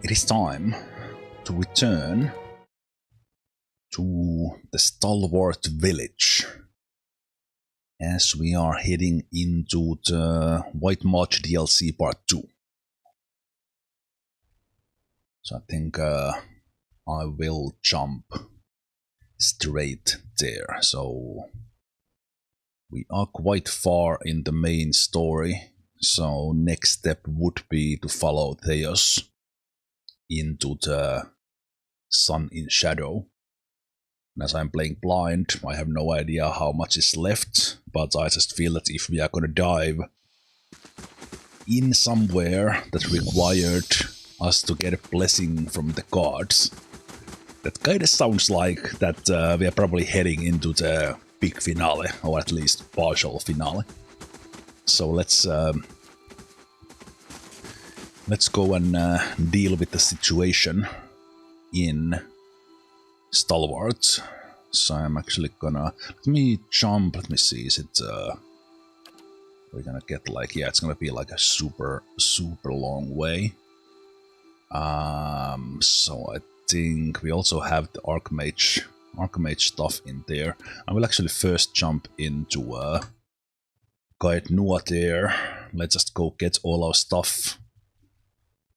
It is time to return to the Stalwart village as we are heading into the White March DLC Part 2. So I think I will jump straight there. So we are quite far in the main story, so next step would be to follow Theos into the Sun in Shadow. And as I'm playing blind, I have no idea how much is left, but I just feel that if we are gonna dive in somewhere that required us to get a blessing from the gods, that kinda sounds like that we are probably heading into the big finale, or at least partial finale. So let's go and deal with the situation in Stalwart. So I'm actually gonna let me jump. Let me see. Is it? We're gonna get like it's gonna be like a super long way. So I think we also have the Archmage stuff in there. I will actually first jump into Guide Nua there. Let's just go get all our stuff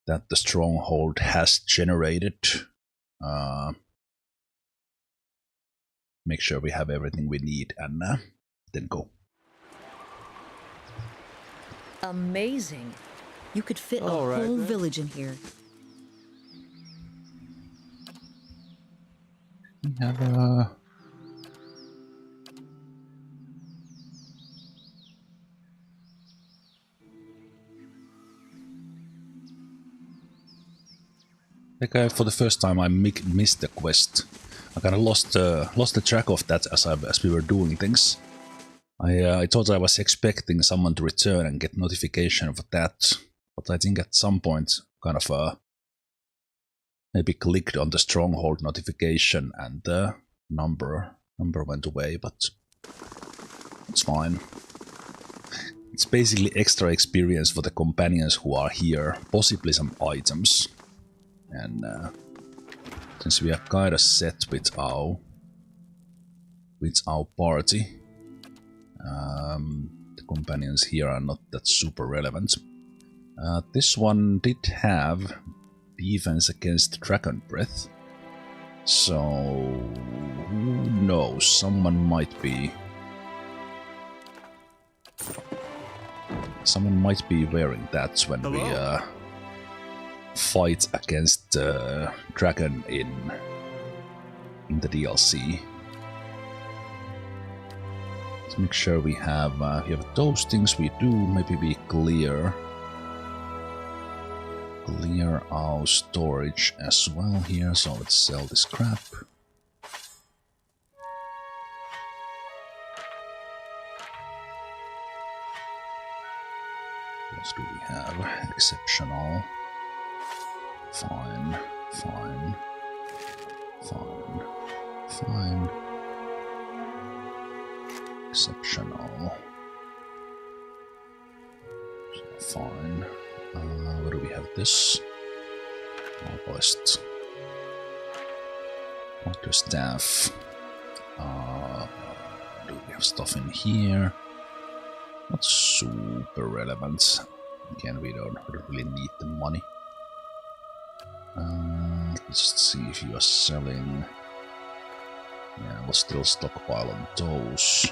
that the stronghold has generated. Make sure we have everything we need and then go. Amazing. You could fit a whole village in here. We have like for the first time I missed the quest. I kind of lost the track of that as we were doing things. I thought I was expecting someone to return and get notification for that, but I think at some point kind of maybe clicked on the stronghold notification and the number went away, but it's fine. It's basically extra experience for the companions who are here, possibly some items, and since we are kind of set with our party, the companions here are not that super relevant. This one did have defense against dragon breath, so who knows? Someone might be wearing that when we fight against the dragon in the DLC. Let's make sure we have those things. We do. Maybe we clear our storage as well here. So let's sell this crap. What else do we have? Exceptional. Fine. Exceptional. Fine. Where do we have this? Arbalist. Water staff. Do we have stuff in here? Not super relevant. Again, we don't really need the money. Let's just see if you are selling. Yeah, we'll still stockpile on those.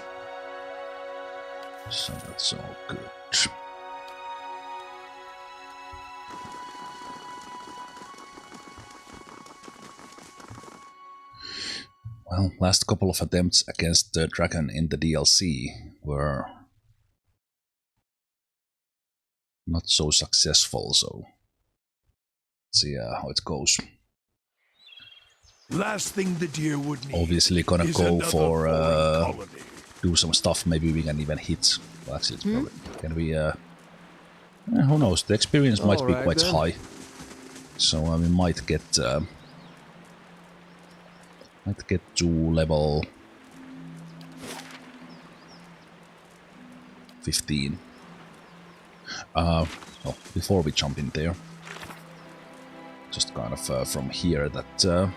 So that's all good. Well, last couple of attempts against the dragon in the DLC were not so successful, so let's see how it goes. Last thing the deer would need. Obviously gonna go for do some stuff. Maybe we can even hit. Well, actually, it's probably, can we? Who knows? The experience might be quite high, so we might get to level 15. Well, before we jump in there, just kind of from here that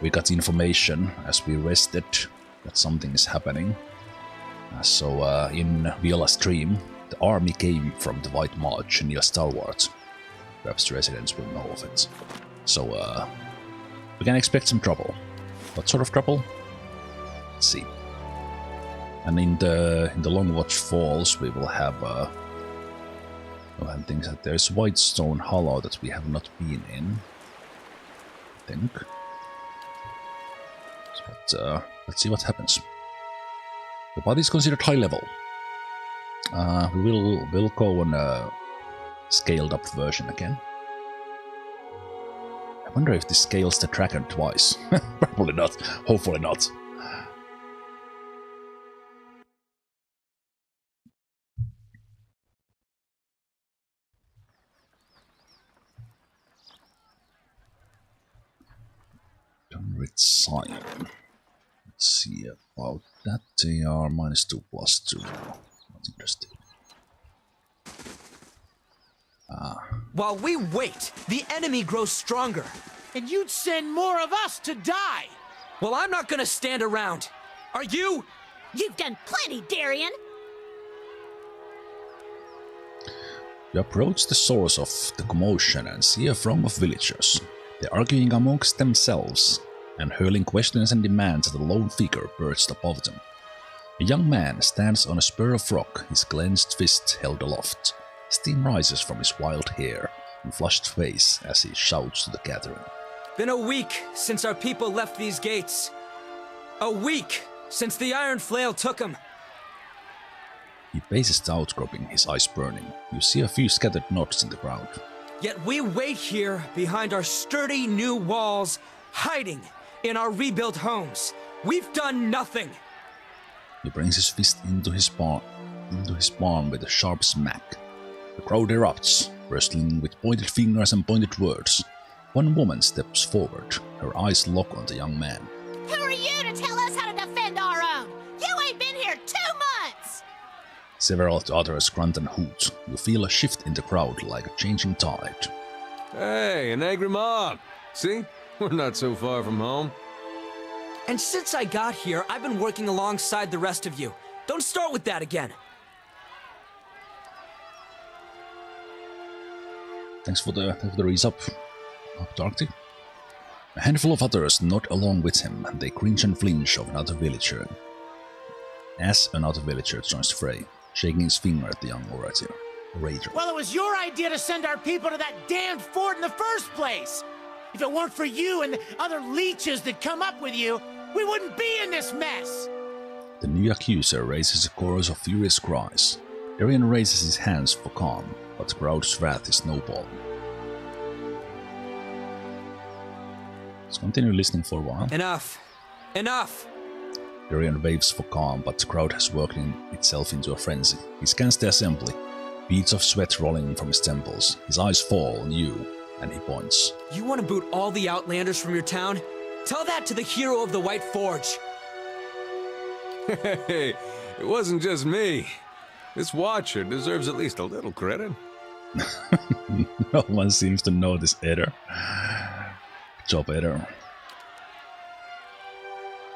we got information as we rested that something is happening. So in Viola's dream, the army came from the White March near Stalwart. Perhaps the residents will know of it. So we can expect some trouble. What sort of trouble? Let's see. And in the Longwatch Falls, we will have things that there's Whitestone Hollow that we have not been in, I think. But let's see what happens. The body is considered high level. We'll go on a scaled up version again. I wonder if this scales the tracker twice. Probably not. Hopefully not. Dunrit Sign. Let's see about that. They are -2/+2. That's interesting. While we wait, the enemy grows stronger. And you'd send more of us to die! Well, I'm not gonna stand around. Are you? You've done plenty, Darian! You approach the source of the commotion and see a throng of villagers. They're arguing amongst themselves and hurling questions and demands at a lone figure perched above them. A young man stands on a spur of rock, his clenched fist held aloft. Steam rises from his wild hair and flushed face as he shouts to the gathering. Been a week since our people left these gates. A week since the Iron Flail took them. He paces the outcropping, his eyes burning. You see a few scattered knots in the ground. Yet we wait here behind our sturdy new walls, hiding in our rebuilt homes. We've done nothing. He brings his fist into his palm with a sharp smack. The crowd erupts, wrestling with pointed fingers and pointed words. One woman steps forward, her eyes lock on the young man. Who are you to tell us how to defend our own? You ain't been here 2 months! Several others grunt and hoot. You feel a shift in the crowd like a changing tide. Hey, an angry mob. See? We're not so far from home. And since I got here, I've been working alongside the rest of you. Don't start with that again. Thanks for the raise up Arctic. A handful of others nod along with him, and they cringe and flinch of another villager. As another villager joins the fray, shaking his finger at the young orator. Well, it was your idea to send our people to that damned fort in the first place! If it weren't for you and the other leeches that come up with you, we wouldn't be in this mess! The new accuser raises a chorus of furious cries. Darian raises his hands for calm, but the crowd's wrath is snowballing. Let's continue listening for a while. Enough. Enough! Darian waves for calm, but the crowd has worked itself into a frenzy. He scans the assembly, beads of sweat rolling from his temples. His eyes fall on you, and he points. You want to boot all the Outlanders from your town? Tell that to the hero of the White Forge. Hey, it wasn't just me. This Watcher deserves at least a little credit. No one seems to notice Eder. Good job, Eder.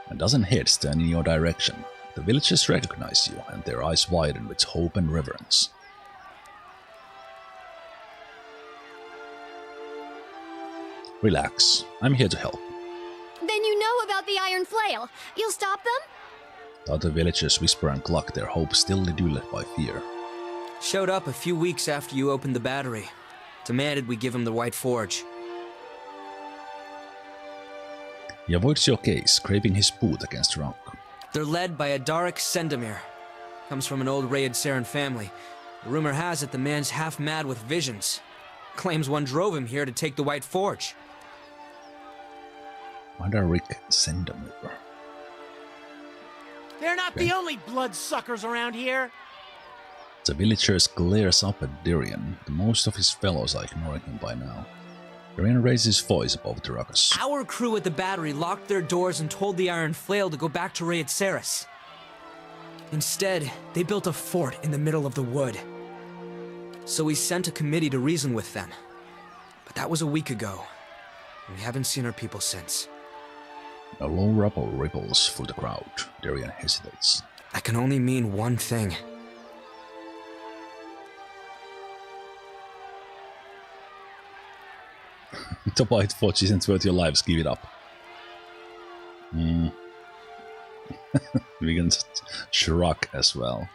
A dozen heads turn in your direction. The villagers recognize you, and their eyes widen with hope and reverence. Relax, I'm here to help. Then you know about the Iron Flail. You'll stop them? The other villagers whisper and cluck, their hope still deluded by fear. Showed up a few weeks after you opened the battery. Demanded we give him the White Forge. He avoids your gaze, scraping his boot against a rock. They're led by a Darek Sendamir. Comes from an old Raid Saren family. The rumor has it the man's half mad with visions. Claims one drove him here to take the White Forge. Darek Sendamir. They're not the only bloodsuckers around here! The villagers glares up at Darian. The most of his fellows are ignoring him by now. Darian raises his voice above the ruckus. Our crew at the battery locked their doors and told the Iron Flail to go back to Raid Saris. Instead, they built a fort in the middle of the wood. So we sent a committee to reason with them. But That was a week ago. We haven't seen our people since. A low rubble ripples through the crowd. Darian hesitates. That can only mean one thing. The White Forge isn't worth your lives, give it up. We can just shrug as well.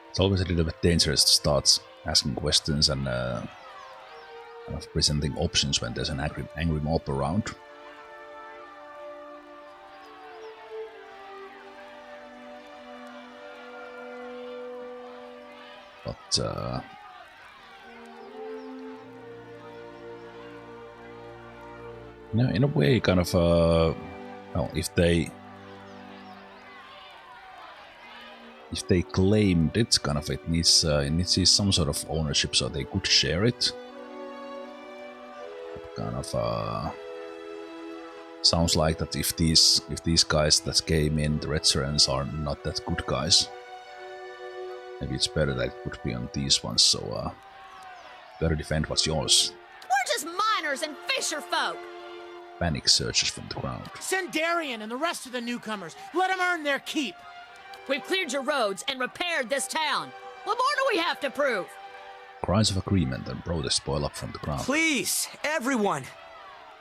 It's always a little bit dangerous to start asking questions and kind of presenting options when there's an angry mob around. But no, in a way, kind of, well, if they claimed it, kind of, it needs some sort of ownership, so they could share it. Kind of, sounds like that if these guys that came in, the Red Serens, are not that good guys, maybe it's better that it would be on these ones. So, better defend what's yours. We're just miners and fisher folk. Panic surges from the crowd. Send Darian and the rest of the newcomers. Let them earn their keep. We've cleared your roads and repaired this town. What more do we have to prove? Cries of agreement and protest boil up from the crowd. Please, everyone!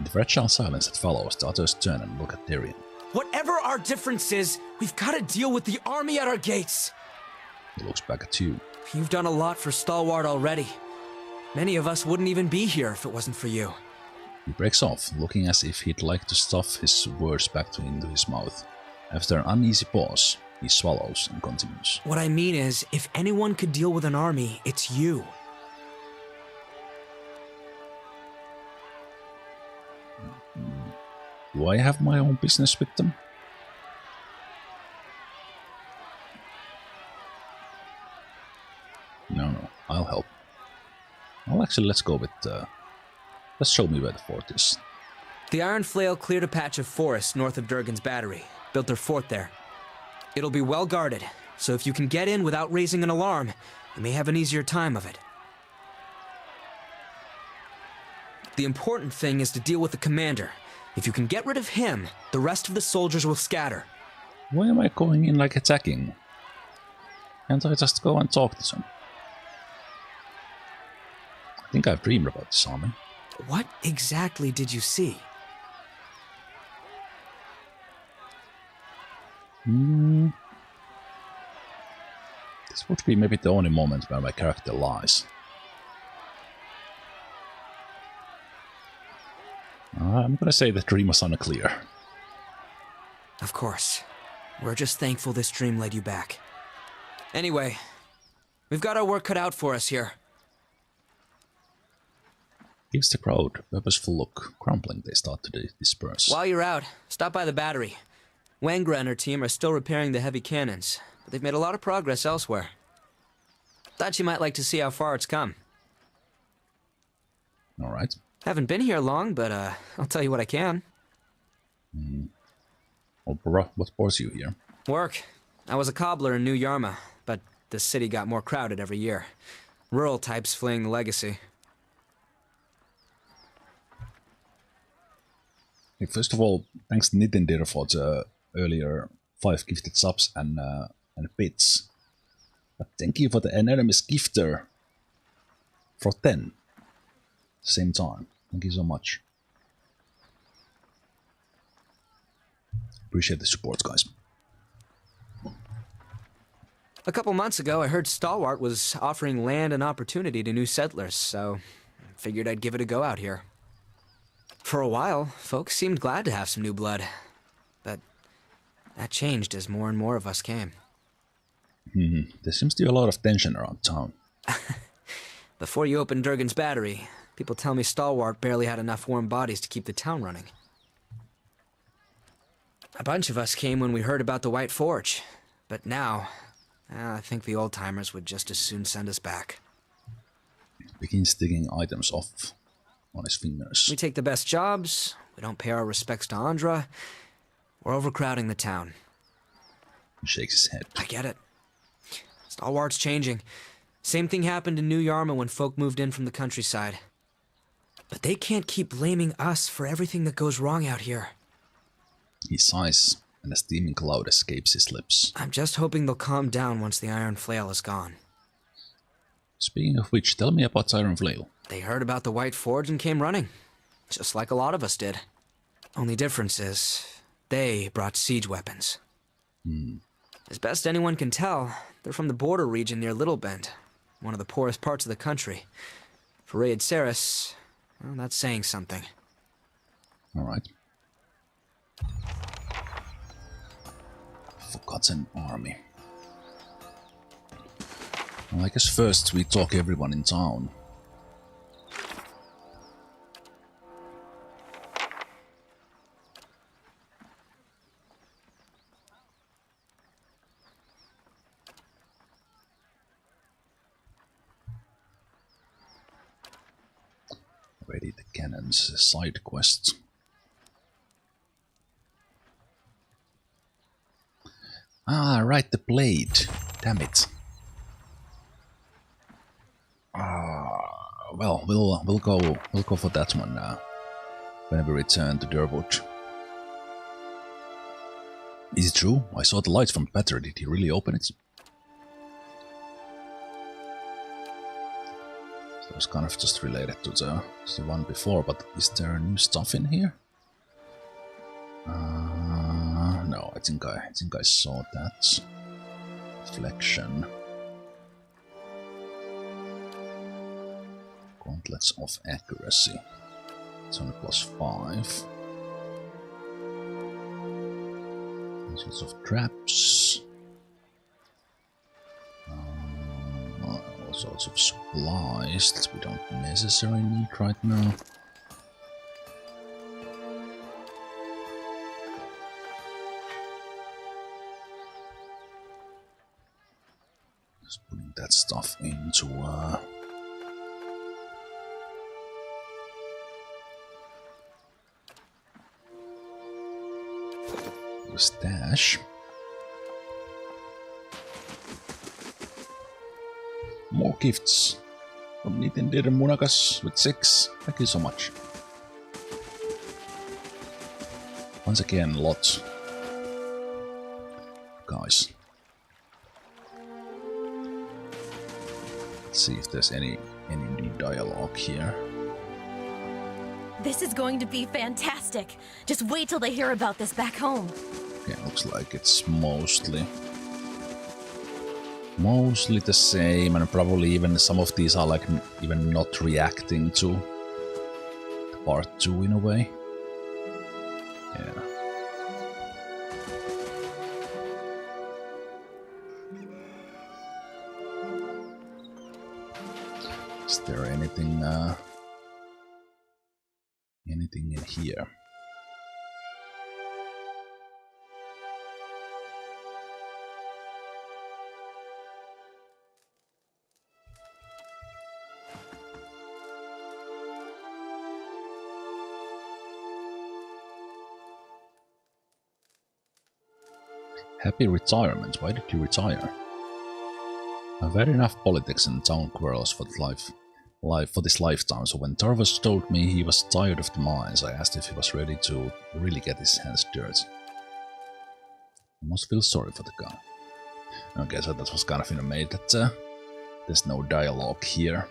In the fragile silence that follows, the others turn and look at Darian. Whatever our difference is, we've got to deal with the army at our gates. He looks back at you. You've done a lot for Stalwart already. Many of us wouldn't even be here if it wasn't for you. He breaks off, looking as if he'd like to stuff his words back into his mouth. After an uneasy pause, he swallows and continues. What I mean is, if anyone could deal with an army, it's you. Do I have my own business with them? No, I'll help. Well, actually, let's go with, let's show me where the fort is. The Iron Flail cleared a patch of forest north of Durgan's battery, built their fort there. It'll be well guarded, so if you can get in without raising an alarm, you may have an easier time of it. The important thing is to deal with the commander. If you can get rid of him, the rest of the soldiers will scatter. Why am I going in like attacking? Can't I just go and talk to them? I think I've dreamed about this army. What exactly did you see? This would be maybe the only moment where my character lies. I'm gonna say the dream was unclear. Of course. We're just thankful this dream led you back. Anyway, we've got our work cut out for us here. Gives the crowd a purposeful look. Crumbling, they start to disperse. While you're out, stop by the battery. Wangra and her team are still repairing the heavy cannons, but they've made a lot of progress elsewhere. Thought you might like to see how far it's come. Alright. Haven't been here long, but I'll tell you what I can. Well, what brought you here? Work. I was a cobbler in New Yarma, but the city got more crowded every year. Rural types fleeing the legacy. Hey, first of all, thanks Nintendo for the earlier 5 gifted subs and bits. But thank you for the anonymous gifter for 10. Same time. Thank you so much. Appreciate the support, guys. A couple months ago, I heard Stalwart was offering land and opportunity to new settlers, so I figured I'd give it a go out here. For a while, folks seemed glad to have some new blood, but that changed as more and more of us came. There seems to be a lot of tension around town. Before you opened Durgan's battery, people tell me Stalwart barely had enough warm bodies to keep the town running. A bunch of us came when we heard about the White Forge, but now, I think the old-timers would just as soon send us back. Begins digging items off on his fingers. We take the best jobs, we don't pay our respects to Andra, we're overcrowding the town. He shakes his head. I get it. Stalwart's changing. Same thing happened in New Yarma when folk moved in from the countryside. But they can't keep blaming us for everything that goes wrong out here. He sighs, and a steaming cloud escapes his lips. I'm just hoping they'll calm down once the Iron Flail is gone. Speaking of which, tell me about Iron Flail. They heard about the White Forge and came running. Just like a lot of us did. Only difference is, they brought siege weapons. As best anyone can tell, they're from the border region near Little Bend, one of the poorest parts of the country. For Raid Saris, well, that's saying something. Alright. Forgotten army. Well, I guess first we talk everyone in town. Ready the cannons, side quest. Ah, right, the blade. Damn it. Well, we'll go for that one when we return to Durwood. Is it true? I saw the lights from Petter. Did he really open it? So it was kind of just related to the one before, but is there new stuff in here? No, I think I saw that. Reflection. Gauntlets of accuracy. It's only +5. All sorts of traps. All sorts of supplies that we don't necessarily need right now. Just putting that stuff into the stash. More gifts from Nintendo Munakas with 6. Thank you so much. Once again, lot. Guys. Let's see if there's any new dialogue here. This is going to be fantastic. Just wait till they hear about this back home. Okay, looks like it's mostly the same, and probably even some of these are like even not reacting to part 2 in a way. Yeah. Is there anything in here? Happy retirement. Why did you retire? I've had enough politics and town quarrels for this lifetime, so when Tarvas told me he was tired of the mines, I asked if he was ready to really get his hands dirty. I must feel sorry for the guy. Okay, so that was kind of made that there's no dialogue here.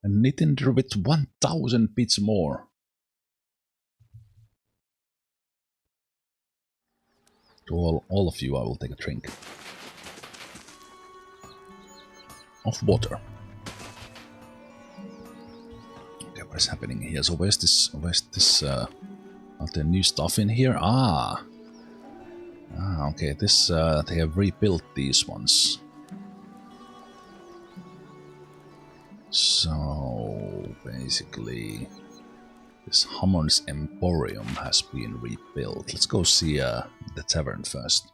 And Nintendo with 1000 bits more. To all of you, I will take a drink of water. Okay, what is happening here? So where's this? Are there new stuff in here? Okay. This they have rebuilt these ones. So basically, this Hammon's Emporium has been rebuilt. Let's go see the tavern first.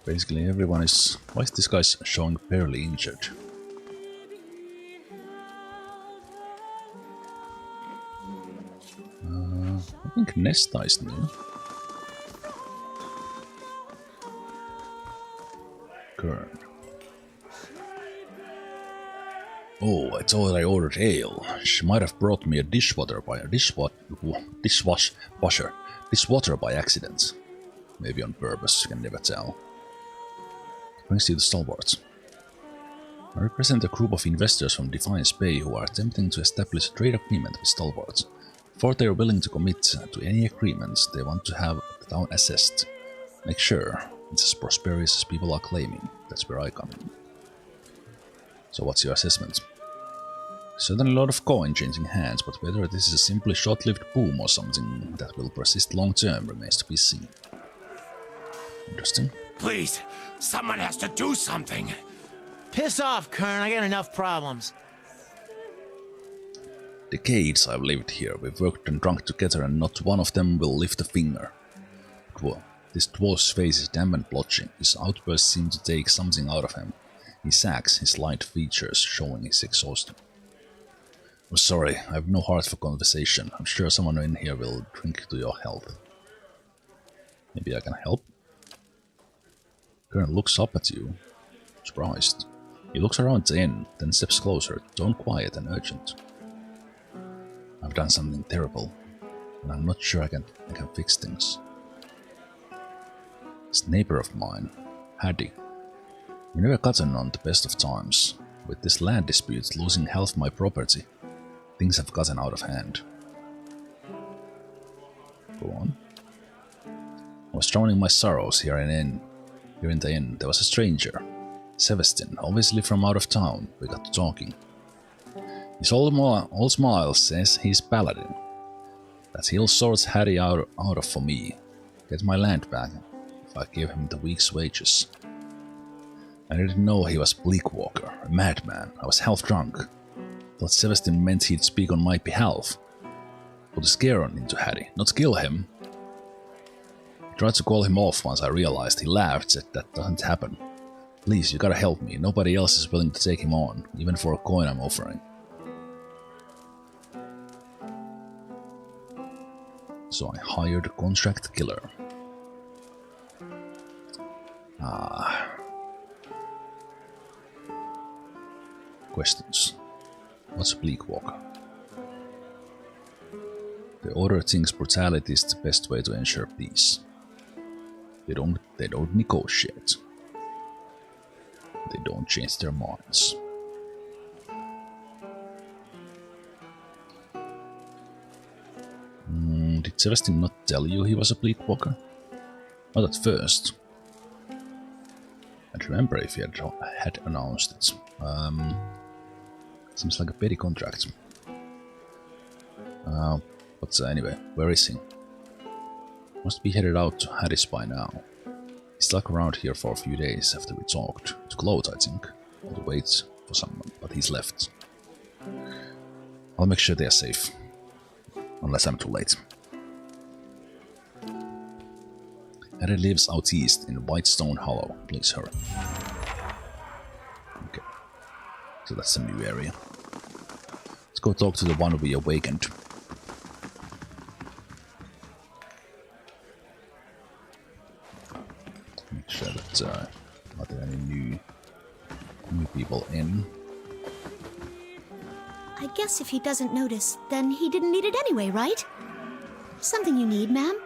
Basically everyone is... Why is this guy showing barely injured? I think Nesta is new. Kern. Oh, I told her I ordered ale. She might have brought me a dishwater by accident. Maybe on purpose, you can never tell. Brings you to Stalwart. I represent a group of investors from Defiance Bay who are attempting to establish a trade agreement with Stalwart. Before they are willing to commit to any agreements, they want to have the town assessed. Make sure it's as prosperous as people are claiming. That's where I come in. So what's your assessment? Certainly a lot of coin changing hands, but whether this is a simply short-lived boom or something that will persist long-term remains to be seen. Interesting. Please, someone has to do something. Piss off, Kern. I got enough problems. Decades I've lived here. We've worked and drunk together and not one of them will lift a finger. This dwarf's face is damp and blotchy. His outbursts seem to take something out of him. He sags, his light features showing his exhaustion. I'm sorry, I have no heart for conversation. I'm sure someone in here will drink to your health. Maybe I can help? Kern looks up at you, surprised. He looks around the inn, then steps closer, tone quiet and urgent. I've done something terrible, and I'm not sure I can fix things. This neighbor of mine, Hattie. We never gotten on the best of times. With this land dispute losing half my property, things have gotten out of hand. Go on. I was drowning my sorrows here in the inn, there was a stranger. Sebastian, obviously from out of town. We got to talking. His old smile says he's paladin. That he'll sort Hattie out of for me. Get my land back if I give him the week's wages. I didn't know he was Bleakwalker, a madman. I was half drunk. Thought Sebastian meant he'd speak on my behalf. Put a scare into Hattie, not kill him. I tried to call him off once I realized. He laughed, said that doesn't happen. Please, you gotta help me. Nobody else is willing to take him on, even for a coin I'm offering. So I hired a contract killer. Questions. What's a Bleakwalker? The Order thinks brutality is the best way to ensure peace. They don't negotiate. They don't change their minds. Did Sebastian not tell you he was a Bleakwalker? Not at first. I don't remember if he had announced it. Seems like a petty contract. But anyway, where is he? Must be headed out to Haddis by now. He stuck around here for a few days after we talked. To gloat, I think. Or to wait for someone, but he's left. I'll make sure they're safe. Unless I'm too late. Harry lives out east in Whitestone Hollow. Please hurry. Okay. So that's a new area. Let's go talk to the one we awakened. Make sure that not there any new people in. I guess if he doesn't notice, then he didn't need it anyway, right? Something you need, ma'am?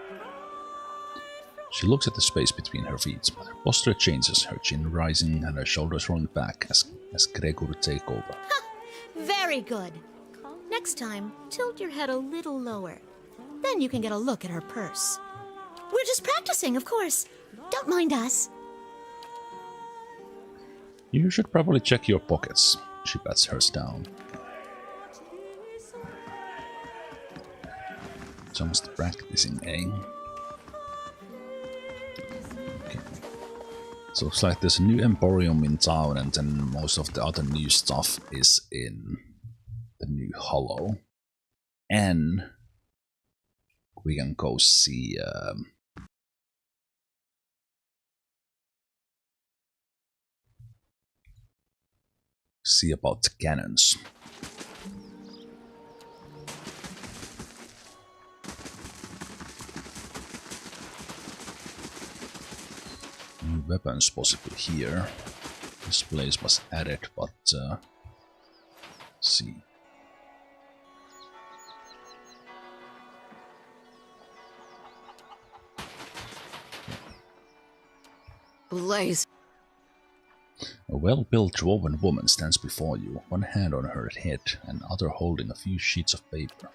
She looks at the space between her feet. Her posture changes, her chin rising and her shoulders rolling back as Gregor take over. Ha! Very good. Next time, tilt your head a little lower. Then you can get a look at her purse. We're just practicing, of course. Don't mind us. You should probably check your pockets. She pats hers down. Just practicing, eh? Okay. So looks like there's a new emporium in town, and then most of the other new stuff is in the new hollow. And we can go see see about the cannons. New weapons possible here. This place was added, but see. Blaze. A well-built dwarven woman stands before you, one hand on her head and other holding a few sheets of paper.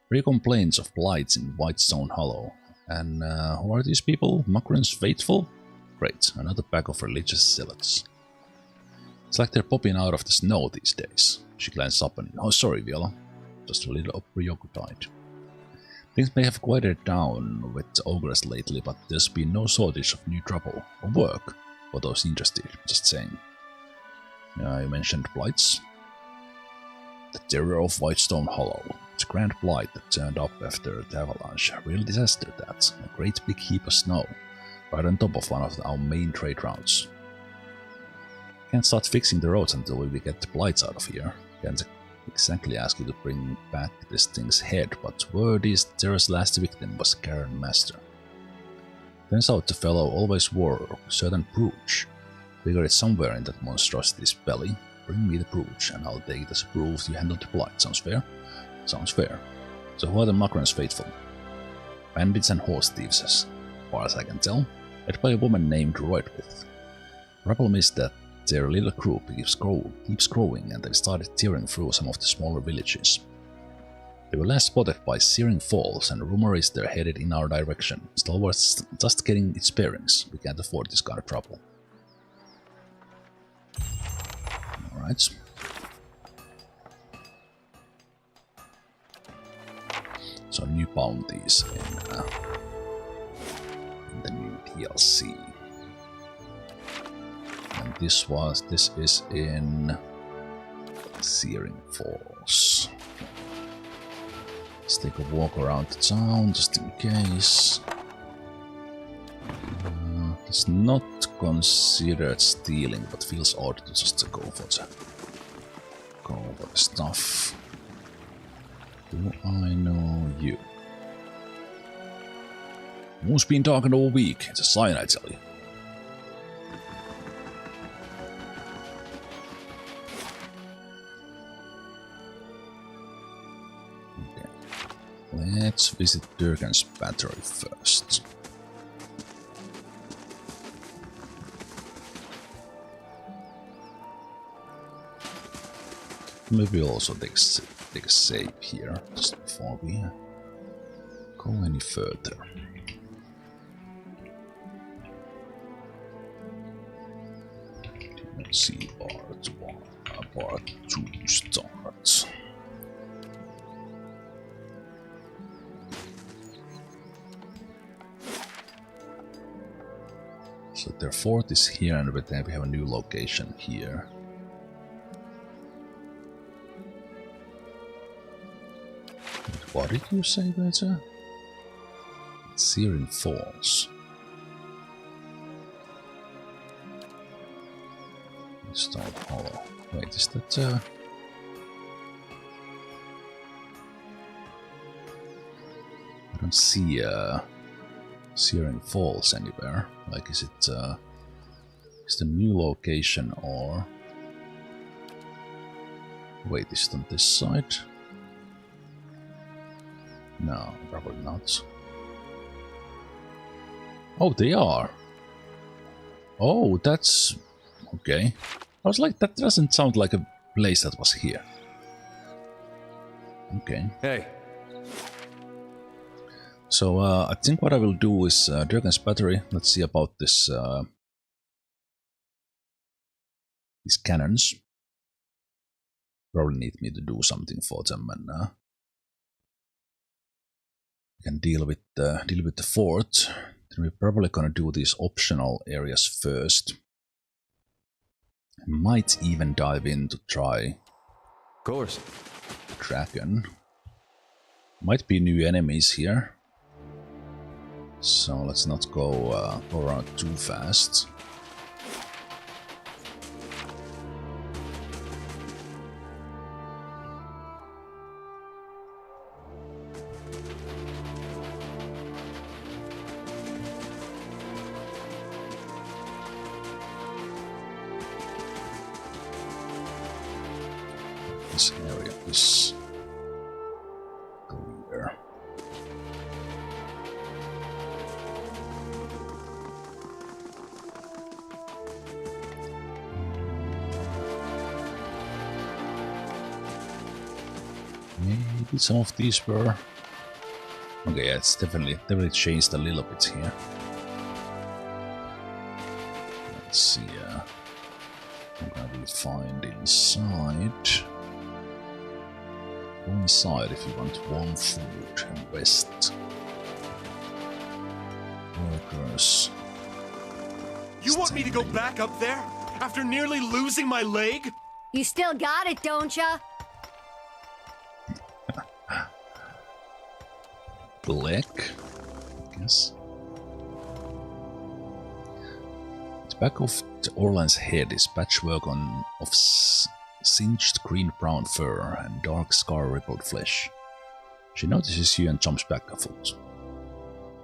Three complaints of blights in Whitestone Hollow. And who are these people? Makron's faithful? Great, another pack of religious zealots. It's like they're popping out of the snow these days. She glanced up and... Oh, sorry, Viola. Just a little preoccupied. Things may have quieted down with Ogress lately, but there's been no shortage of new trouble or work for those interested, just saying. You mentioned blights. The terror of Whitestone Hollow. It's a grand blight that turned up after the avalanche. A real disaster, that. A great big heap of snow, right on top of one of our main trade routes. Can't start fixing the roads until we get the blights out of here. Can't exactly ask you to bring back this thing's head, but word is Terra's last victim was Karen Master. Turns out the fellow always wore a certain brooch. Figure it's somewhere in that monstrosity's belly. Bring me the brooch, and I'll take it as proof you handled the blight. Sounds fair? Sounds fair. So who are the Makron's faithful? Bandits and horse thieves, as far as I can tell, led by a woman named Roydwith. Problem is that their little group keeps growing, and they've started tearing through some of the smaller villages. They were last spotted by Searing Falls, and rumor is they're headed in our direction. Stalwart's just getting its bearings. We can't afford this kind of trouble. Alright. So new bounties in the new DLC. And this is in Searing Falls. Let's take a walk around the town just in case. It's not considered stealing, but feels odd to just go for the stuff. Do I know you? Moon's been talking all week. It's a sign, I tell you. Let's visit Durgan's battery first. Maybe we'll also take a save here, just before we go any further. Let's see, part 2 starts. So their fort is here, and then we have a new location here. What did you say, better? Searing Falls. Stone Hollow. Wait, is that I don't see Searing Falls anywhere. Like, is it is the new location, or wait, is it on this side? No, probably not. Oh, they are. Oh, that's okay. I was like, that doesn't sound like a place that was here. Okay. Hey. So I think what I will do is Durgan's battery. Let's see about this these cannons. Probably need me to do something for them, and can deal with the fort. Then we're probably gonna do these optional areas first. Might even dive in to try. Of course. Dragon. Might be new enemies here. So let's not go around too fast. This area is clear. Maybe some of these were. Okay, yeah, it's definitely changed a little bit here. Let's see. What can we find inside? Go inside if you want warm food and rest. Workers. You want me to go back up there? After nearly losing my leg? You still got it, don't ya? Black, I guess. The back of the Orlan's head is patchwork of singed green-brown fur and dark scar-rippled flesh. She notices you and jumps back a foot.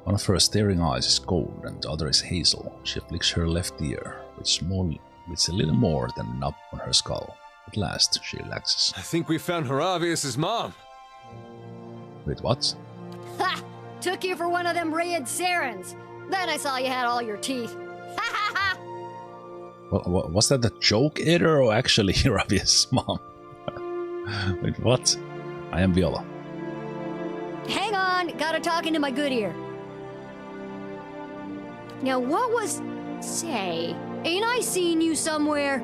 One of her staring eyes is gold and the other is hazel. She flicks her left ear, which is a little more than a knob on her skull. At last, she relaxes. I think we found Horavius' mom. Wait, what? Ha! Took you for one of them red Sarens. Then I saw you had all your teeth. Ha ha ha! Was that a joke, Eder, or actually Horavius' mom? Wait, what? I am Viola. Hang on, gotta talk into my good ear. Now what was... Say, ain't I seen you somewhere?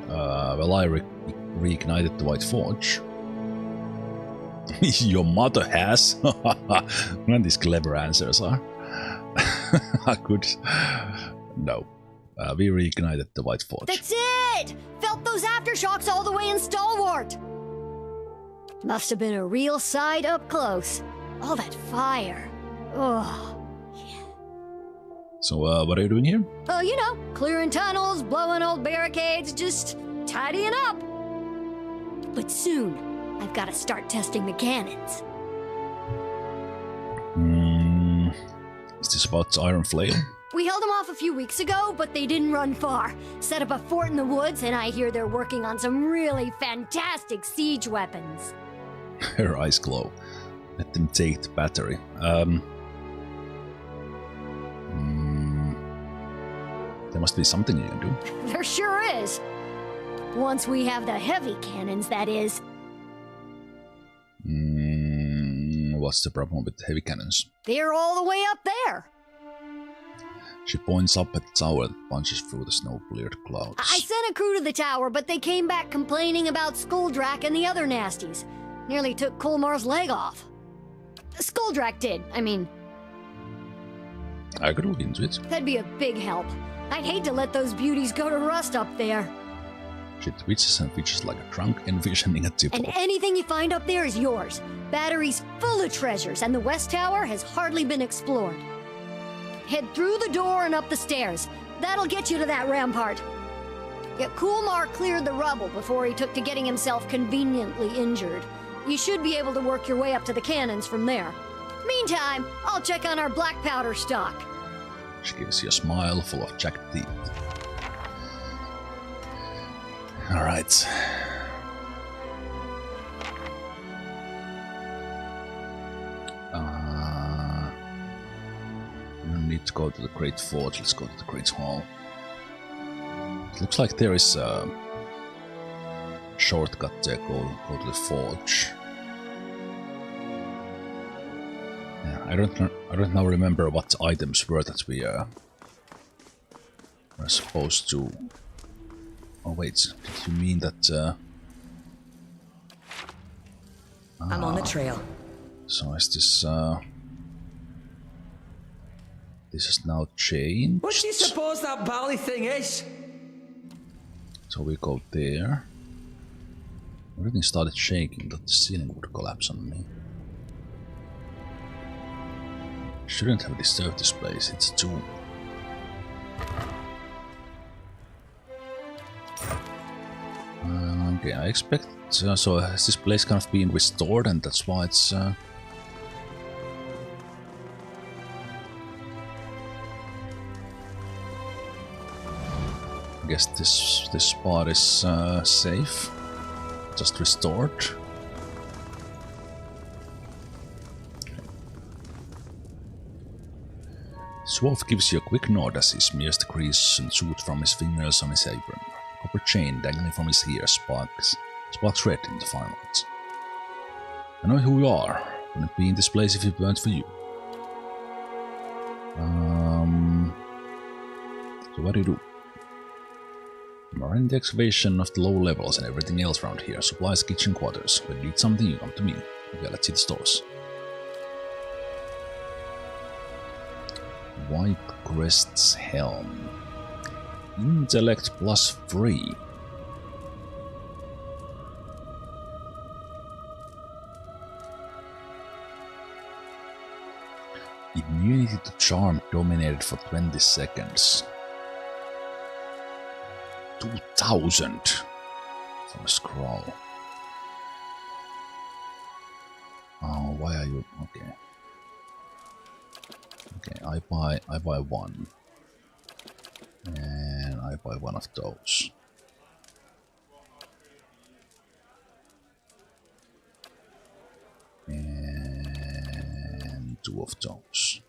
Well, I reignited the White Forge. Your mother has? None of these clever answers are. Good. No. We reignited the White Forge. That's it! Felt those aftershocks all the way in Stalwart. Must have been a real sight up close. All that fire. Oh. So, what are you doing here? Oh, you know, clearing tunnels, blowing old barricades, just tidying up. But soon, I've got to start testing the cannons. Is this about Iron Flail? We held them off a few weeks ago, but they didn't run far. Set up a fort in the woods, and I hear they're working on some really fantastic siege weapons. Her eyes glow. Let them take the battery. There must be something you can do. There sure is. Once we have the heavy cannons, that is. What's the problem with heavy cannons? They're all the way up there. She points up at the tower that punches through the snow-bleared clouds. I sent a crew to the tower, but they came back complaining about Skuldrak and the other nasties. Nearly took Kolmar's leg off. Skuldrak did, I mean. I could look into it. That'd be a big help. I'd hate to let those beauties go to rust up there. She twitches and twitches like a drunk envisioning a tip. And anything you find up there is yours. Battery's full of treasures, and the West Tower has hardly been explored. Head through the door and up the stairs. That'll get you to that rampart. Yeah, Kolmar cleared the rubble before he took to getting himself conveniently injured. You should be able to work your way up to the cannons from there. Meantime, I'll check on our black powder stock. She gives you a smile full of jagged teeth. Alright. We don't need to go to the Great Forge, let's go to the Great Hall. It looks like there is a shortcut there, go to the Forge. Yeah, I don't now remember what items were that we were supposed to... Oh wait, did you mean that... I'm on the trail. So is this... This is now changed. What do you suppose that bally thing is? So we go there. Everything started shaking, that the ceiling would collapse on me. Shouldn't have disturbed this place, it's a tomb. Okay, I expect... so has this place kind of been restored and that's why it's I guess this spot is safe. Just restored. Dwarf gives you a quick nod as he smears the grease and soot from his fingers on his apron. A copper chain dangling from his ear sparks red in the firelight. I know who you are. Wouldn't be in this place if it weren't for you. So what do you do? Running the excavation of the low levels and everything else around here. Supplies, kitchen quarters. When you need something, you come to me. Okay, let's see the stores. White Crest's Helm. Intellect +3. Immunity to charm dominated for 20 seconds. 2000 for a scroll. Oh, why are you okay? Okay, I buy one. And I buy one of those. And two of those.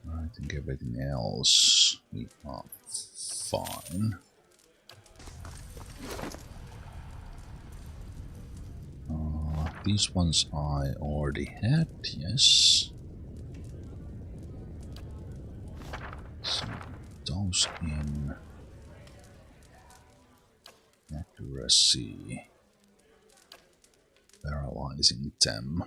I think everything else we are fine. These ones I already had, yes. So those in accuracy, paralyzing them.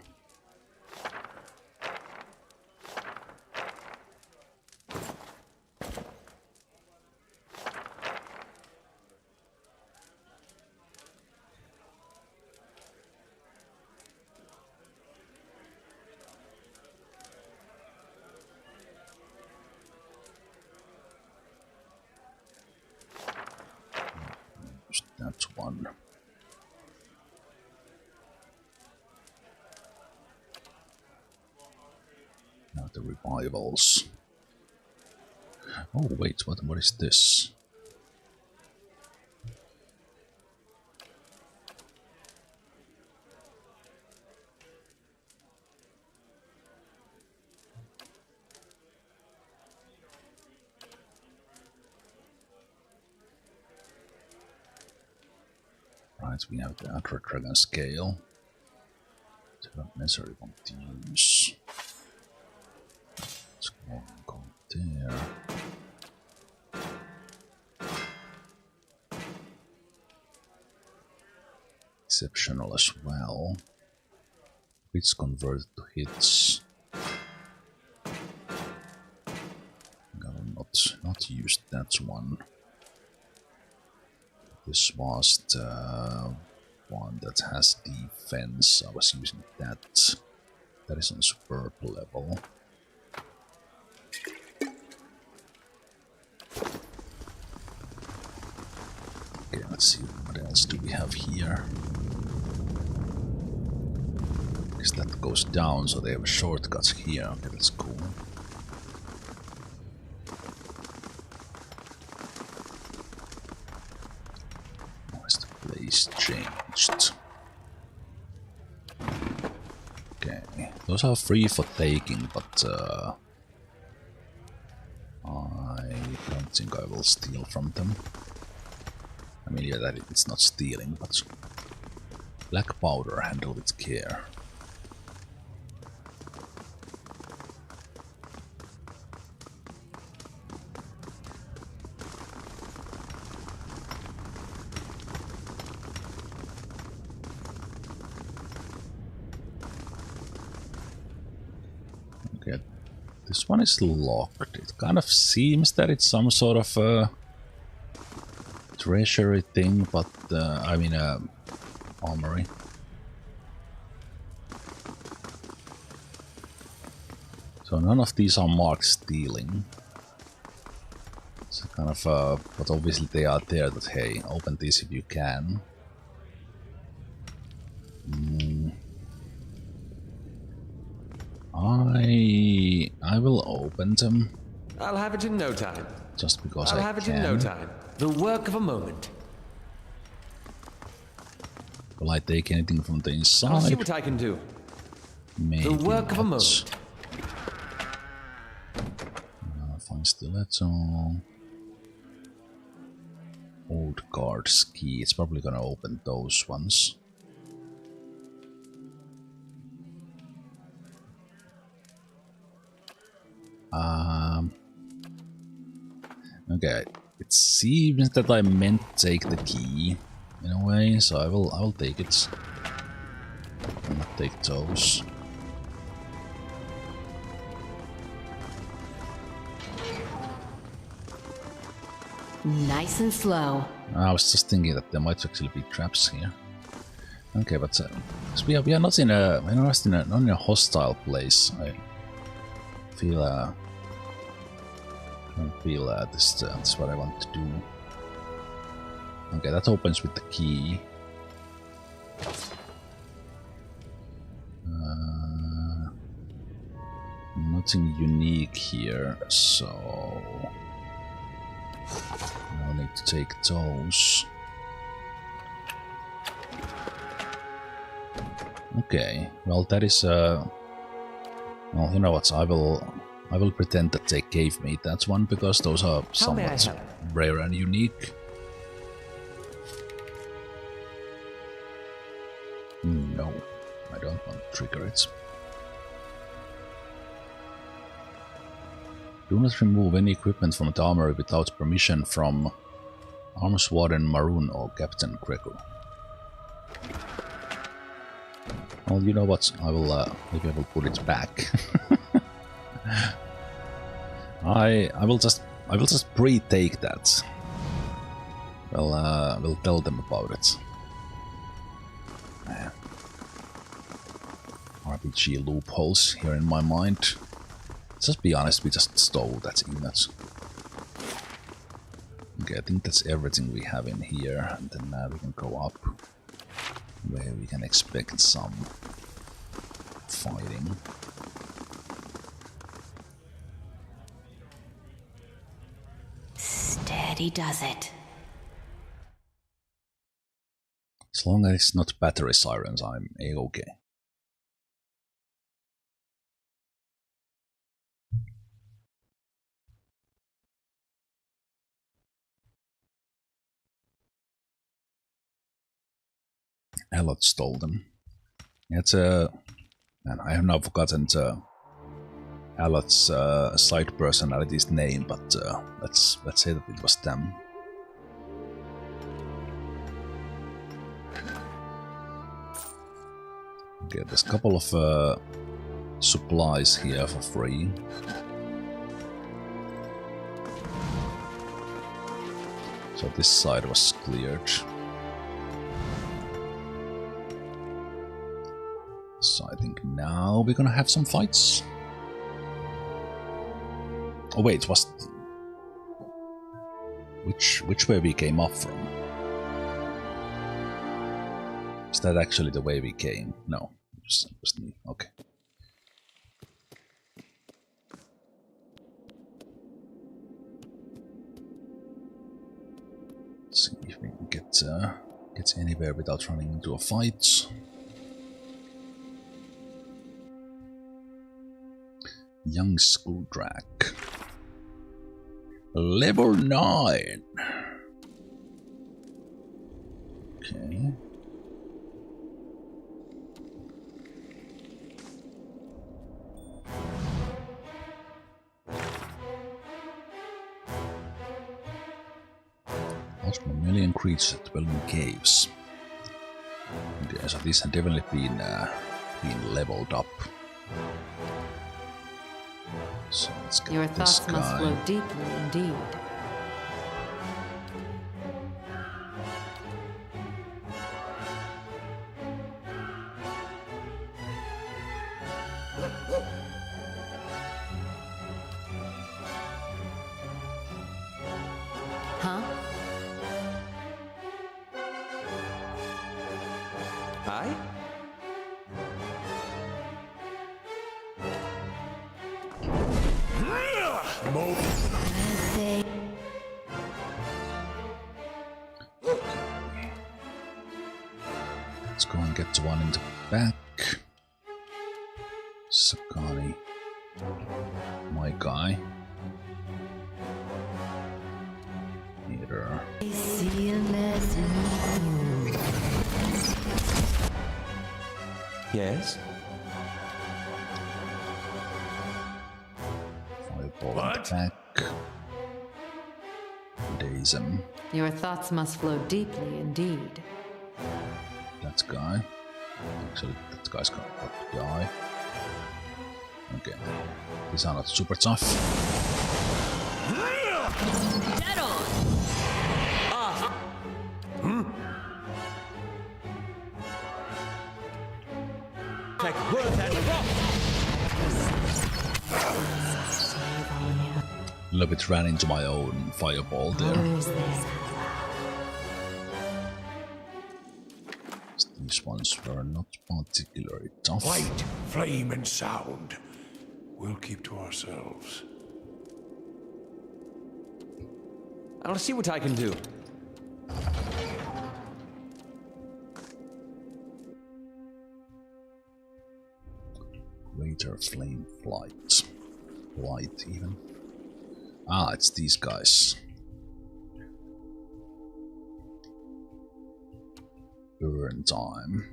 That's one. Now the revivals. Oh wait, what is this? Right, we have the Ultra Dragon Scale. It's not necessary continues. Let's go there. Exceptional as well. Hits converted to hits. Not used that one. This was the one that has defense. I was using that. That is on superb level. Okay, let's see what else do we have here. Because that goes down, so they have shortcuts here. Okay, that's cool. Changed. Okay, those are free for taking, but I don't think I will steal from them. I mean, yeah, that it's not stealing, but black powder, handle with care. This one is locked. It kind of seems that it's some sort of a treasury thing, but I mean armory. So none of these are marked stealing. It's kind of but obviously they are there that hey, open these if you can. I I will open them. I'll have it in no time. Just because I'll I have it can. in no time. The work of a moment. Will I take anything from the inside? I'll see what I can do. Maybe the work of a not. moment. Fine stiletto. Old guard's key. It's probably gonna open those ones. Okay. It seems that I meant to take the key in a way, so I will take it. I'll not take those. Nice and slow. I was just thinking that there might actually be traps here. Okay, but we are not in a not in a hostile place. I feel this is what I want to do. Okay, that opens with the key. Nothing unique here, so I'll need to take those. Okay, well that is well, you know what, I will pretend that they gave me that one because those are somewhat rare and unique. No, I don't want to trigger it. Do not remove any equipment from the armory without permission from Arms Warden Maroon or Captain Gregor. Well, you know what? I will maybe I will put it back. I will just pre-take that. Well, we'll tell them about it. RPG loopholes here in my mind. Just be honest, we just stole that image. Okay, I think that's everything we have in here, and then we can go up where we can expect some fighting. Steady does it. As long as it's not battery sirens, I'm a-okay. Elot stole them. It's and I have now forgotten Elot's side personality's name, but let's say that it was them. Okay, there's a couple of supplies here for free. So this side was cleared. So I think now we're gonna have some fights. Oh wait, was which way we came up from? Is that actually the way we came? No, it was me. Okay. Let's see if we can get anywhere without running into a fight. Young Skuldrak. Level 9. Okay. Watch mammalian creatures that dwell in caves. Okay, so these have definitely been leveled up. So let's get Your this thoughts must guy. flow deeply indeed. Huh? Hi? Let's go and get one in the back. Sakani. My guy. Here. Yes? Fireball in the back. Daze him. Your thoughts must flow deeply indeed. That guy. Actually, that guy's got to die. Okay. These are not super tough. Dead on! A little bit ran into my own fireball there. These ones were not particularly tough. Light, flame, and sound. We'll keep to ourselves. I'll see what I can do. Greater flame flight. Light even. Ah, it's these guys. Burn time.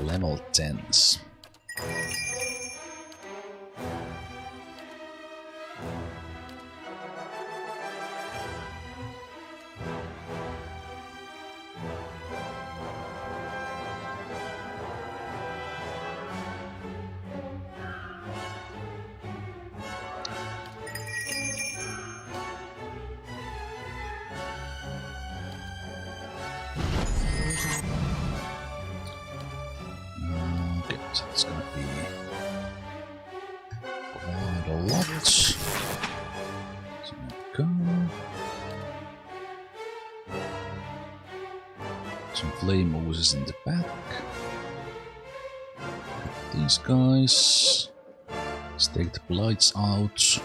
Level 10s. Okay, so it's gonna be quite a lot. So go. Some flame oozes in the back. These guys. Let's take the blights out.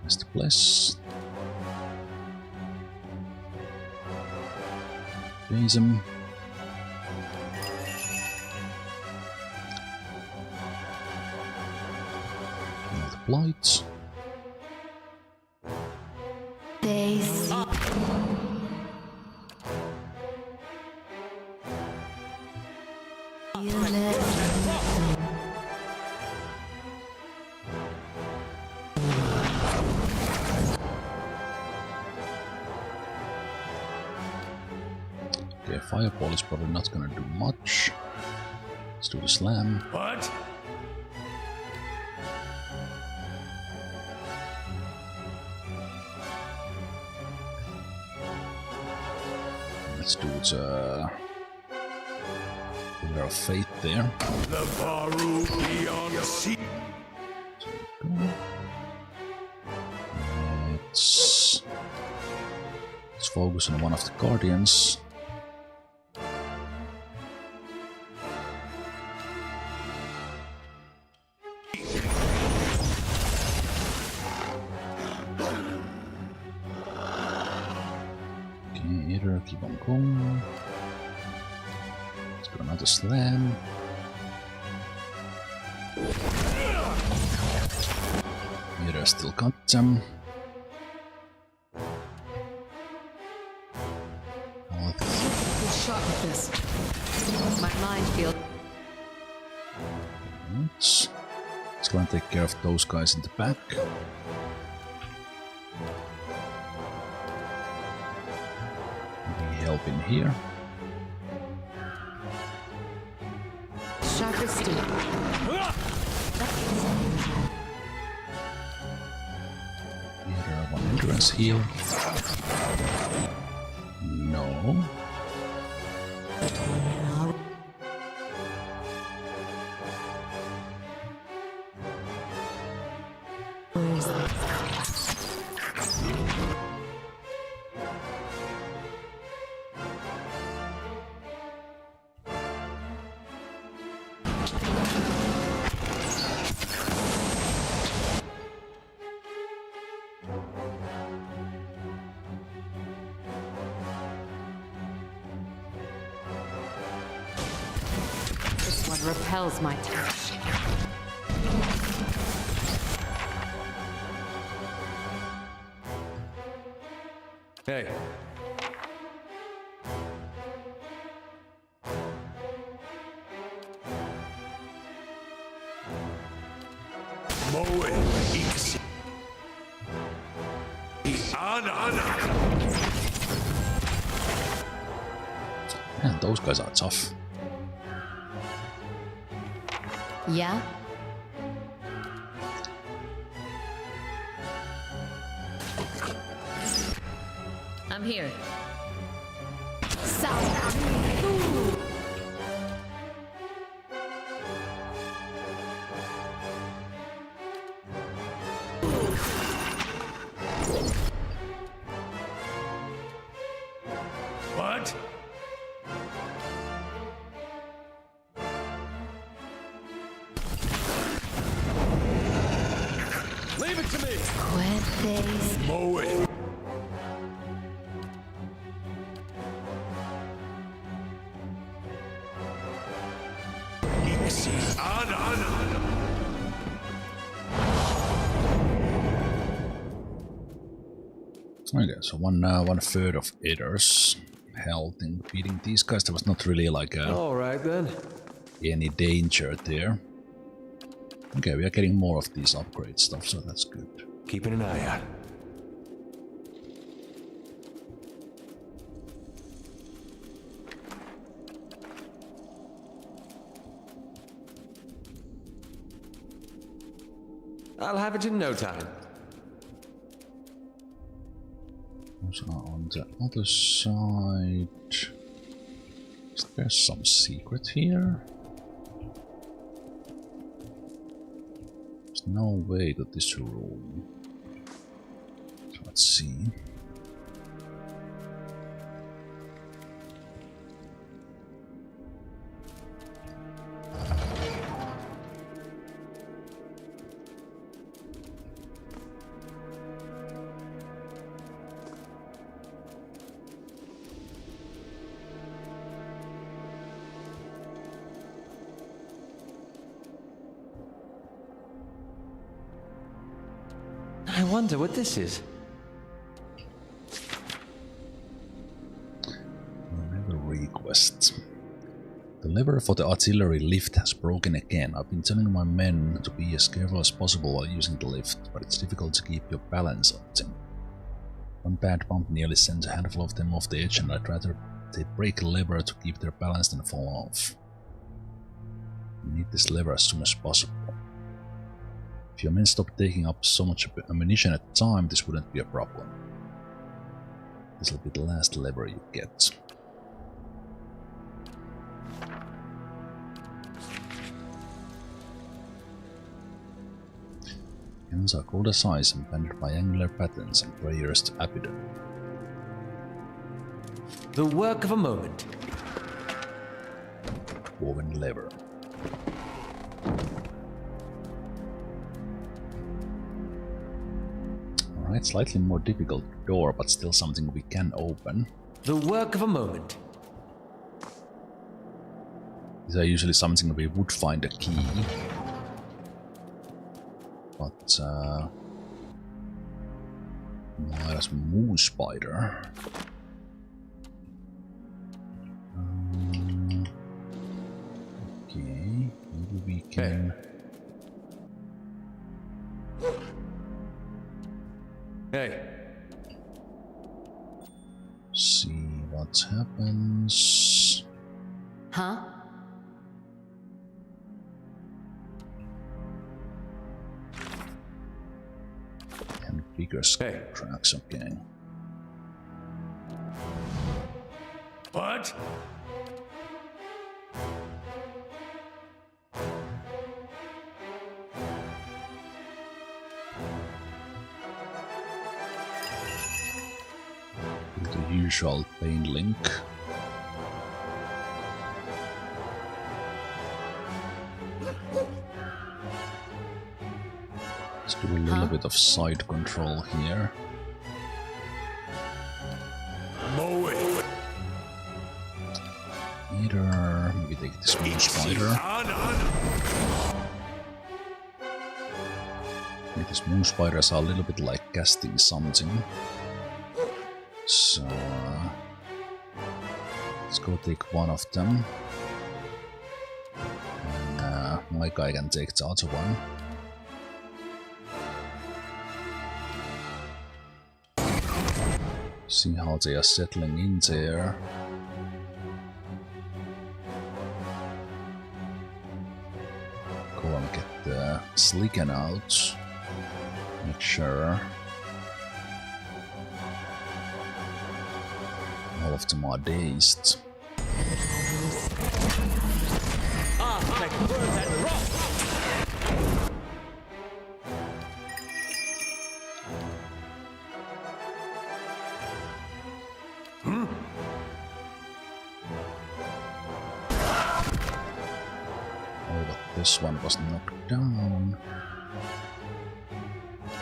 Mr. Bless. Raise him. Kill the blight. Okay, fireball is probably not gonna do much. Let's do the slam. What? Let's do the Pillar of Fate there. The Baru beyond the sea. Let's focus on one of the Guardians. Keep on going. Let's do another slam. Mira still got them. Good shot with this. My mind field. Let's go and take care of those guys in the back. Help in here. Sharper steel. Here, one endurance heal. No. repels my touch. Hey. Man, those guys are tough. Yeah? I'm here. What? Leave it to me! Puedes. Mow it. Okay, so one third of Aether's health in beating these guys. There was not really like Alright then. any danger there. Okay, we are getting more of these upgrade stuff, so that's good. Keeping an eye out. I'll have it in no time. So on the other side, is there some secret here? There's no way to this room. So let's see. I wonder what this is. Lever request. The lever for the artillery lift has broken again. I've been telling my men to be as careful as possible while using the lift, but it's difficult to keep your balance on them. One bad bump nearly sends a handful of them off the edge, and I'd rather they break a lever to keep their balance than fall off. We need this lever as soon as possible. If your men stop taking up so much ammunition at a time, this wouldn't be a problem. This will be the last lever you get. Cannons are called as eyes and banded by angular patterns and prayers to Apidan. The work of a moment. Woven lever. Alright, slightly more difficult door, but still something we can open. The work of a moment. These are usually something we would find a key. But, there's a moon spider. Okay, maybe we can... Hey. See what happens. Huh? And bigger tracks, okay. What? The usual pain link. Let's do a little bit of side control here. Mow it. Either maybe take this moon spider. better. These moon spiders are a little bit like casting something. So let's go take one of them. And my guy can take the other one. See how they are settling in there. Go and get the Slicken out. Make sure all of them are dazed. Oh, but this one was knocked down.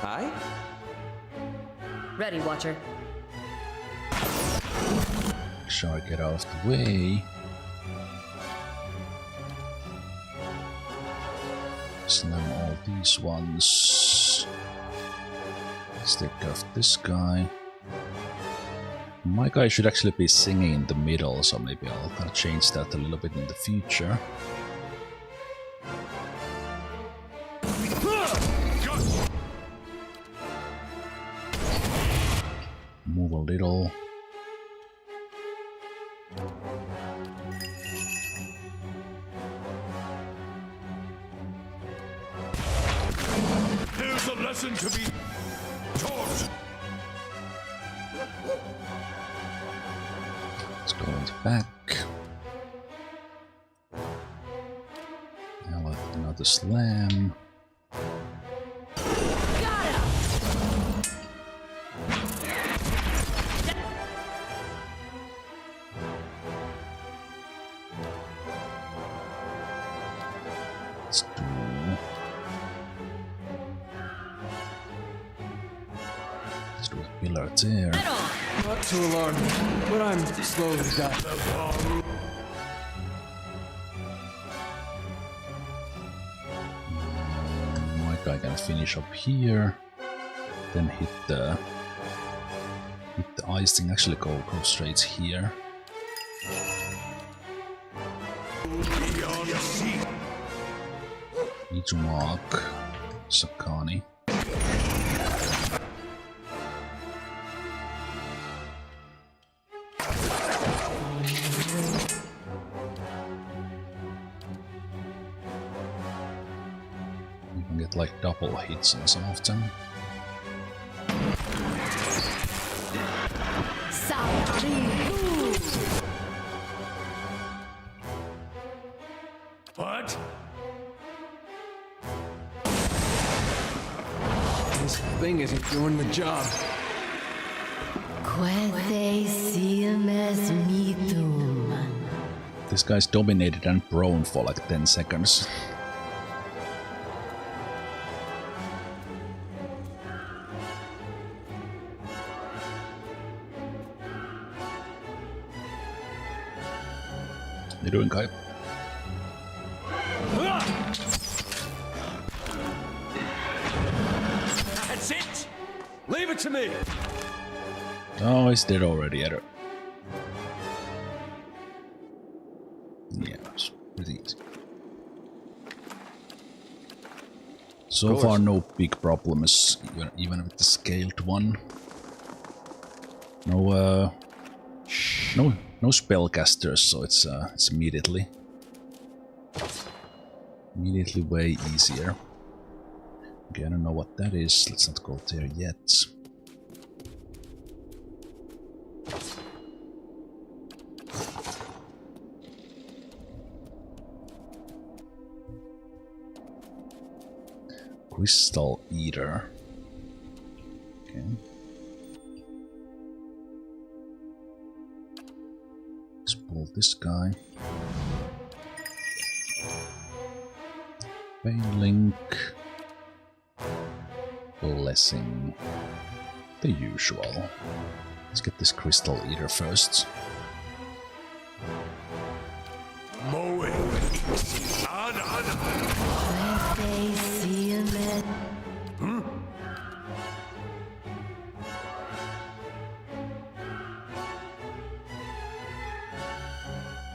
Hi? Ready, Watcher. Sure, I get out of the way. Slam all these ones. Let's take care of this guy. My guy should actually be singing in the middle, so maybe I'll kind of change that a little bit in the future. Move a little. There's a lesson to be taught. Let's go in the back. Now another slam. Let's do a pillar there. Not too alarming, but I'm slowly dying. My guy can finish up here, then hit the ice thing. Actually, go straight here. Need to mark Sakani. You can get like double hits on some of them. What? This thing isn't doing the job. This guy's dominated and prone for like 10 seconds. You doing, Kai? That's it! Leave it to me! Oh, he's dead already, Edder. Yeah, it's pretty easy. So far, no big problems, even with the scaled one. No spellcasters, so it's immediately way easier. Okay, I don't know what that is. Let's not go there yet. Crystal Eater. Okay. Let's pull this guy. Pain Link. Blessing. The usual. Let's get this Crystal Eater first. Mowing.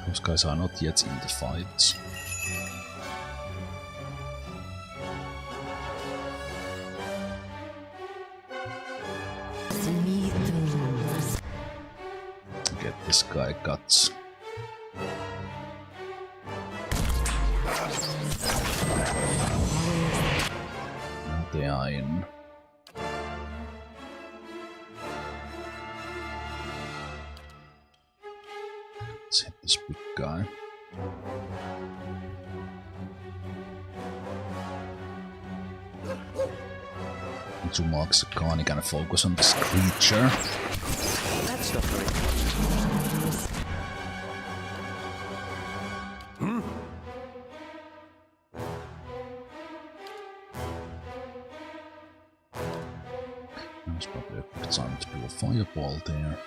Those guys are not yet in the fight. Get this guy cut. Now they are in. Let's hit this big guy. To mark the Khan, gonna focus on this creature. That's not very Now's probably a good time to do a fireball there.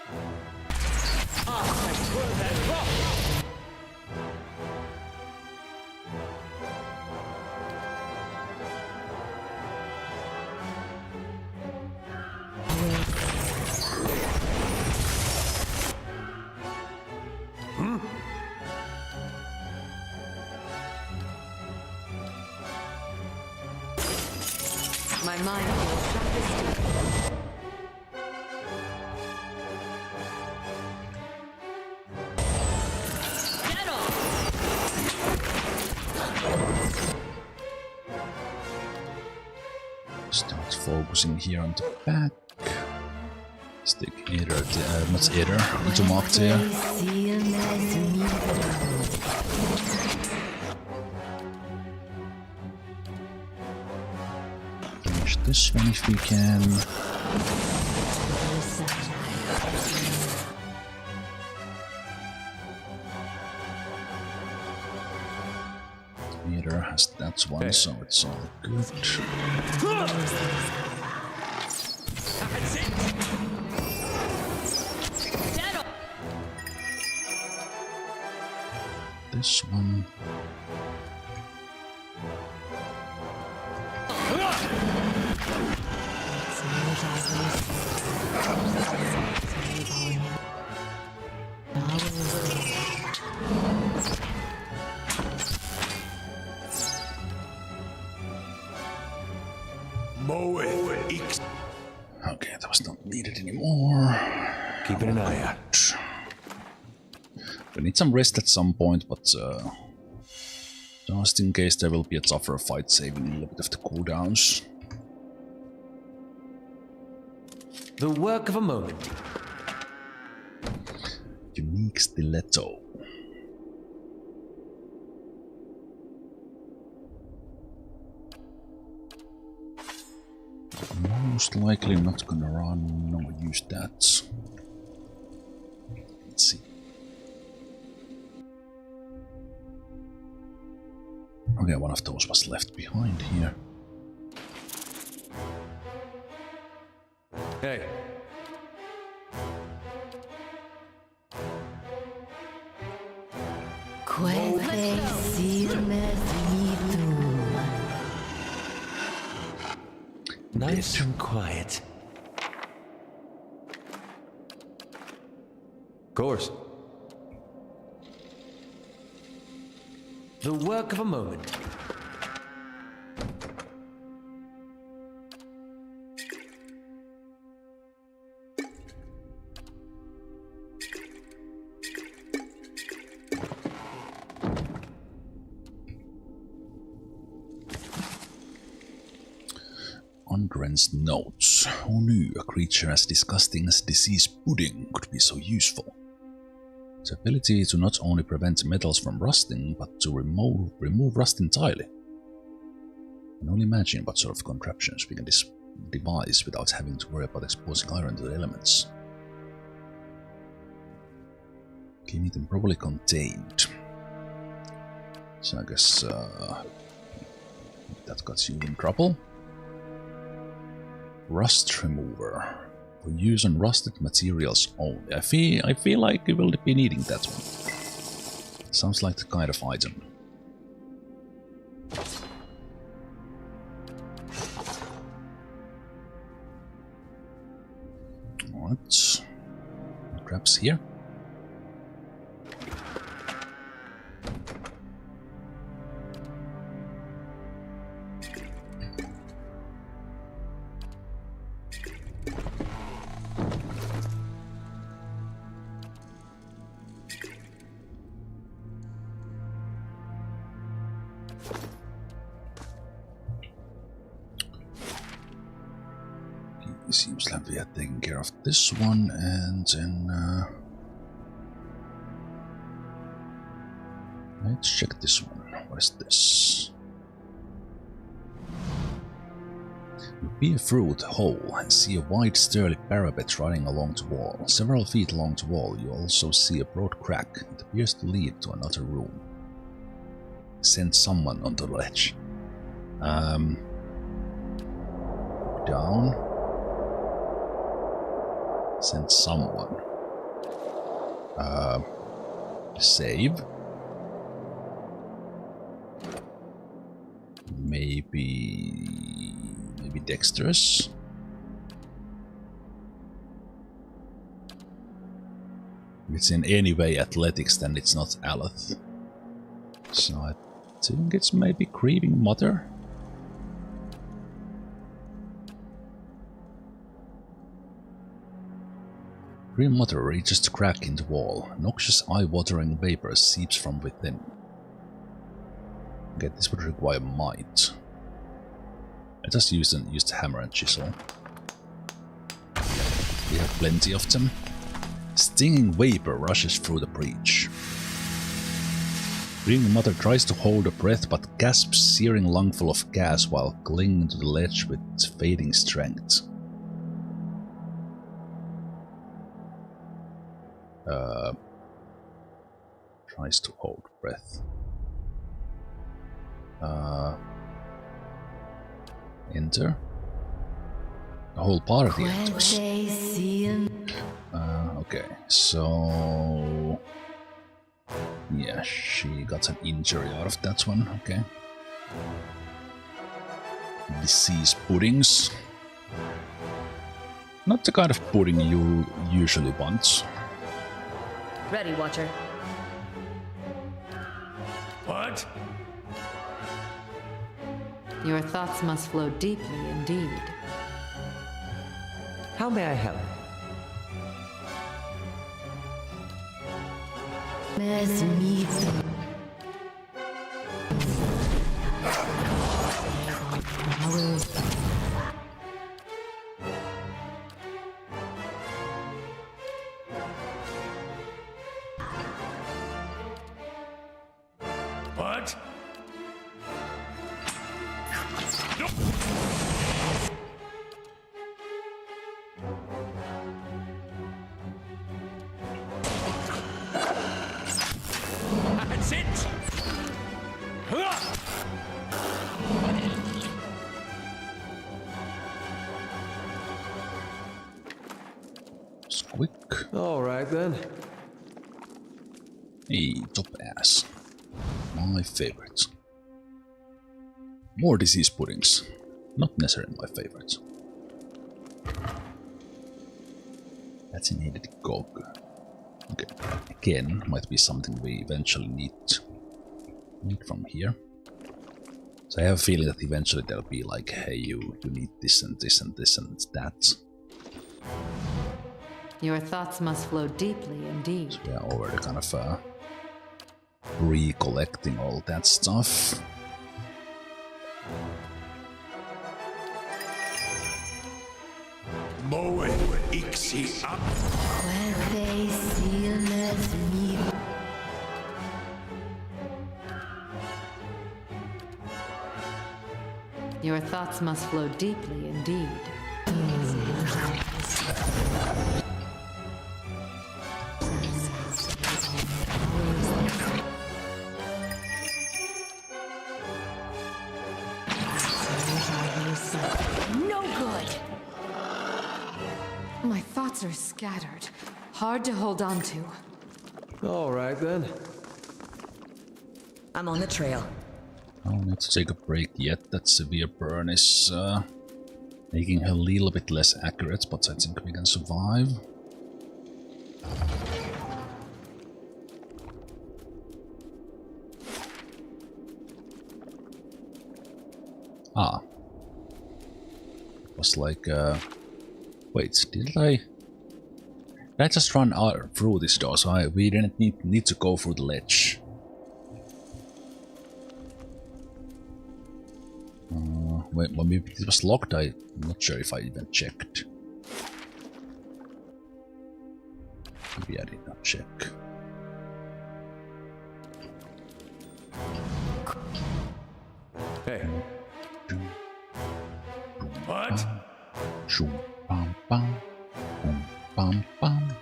My mind feels sharp as steel. Starts focusing here on the back. Stick either, not either, into mark there. Finish this one if we can. Meter has that one, so it's all good. This one. Okay, that was not needed anymore. Keeping an eye out. We need some rest at some point, but just in case there will be a tougher fight, saving a little bit of the cooldowns. The work of a moment. Unique stiletto. Most likely not gonna run or use that. Let's see. Okay, one of those was left behind here. Hey. Nice and quiet. Of course. The work of a moment. Undren's notes. Who knew a creature as disgusting as diseased pudding could be so useful? The ability to not only prevent metals from rusting, but to remove rust entirely. I can only imagine what sort of contraptions we can devise without having to worry about exposing iron to the elements. Keeping them properly contained. So I guess that got you in trouble. Rust remover. For use on rusted materials only. I feel like we will be needing that one. Sounds like the kind of item. Perhaps here? Seems like we are taking care of this one, and then let's check this one. What is this? You peer through the hole and see a wide sturdy parapet running along the wall. Several feet along the wall you also see a broad crack. It appears to lead to another room. Send someone on the ledge. Down. Send someone. Save. Maybe dexterous. If it's in any way athletics, then it's not Aleth. So I think it's maybe Grieving Mother. Green Mother reaches the crack in the wall. Noxious, eye-watering vapor seeps from within. Okay, this would require might. I just use the hammer and chisel. We have plenty of them. Stinging vapor rushes through the breach. Green Mother tries to hold her breath but gasps searing lungful of gas while clinging to the ledge with fading strength. Tries to hold breath. Enter. The whole party enters. Okay, so yeah, she got an injury out of that one. Okay. Disease puddings. Not the kind of pudding you usually want. Ready, Watcher. What? Your thoughts must flow deeply indeed. How may I help? What? That's it. Squick. All right then. Hey, top ass. My favorite. More disease puddings. Not necessarily my favorite. That's an needed gog. Okay, again, might be something we eventually need from here. So I have a feeling that eventually they'll be like, hey, you need this and this and this and that. Your thoughts must flow deeply indeed. So we are already kind of recollecting all that stuff. Moe ixi up. Your thoughts must flow deeply indeed. No good. My thoughts are scattered. Hard to hold on to. All right then. I'm on the trail. I don't need to take a break yet. That severe burn is making her a little bit less accurate, but I think we can survive. Ah. It was like, wait, did I just run through this door, so we didn't need to go through the ledge. Wait, well, maybe it was locked, I'm not sure if I even checked. Maybe I did not check. Hey. What? Bam, bam, bam, bam.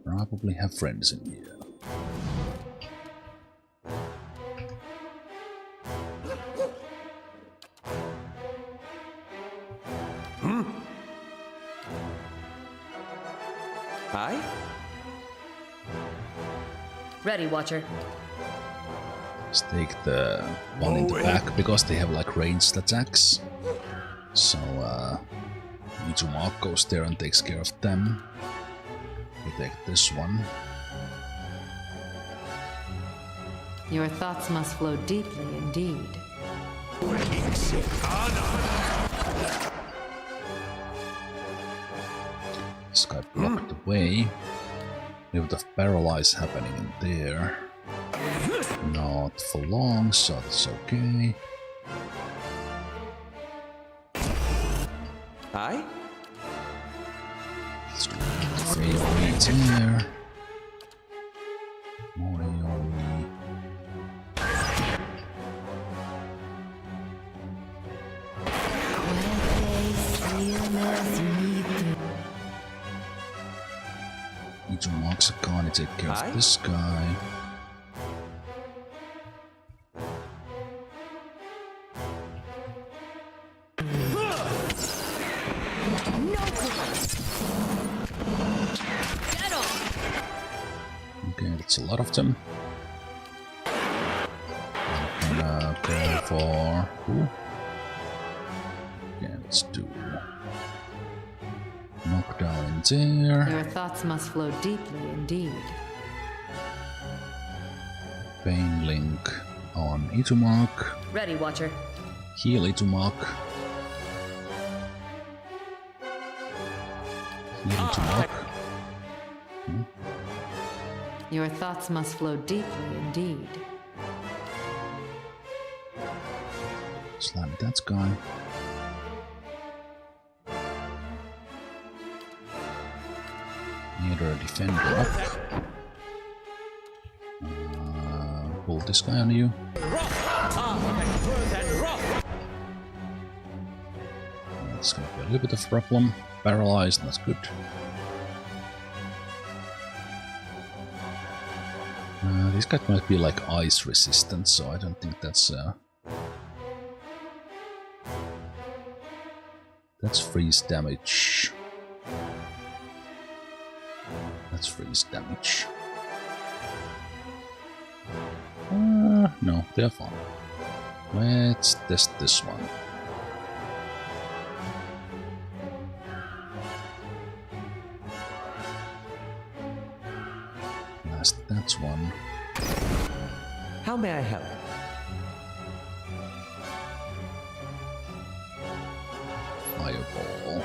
Probably have friends in here. Hi? Ready, Watcher. Let's take the one in the back because they have like ranged attacks. So Izumak goes there and takes care of them. We take this one. Your thoughts must flow deeply indeed. This guy blocked the way. We have the paralyze happening in there. Not for long, so that's okay. Hi? Let's do AoE here. More AoE. Izumak's Akane take care of this guy. Okay, that's a lot of them. I'm gonna go for who? Okay, let's do knockdown in there. Your thoughts must flow deeply indeed. Pain link on Izumak. Ready, Watcher. Heal Izumak. Heal Izumak. Your thoughts must flow deeply indeed. Slam that guy. Need a defender up. Pull this guy on you. That's gonna be a little bit of problem. Paralyzed, that's good. This guy might be like ice resistant, so I don't think that's freeze damage. That's freeze damage. No, they're fine. Let's test this one. That's one. How may I help? Fireball.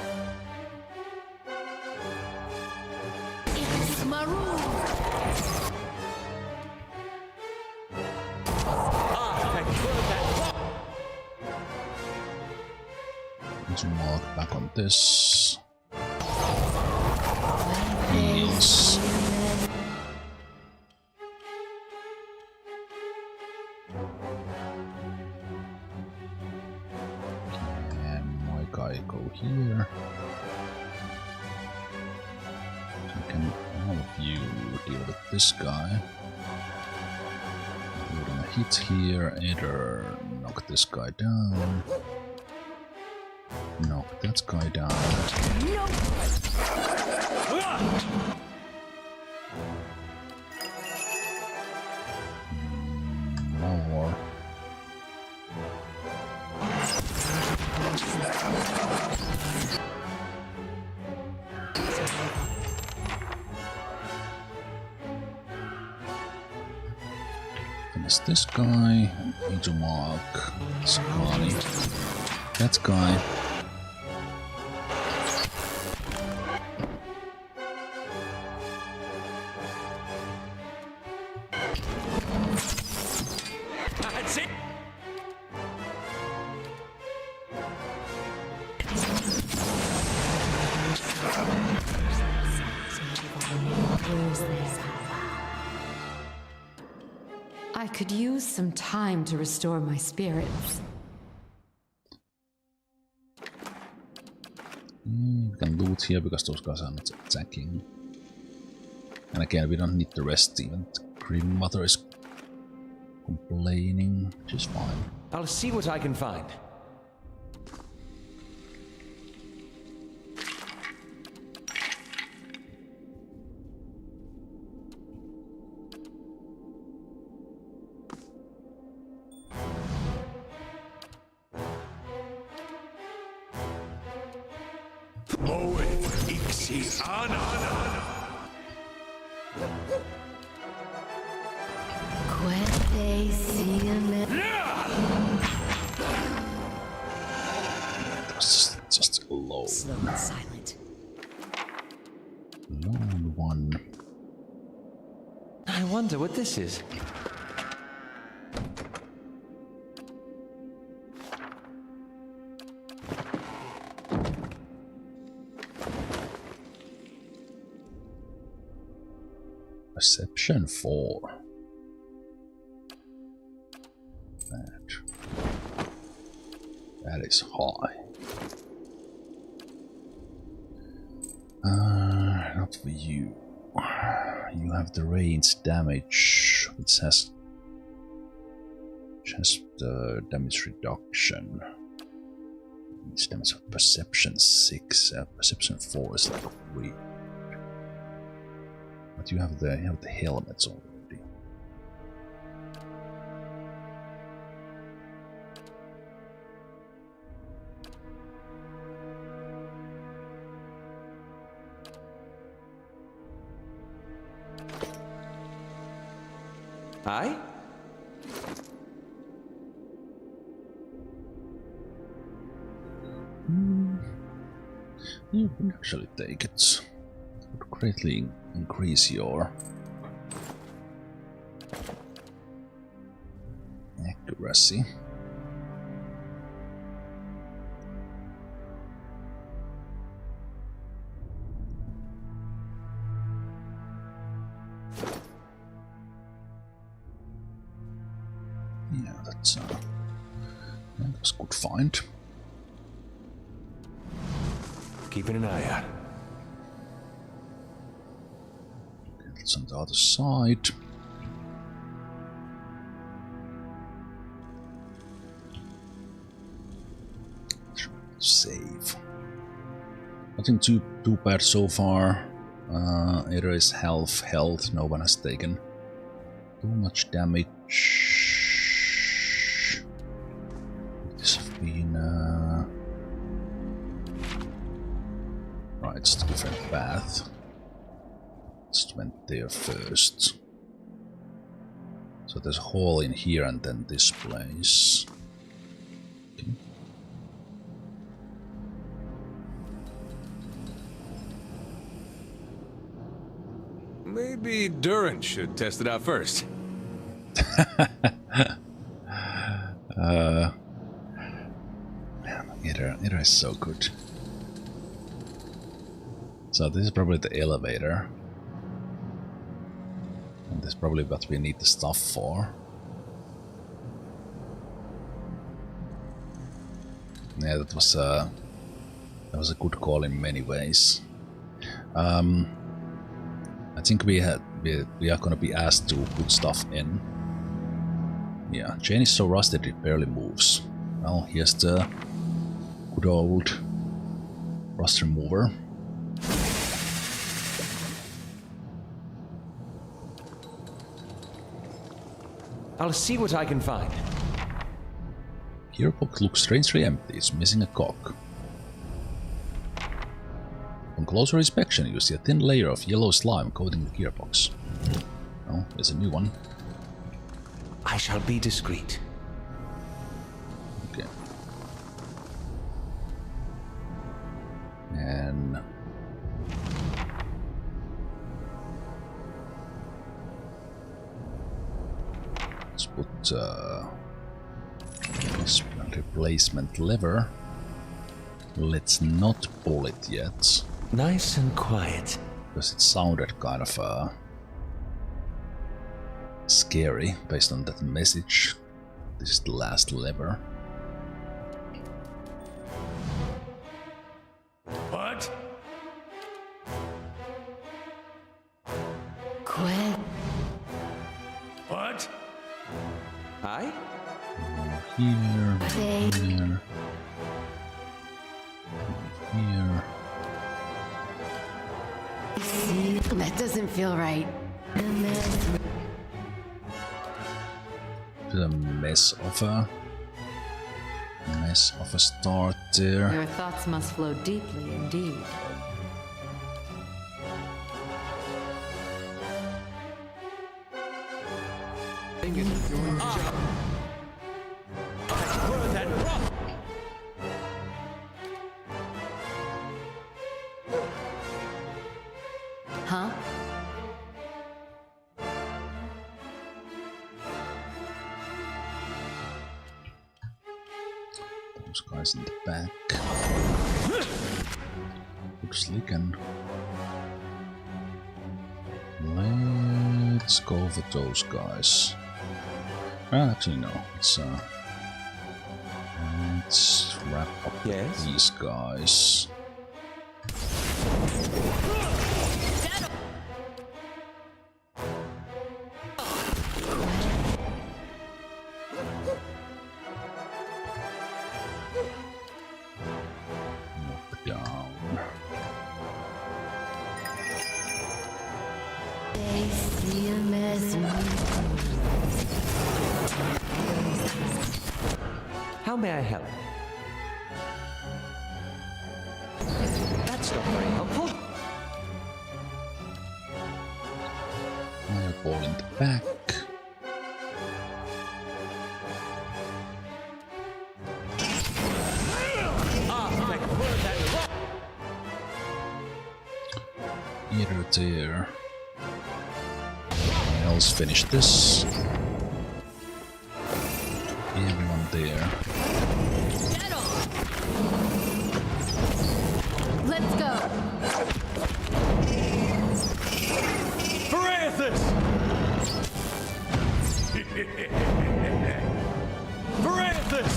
It's maroon. Mark back on this. Heals. Go here. So can all of you deal with this guy? We're gonna hit here, either knock this guy down, knock that guy down. More. Finish this guy. Need to mark this guy. That guy. That's it. I could use some time to restore my spirits. We can loot here because those guys are not attacking. And again, we don't need the rest even. Grandmother is complaining, which is fine. I'll see what I can find. Just alone. Slow and silent. Lone one. I wonder what this is. Perception 4. That is high. Not for you. You have the range damage, which has just damage reduction. It's damage of perception 6. Perception 4 is like weird. But you have the helmets already. Aye? You can actually take it. It would greatly increase your accuracy. Yeah, that was a good find. Keeping an eye out. Okay, that's on the other side. Save. Nothing too bad so far. Either is health, no one has taken too much damage. This has been right, it's a different path. Just went there first. So there's a hole in here and then this place. Okay. Maybe Duran should test it out first. Man, Ira is so good. So this is probably the elevator. And this is probably what we need the stuff for. Yeah, that was a good call in many ways. I think we are gonna be asked to put stuff in. Yeah, Jane is so rusted it barely moves. Well, here's the good old rust remover. I'll see what I can find. Gearbox looks strangely empty. It's missing a cog. On closer inspection, you see a thin layer of yellow slime coating the gearbox. Oh, there's a new one. I shall be discreet. Okay. And let's put this replacement lever. Let's not pull it yet. Nice and quiet. Because it sounded kind of scary based on that message. This is the last lever. What? Quit. What? Aye? Here, They... here, here. See, that doesn't feel right. A mess of a start there. Your thoughts must flow deeply indeed. Huh? Those guys in the back. Looks leaking. Let's go for those guys. Actually, no. Let's wrap up these guys. How may I help? That's not very helpful. Fireball in the back. Either there. Else finish this. Everyone there. Let's go. Parathis! Parathis!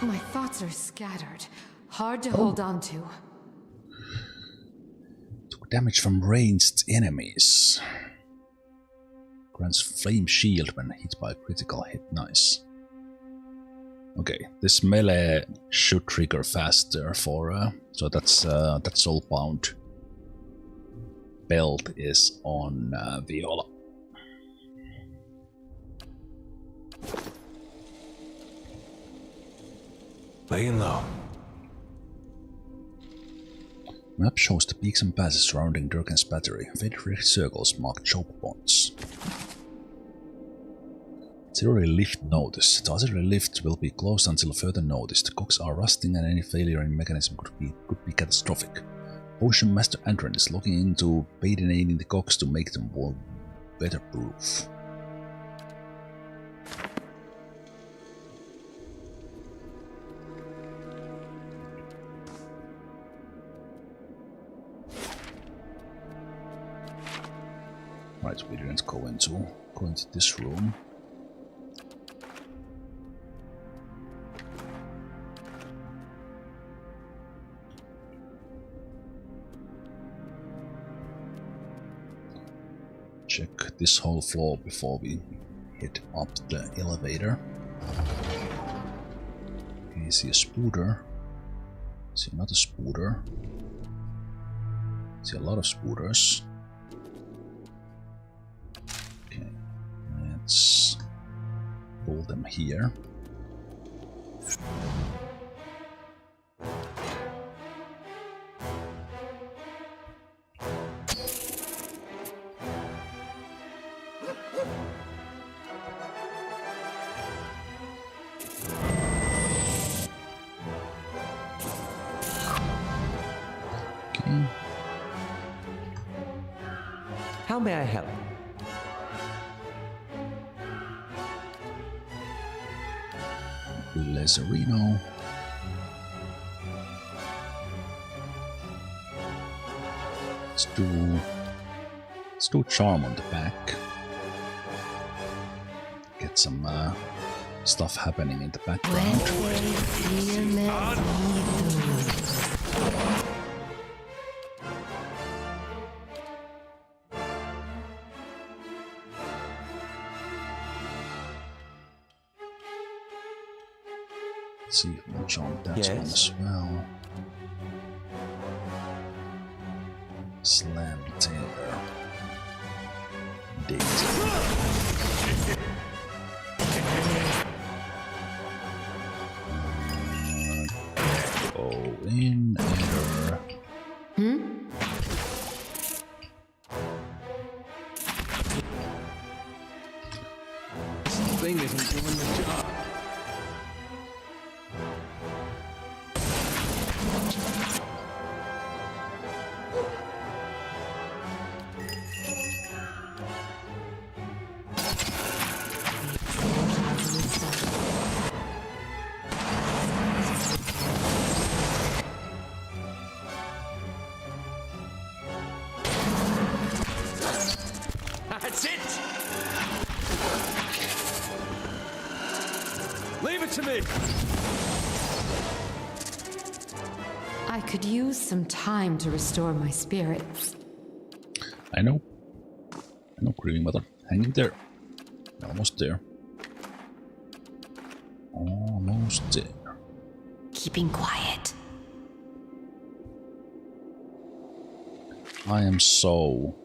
My thoughts are scattered. Hard to hold on to. Took damage from ranged enemies. Grants flame shield when hit by a critical hit. Nice. Okay, this melee should trigger faster for so that's soulbound belt is on Viola. Laying low. Map shows the peaks and passes surrounding Durkan's battery. Faded red circles mark choke points. Auxiliary lift notice. The auxiliary lift will be closed until further notice. The cogs are rusting and any failure in mechanism could be catastrophic. Ocean Master Andron is looking into patinating the cogs to make them more weatherproof. Right, we didn't go into this room. Check this whole floor before we head up the elevator. Okay, see a spooter. See another spooter. See a lot of spooters. pull them here. Okay. How may I help? Lazarino. Let's do charm on the back. Get some stuff happening in the background. Let's see if we can jump that one as well. Slam Taylor. Daisy. Go in error. This thing isn't doing the job. That's it! Leave it to me! I could use some time to restore my spirit. I know, Grieving Mother. Hang in there. Almost there. Almost there. Keeping quiet. I am so.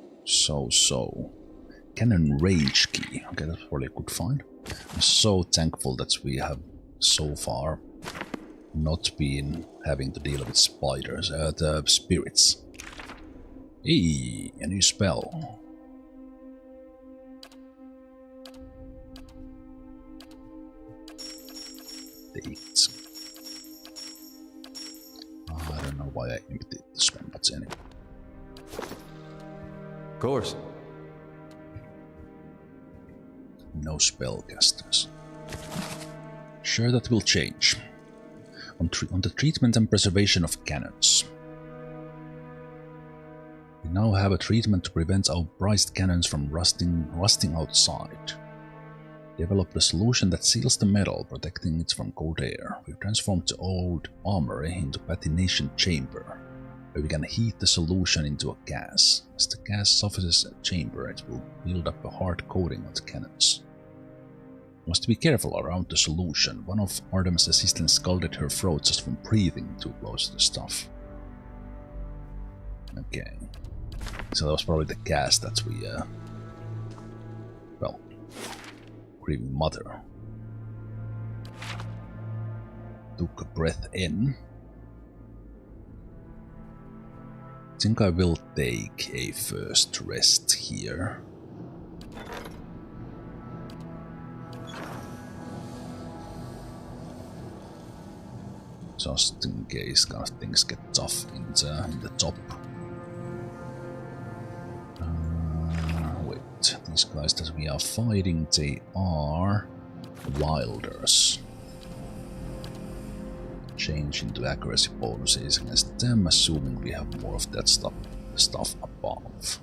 Cannon Rage Key. Okay, that's probably a good find. I'm so thankful that we have so far not been having to deal with spiders, the spirits. Hey, a new spell. Dates. I don't know why I emptied this one, but anyway. Of course. No spellcasters. Sure, that will change. On the treatment and preservation of cannons. We now have a treatment to prevent our prized cannons from rusting outside. Developed a solution that seals the metal, protecting it from cold air. We've transformed the old armory into a patination chamber, where we can heat the solution into a gas. As the gas suffocates a chamber, it will build up a hard coating on the cannons. We must be careful around the solution. One of Artemis' assistants scalded her throat just from breathing too close to the stuff. Okay. So that was probably the gas that we, well, Grieving Mother took a breath in. I think I will take a first rest here. Just in case kind of things get tough in the top. Wait, these guys that we are fighting, they are wilders. Change into accuracy bonuses against them, assuming we have more of that stuff above.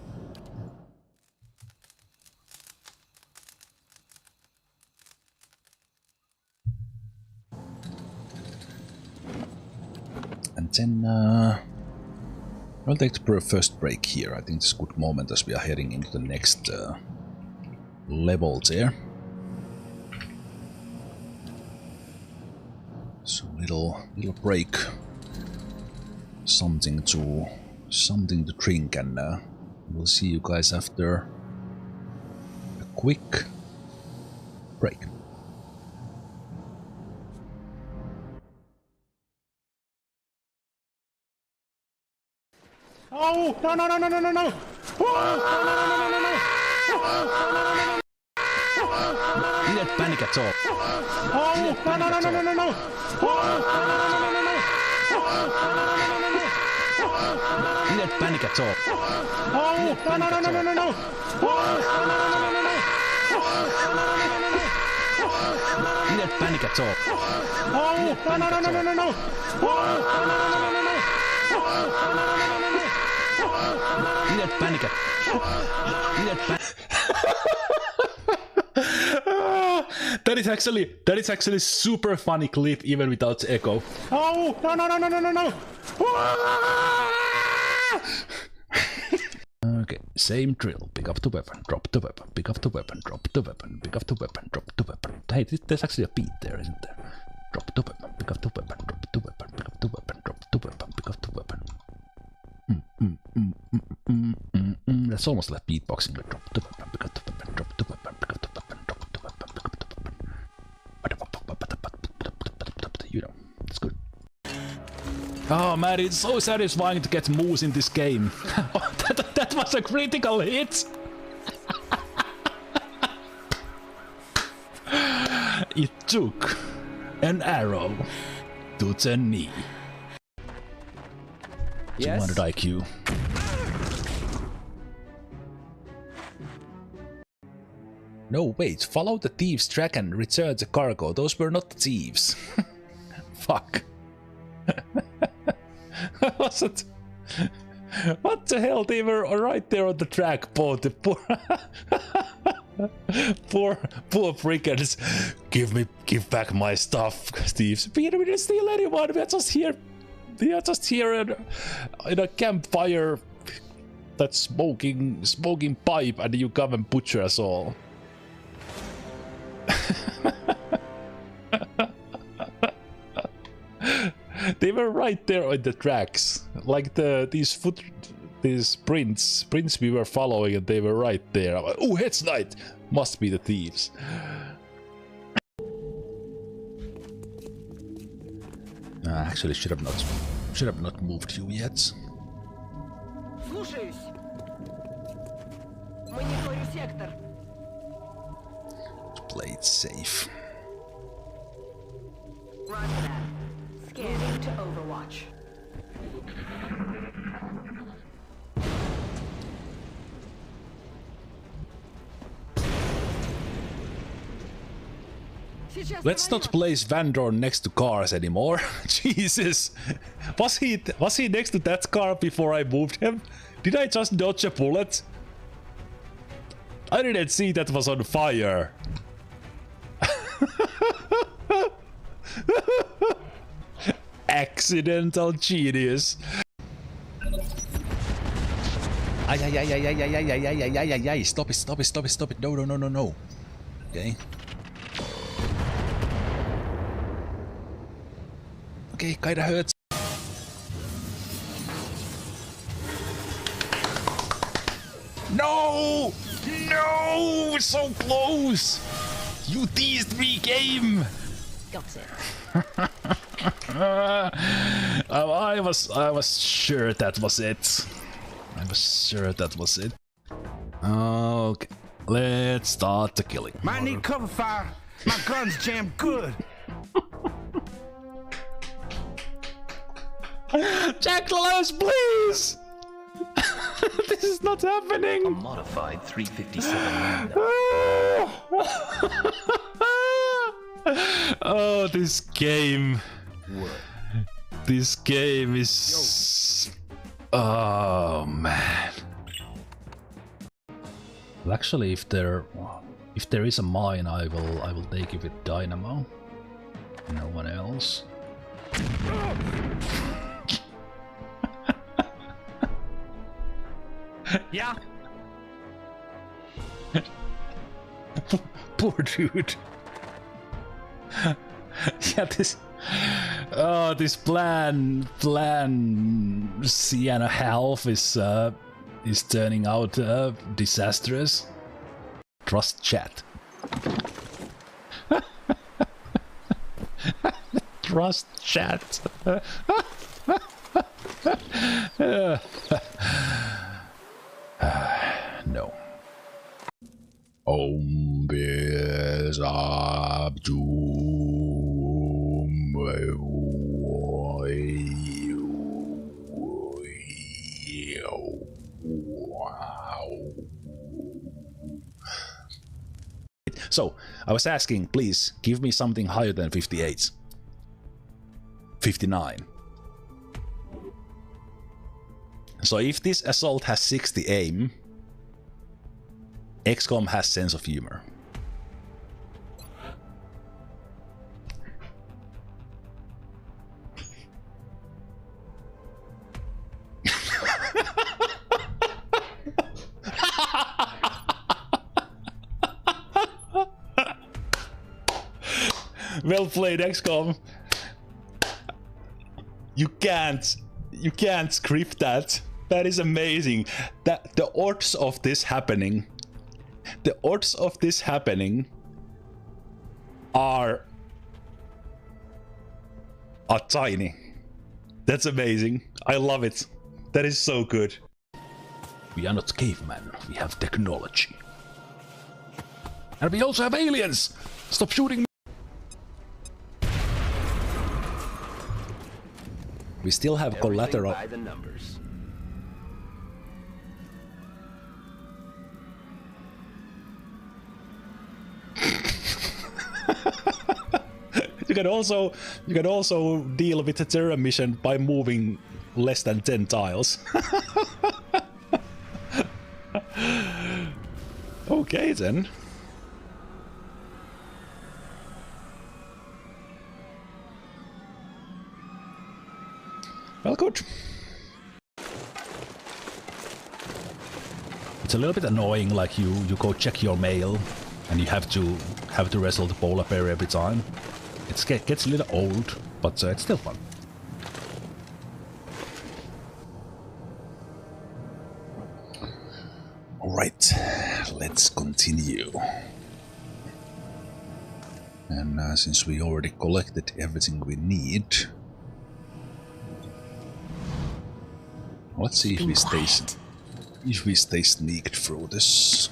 And then I'll take the first break here. I think it's a good moment as we are heading into the next level there. So little break, something to drink, and we'll see you guys after a quick break. Oh, no, no, no, no, no, no, no! You didn't panic at all. Oh, no, no, no, no, no, no, no! You didn't panic at all. Oh, no, no, no, no, no, no, no! You didn't panic at all. Oh, no, no, no, no, no, no, no! You didn't panic at all. You didn't panic. That is actually super funny clip even without echo. Oh, no, no, no, no, no, no, no! Okay, same drill. Pick up the weapon, drop the weapon, pick up the weapon, drop the weapon, pick up the weapon, drop the weapon. Hey, there's actually a beat there, isn't there? Drop the weapon, pick up the weapon, drop the weapon, pick up the weapon, drop the weapon, pick up the weapon. That's almost like beatboxing. Like, drop the weapon, pick up the weapon, drop the weapon, pick up the weapon, drop the weapon, pick up the weapon. You know, it's good. Oh man, it's so satisfying to get moves in this game. that was a critical hit! It took an arrow to the knee. Yes? 200 IQ. No, wait, follow the thieves' track and return the cargo. Those were not thieves. Fuck. Wasn't. What the hell? They were right there on the track, Paul. The poor frickers. Give back my stuff, thieves. We didn't steal anyone. We are just here. We are just here in a campfire that's smoking pipe, and you come and butcher us all. They were right there on the tracks, like these prints we were following, and they were right there. I'm like, oh, Head's Knight must be the thieves. Actually, should have not moved you yet. Play it safe. Roger that. Scanning to Overwatch. Let's not place Vandor next to cars anymore. Jesus. Was he next to that car before I moved him? Did I just dodge a bullet? I didn't see that was on fire. Accidental genius. Ay. Stop it. No. Okay. Okay, kinda hurts. No! No! So close! You teased me, game! Got it. I was sure that was it. Okay, let's start the killing. Might need cover fire. My gun's jammed good. Jack Lewis, please! This is not happening! A modified 357. Oh, this game. This game is... Oh, man. Well, actually, if there is a mine, I will take it with dynamo. No one else. Yeah. Poor dude. Yeah, this plan Sienna half is turning out disastrous. Trust chat. Trust chat. no. Om So, I was asking, please, give me something higher than 58. 59. So if this assault has 60 aim, XCOM has sense of humor. Well played, XCOM. You can't script that. That is amazing. That the odds of this happening. The odds of this happening are tiny. That's amazing. I love it. That is so good. We are not cavemen. We have technology. And we also have aliens. Stop shooting me. We still have collateral. By the numbers. You can also deal with a terror mission by moving less than 10 tiles. Okay then. Well, good. It's a little bit annoying, like you go check your mail and you have to wrestle the polar bear every time. It gets a little old, but it's still fun. Alright, let's continue. And since we already collected everything we need, let's see if we stay sneaked through this.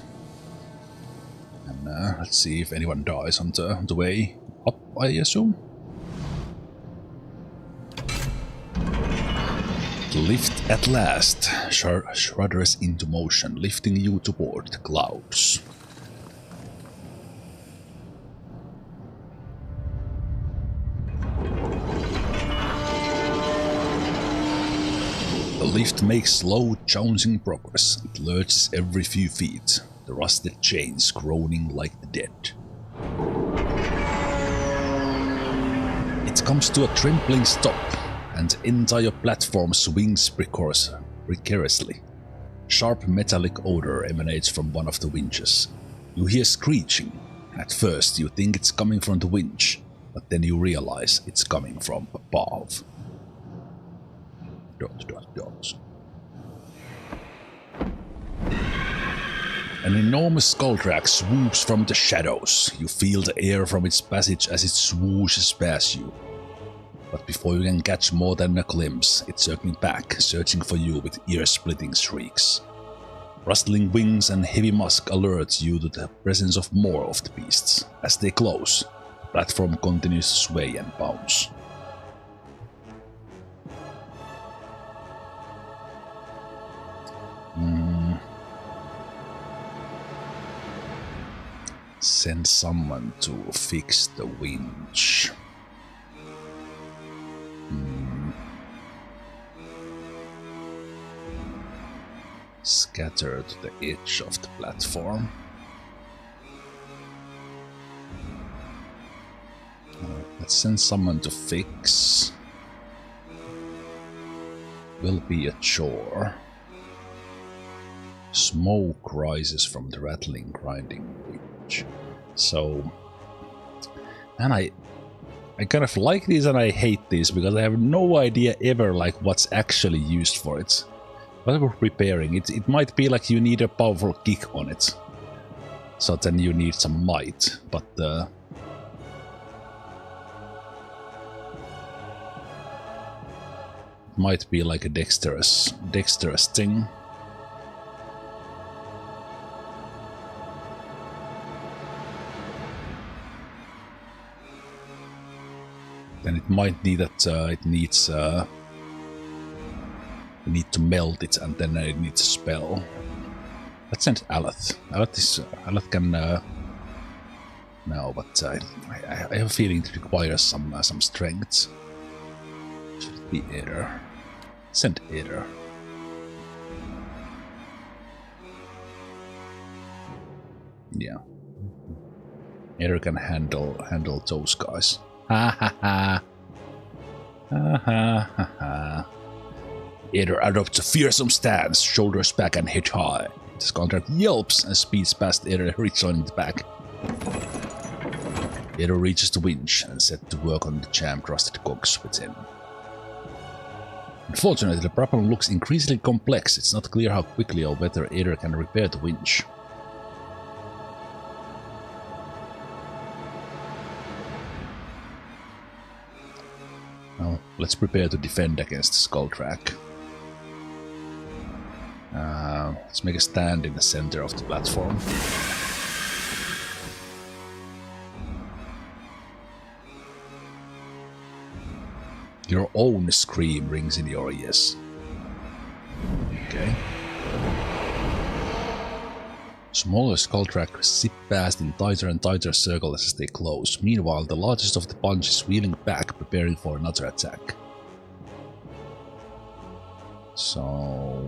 And let's see if anyone dies on the way up, I assume. Lift at last. Shudders into motion, lifting you toward the clouds. The lift makes slow, jouncing progress. It lurches every few feet, the rusted chains groaning like the dead. It comes to a trembling stop, and the entire platform swings precariously. Sharp metallic odor emanates from one of the winches. You hear screeching. At first you think it's coming from the winch, but then you realize it's coming from above. ... An enormous skull drag swoops from the shadows. You feel the air from its passage as it swooshes past you. But before you can catch more than a glimpse, it's circling back, searching for you with ear-splitting shrieks. Rustling wings and heavy musk alert you to the presence of more of the beasts. As they close, the platform continues to sway and bounce. Send someone to fix the winch. Scatter to the edge of the platform. Let's send someone to fix. Will be a chore. Smoke rises from the rattling, grinding winch. So, and I kind of like these and I hate these because I have no idea ever like what's actually used for it. Whatever repairing, it might be like you need a powerful kick on it. So then you need some might, but might be like a dexterous thing. might need that it needs we need to melt it and then it needs a spell. Let's send Aleth. Aleth can no, but I have a feeling it requires some strength. Should it be Aether? Send Aether. Yeah. Aether can handle those guys. Ha ha ha. Ha ha ha ha. Aether adopts a fearsome stance, shoulders back and head high. This contract yelps and speeds past Aether, rejoining the back. Aether reaches the winch and set to work on the jam-trusted cogs within. Unfortunately, the problem looks increasingly complex. It's not clear how quickly or whether Aether can repair the winch. Well, let's prepare to defend against the skull track. Let's make a stand in the center of the platform. Your own scream rings in your ears. Okay. Smaller skull tracks zip past in tighter and tighter circles as they close. Meanwhile, the largest of the bunch is wheeling back, preparing for another attack. So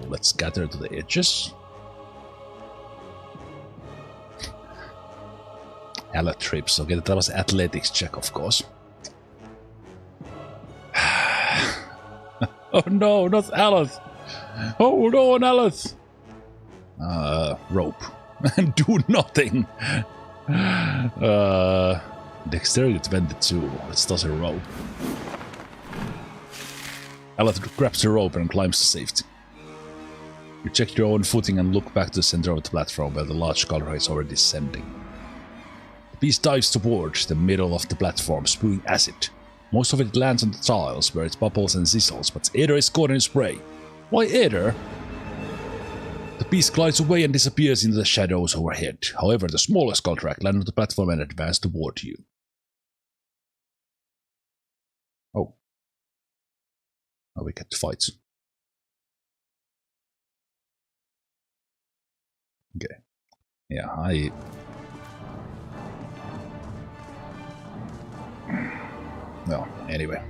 let's scatter to the edges. Aleth trips. Okay, that was athletics check, of course. Oh no, not Aleth! Hold on, Aleth! Rope. Do nothing! Dexterity 22. Let's toss a rope. Aleth grabs the rope and climbs to safety. You check your own footing and look back to the center of the platform where the large skull is already descending. The beast dives towards the middle of the platform, spewing acid. Most of it lands on the tiles where it bubbles and sizzles, but Aether is caught in its prey. Why Aether? The beast glides away and disappears into the shadows overhead. However, the smaller skull track lands on the platform and advances toward you. Oh. Oh, we get to fight. Okay. Yeah, well, anyway.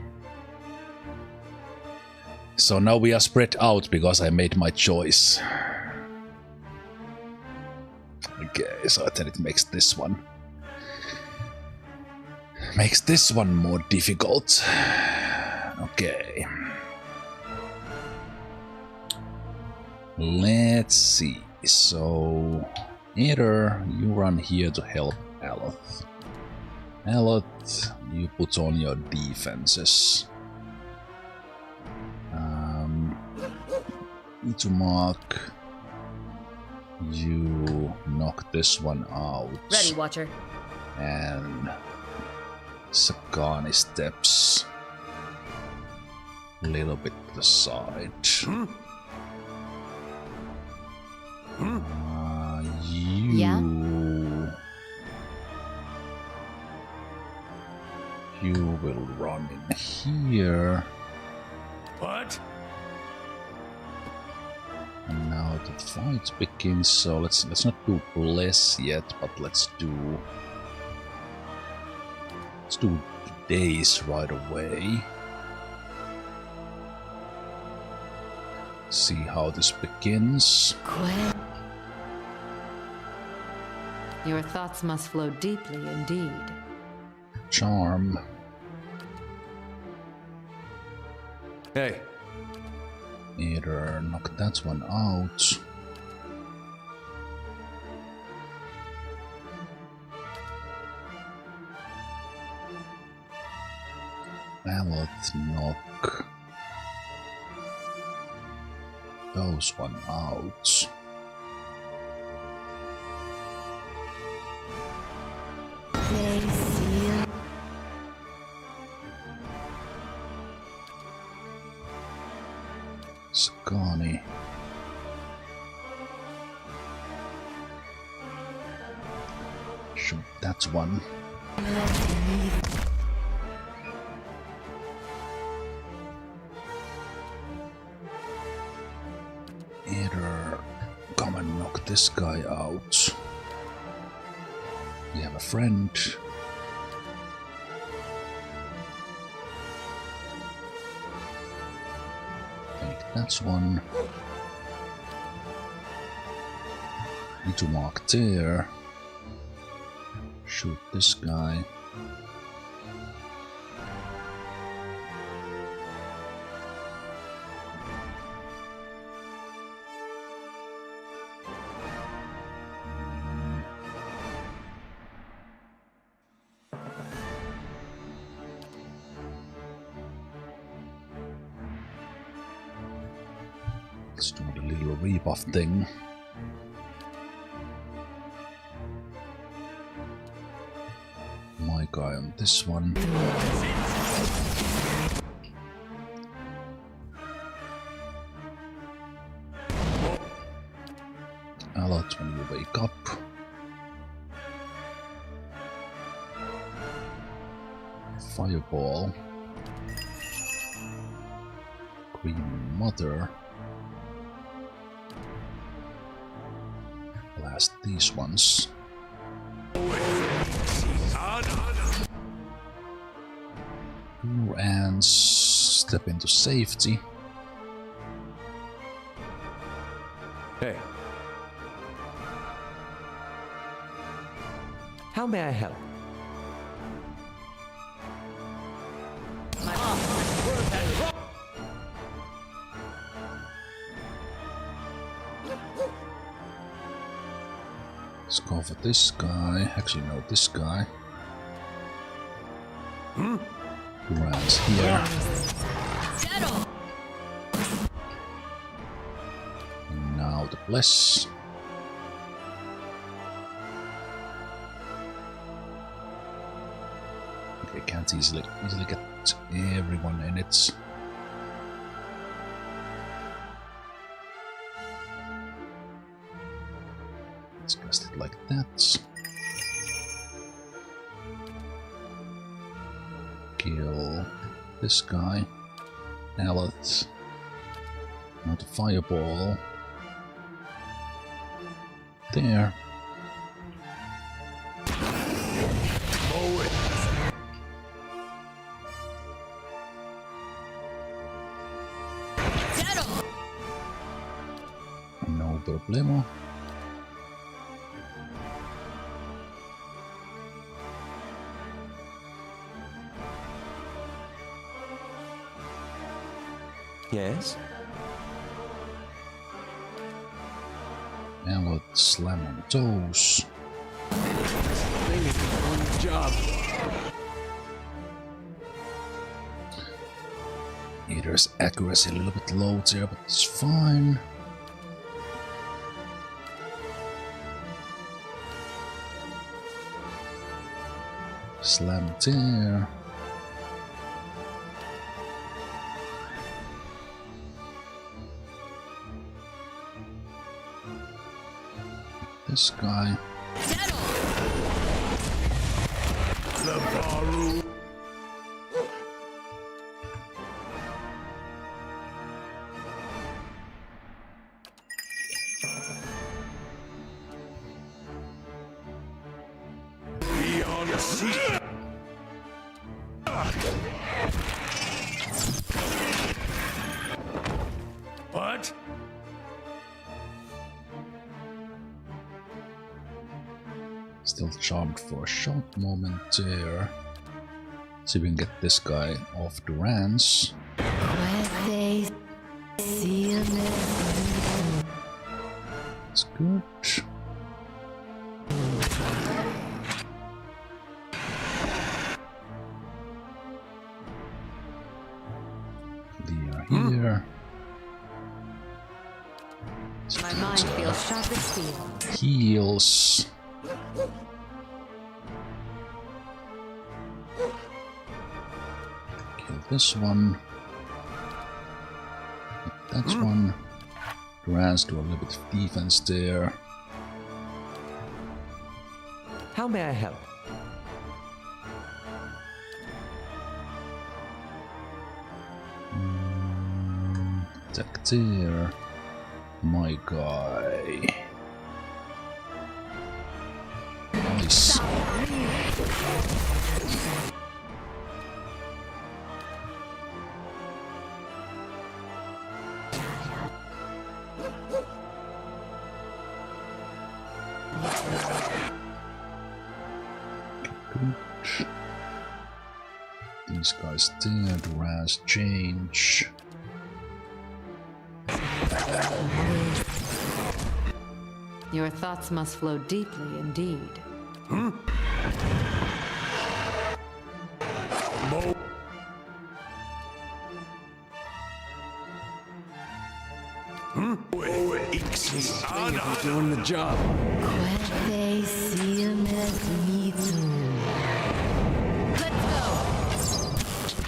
So now we are spread out because I made my choice. Okay, so then it makes this one more difficult. Okay. Let's see. So, Aether, you run here to help Aleth. Aleth, you put on your defenses. Itumark, you knock this one out. Ready, Watcher. And Sakani steps a little bit to the side. You will run in here. What? And now the fight begins. So let's not do bless yet, but let's do days right away. See how this begins. Your thoughts must flow deeply indeed. Charm. Hey. Either knock that one out. Aleth knock those one out. Sakani. Shoot that one. and knock this guy out. We have a friend. Take that one. Need to mark there. Shoot this guy. Let's do the little rebuff thing. My guy on this one. Alert when you wake up. Fireball. Green Mother. Blast these ones. And step into safety. Hey. How may I help? Let's go for this guy. Actually, no, this guy. Runs here. And now the bless. Okay, can't easily get everyone in it. Let's cast it like that. Kill this guy. Alert. Not a fireball. There. No problemo. Yes? And let's slam on toes. One job. There's accuracy a little bit low there, but it's fine. Slam there. This guy. Be on the seat. What? Still charmed for a short moment there. See if we can get this guy off the rans. It's good. Clear here. My mind feels sharp as steel. Heals. Kill this one. That one. Grants do a little bit of defense there. How may I help? Attack there. My guy. Nice. These guys there, the ras change. Your thoughts must flow deeply indeed. Doing the job.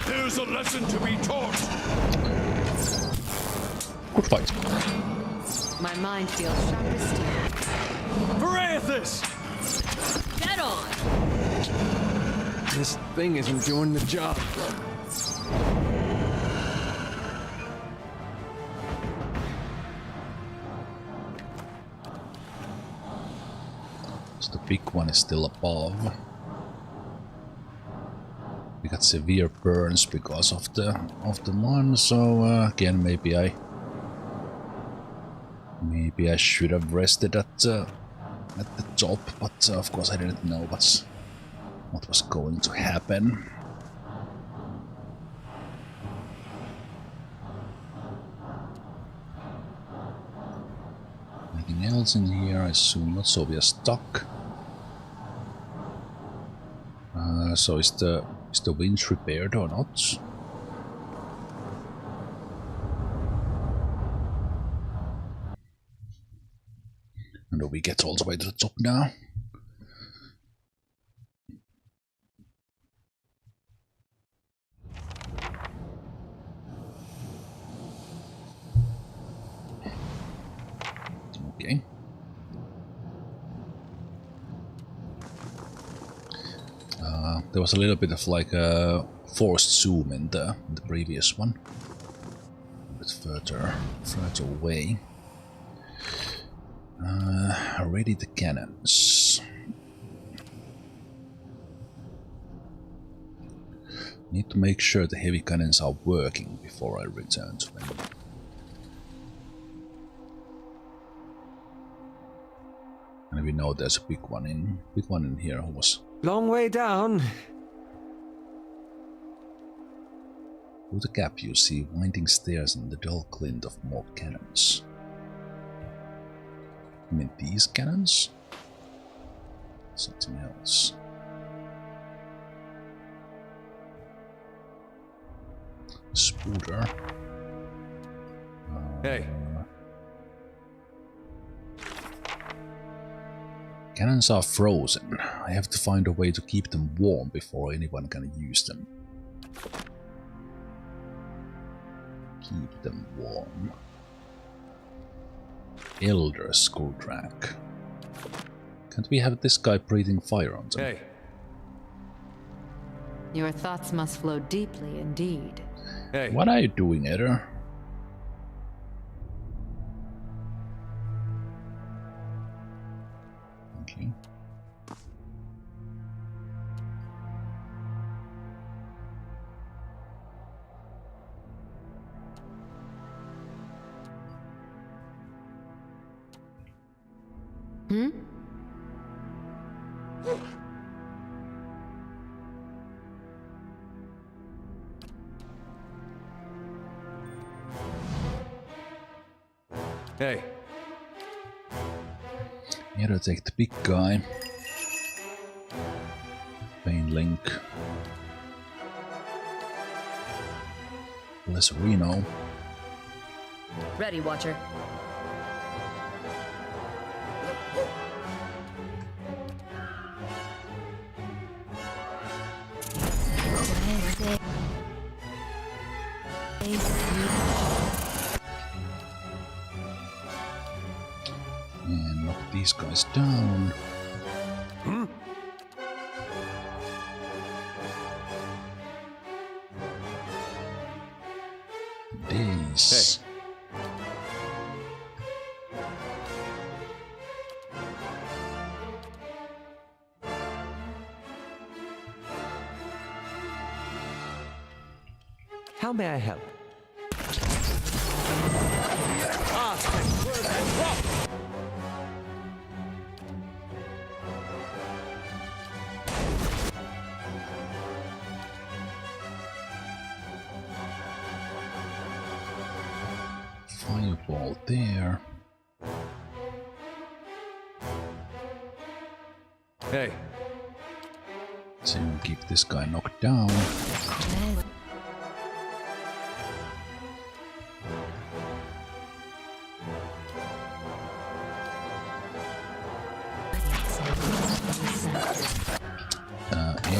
There's a lesson to be taught. Good fight. My mind feels sharp as steel. Virathus! Get on! This thing isn't doing the job. So the big one is still above. We got severe burns because of the one, so again maybe I should have rested at the top, but of course I didn't know what was going to happen. Anything else in here? I assume not, so we are stuck. So is the winch repaired or not? And do we get all the way to the top now? Okay. There was a little bit of like a forced zoom in the previous one. A bit further away. Ready the cannons. Need to make sure the heavy cannons are working before I return to them. And we know there's a big one in here who was long way down. Through the gap you see winding stairs and the dull glint of more cannons. I mean these cannons? Something else. Spooter. Hey. Cannons are frozen. I have to find a way to keep them warm before anyone can use them. Keep them warm. Elder Skulldrack. Can't we have this guy breathing fire on them? Hey. Your thoughts must flow deeply indeed. Hey. What are you doing, Eder? Okay. Hmm? Hey. Here to take the big guy. Pain Link. Less Reno. Ready, Watcher. And knock these guys down. This. How may I help? Fireball there. Hey. So we keep this guy knocked down.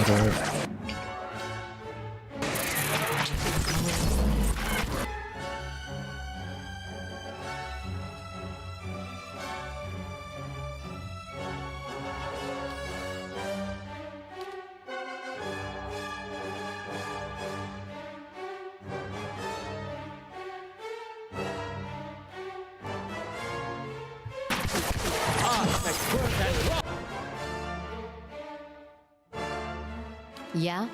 Error. Yeah?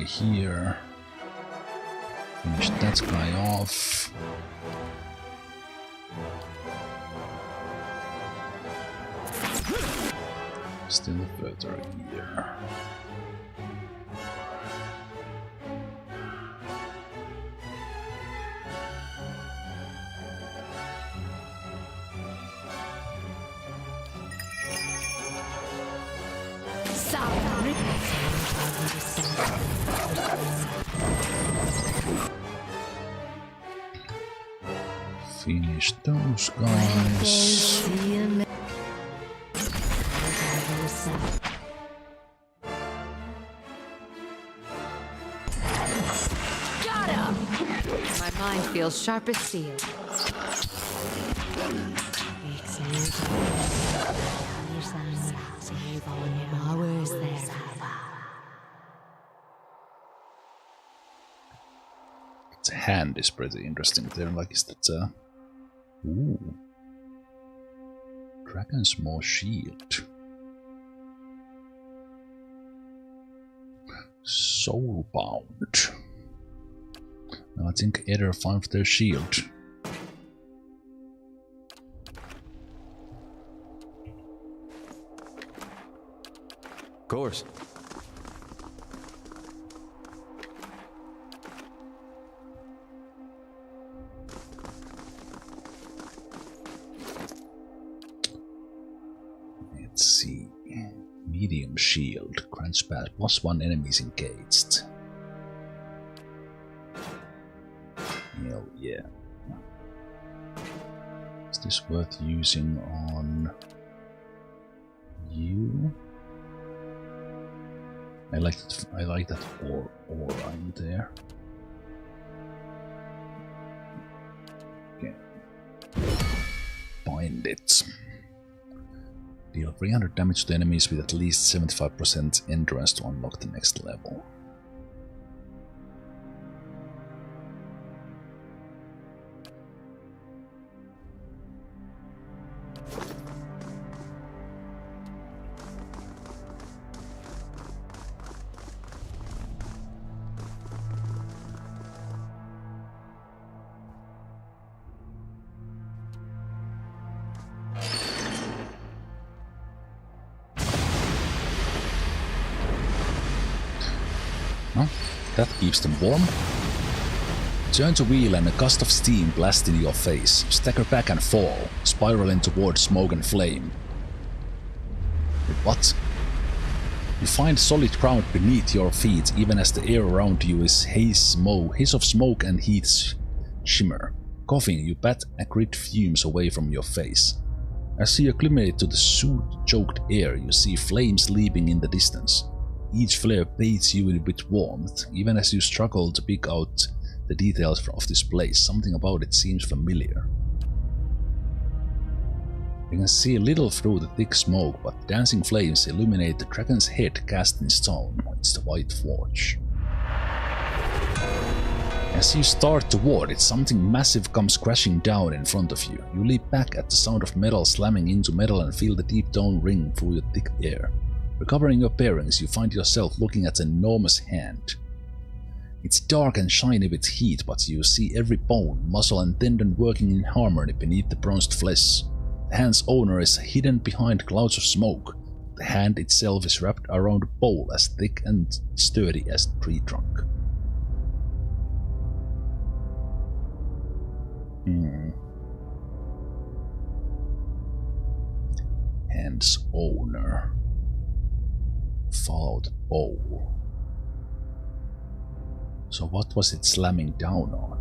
Here. Finish that guy off. Still further here. Finish those guys. Got him! My mind feels sharp as steel. The hand is pretty interesting there. Like, is that ooh. Dragon's Maw shield. Soulbound. Now I think Ether found their shield. Of course. Let's see. Medium shield grants back +1 enemies engaged. Hell yeah. Is this worth using on you? I like that aura in there. Okay. Bind it. Deal 300 damage to enemies with at least 75% endurance to unlock the next level. That keeps them warm. Turn the wheel and a gust of steam blasts in your face. Stagger back and fall, spiraling towards smoke and flame. Wait, what? You find solid ground beneath your feet even as the air around you is hiss of smoke and heat shimmer. Coughing, you bat acrid fumes away from your face. As you acclimate to the soot-choked air, you see flames leaping in the distance. Each flare bathes you with warmth, even as you struggle to pick out the details of this place. Something about it seems familiar. You can see little through the thick smoke, but dancing flames illuminate the dragon's head cast in stone. It's the White Forge. As you start toward it, something massive comes crashing down in front of you. You leap back at the sound of metal slamming into metal and feel the deep tone ring through the thick air. Recovering your bearings, you find yourself looking at an enormous hand. It's dark and shiny with heat, but you see every bone, muscle and tendon working in harmony beneath the bronzed flesh. The hand's owner is hidden behind clouds of smoke. The hand itself is wrapped around a pole as thick and sturdy as a tree trunk. Hand's owner. Follow the pole. So what was it slamming down on?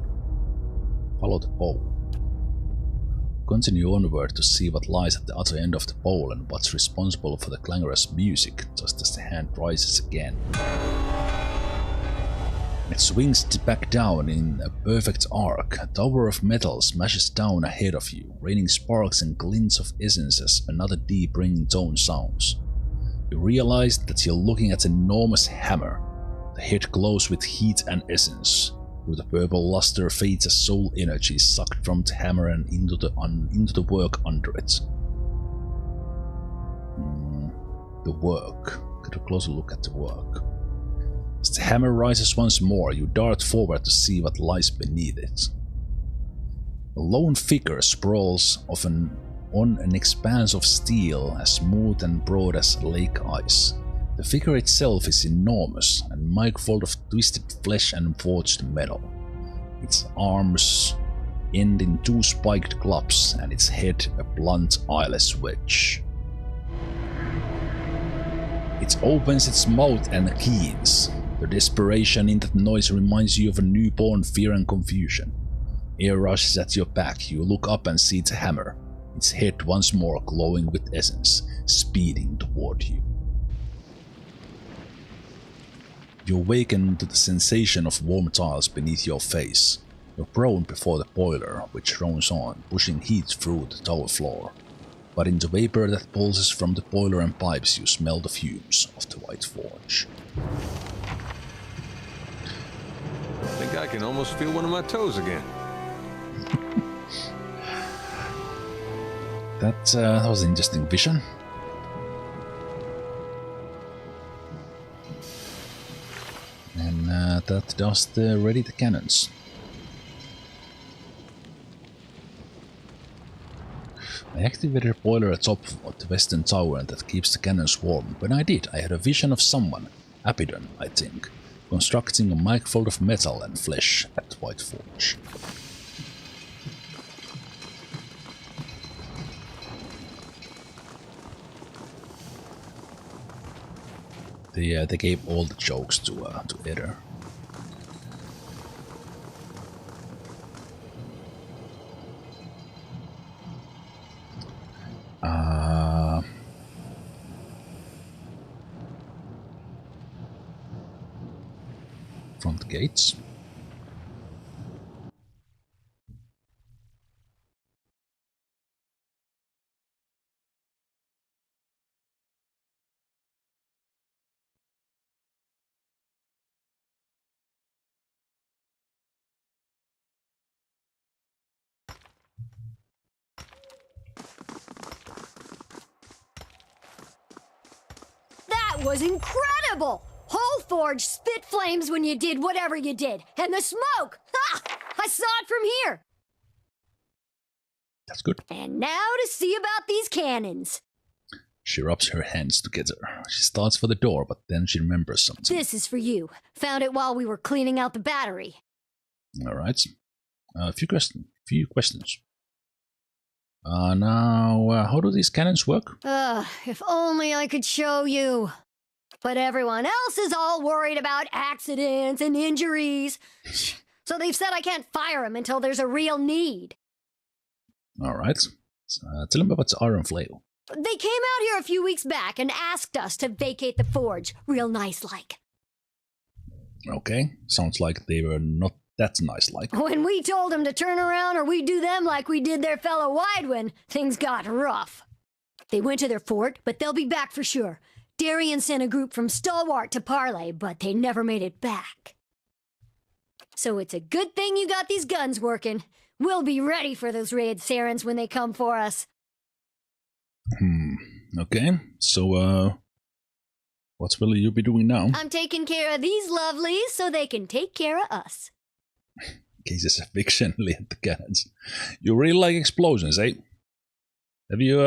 Follow the pole. Continue onward to see what lies at the other end of the pole and what's responsible for the clangorous music, just as the hand rises again. It swings back down in a perfect arc. A tower of metal smashes down ahead of you, raining sparks and glints of essence as another deep ringing tone sounds. You realize that you're looking at an enormous hammer. The head glows with heat and essence. Through the purple luster fades as soul energy is sucked from the hammer and into the work under it. The work. Get a closer look at the work. As the hammer rises once more, you dart forward to see what lies beneath it. A lone figure sprawls on an expanse of steel as smooth and broad as lake ice. The figure itself is enormous, a microfold of twisted flesh and forged metal. Its arms end in two spiked clubs, and its head a blunt, eyeless wedge. It opens its mouth and keens. The desperation in that noise reminds you of a newborn fear and confusion. Air rushes at your back. You look up and see the hammer, its head once more glowing with essence, speeding toward you. You awaken to the sensation of warm tiles beneath your face. You're prone before the boiler, which drones on, pushing heat through the tower floor. But in the vapor that pulses from the boiler and pipes, you smell the fumes of the White Forge. I think I can almost feel one of my toes again. That was an interesting vision. And that does ready the cannons. I activated a boiler atop of the western tower and that keeps the cannons warm. When I did, I had a vision of someone, Apidon, I think, constructing a microfold of metal and flesh at the White Forge. They gave all the jokes to Eder. Front gates. That was incredible! Whole forge spit flames when you did whatever you did. And the smoke! Ha! I saw it from here! That's good. And now to see about these cannons. She rubs her hands together. She starts for the door, but then she remembers something. This is for you. Found it while we were cleaning out the battery. Alright. A few questions. Now, how do these cannons work? If only I could show you. But everyone else is all worried about accidents and injuries. So they've said I can't fire them until there's a real need. Alright. Tell me about the iron flail. They came out here a few weeks back and asked us to vacate the forge, real nice-like. Okay, sounds like they were not that nice-like. When we told them to turn around or we do them like we did their fellow Widewind, things got rough. They went to their fort, but they'll be back for sure. Darien sent a group from Stalwart to parley, but they never made it back. So it's a good thing you got these guns working. We'll be ready for those raid Sarens when they come for us. Okay, so, what will you be doing now? I'm taking care of these lovelies so they can take care of us. Cases of fiction, lit the cannons. You really like explosions, eh? Have you,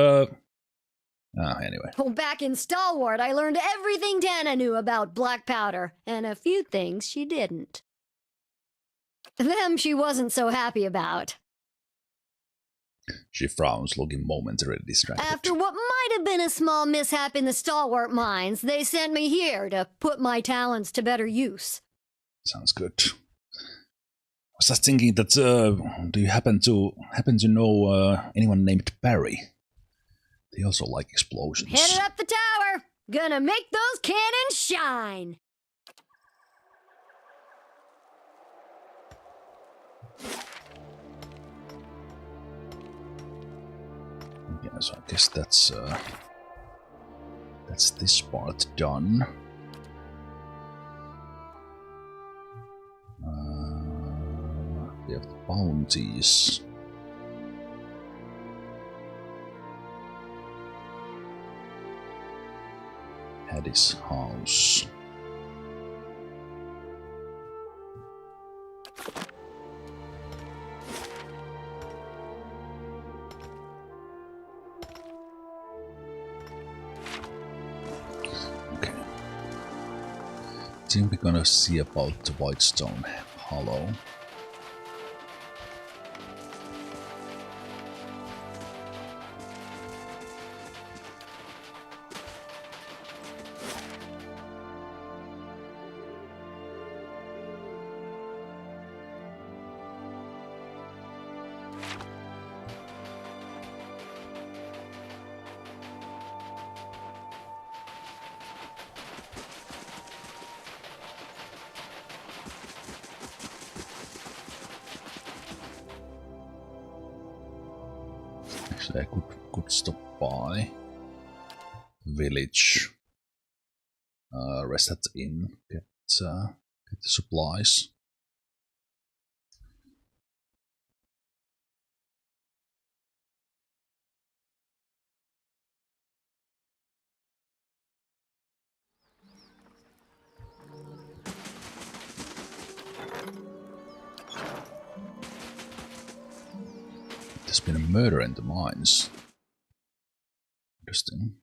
anyway. Well, back in Stalwart, I learned everything Dana knew about black powder, and a few things she didn't. Them she wasn't so happy about. She frowns, looking momentarily distracted. After what might have been a small mishap in the Stalwart mines, they sent me here to put my talents to better use. Sounds good. I was just thinking that, do you happen to know anyone named Barry? They also like explosions. Headed up the tower! Gonna make those cannons shine! Yeah, so I guess that's this part done. We have the bounties. Hattie's house. Okay. I think we're gonna see about the Whitestone Hollow. Actually, I could stop by village, rest at the inn, get the supplies. There's been a murder in the mines. Interesting.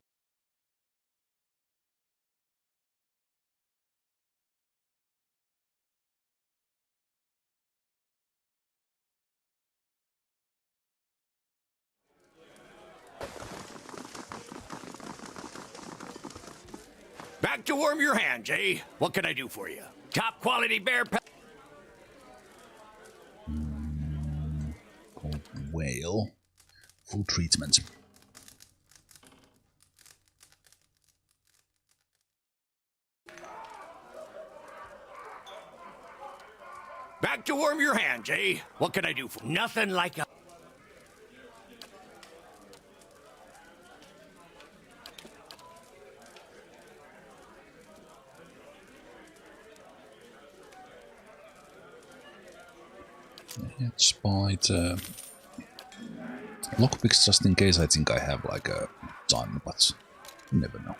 Back to warm your hands, eh? What can I do for you? Top quality bear Called whale. Full treatment. Back to warm your hands, eh? What can I do for nothing like a... It's by the lockpicks, just in case. I think I have like a ton, but you never know.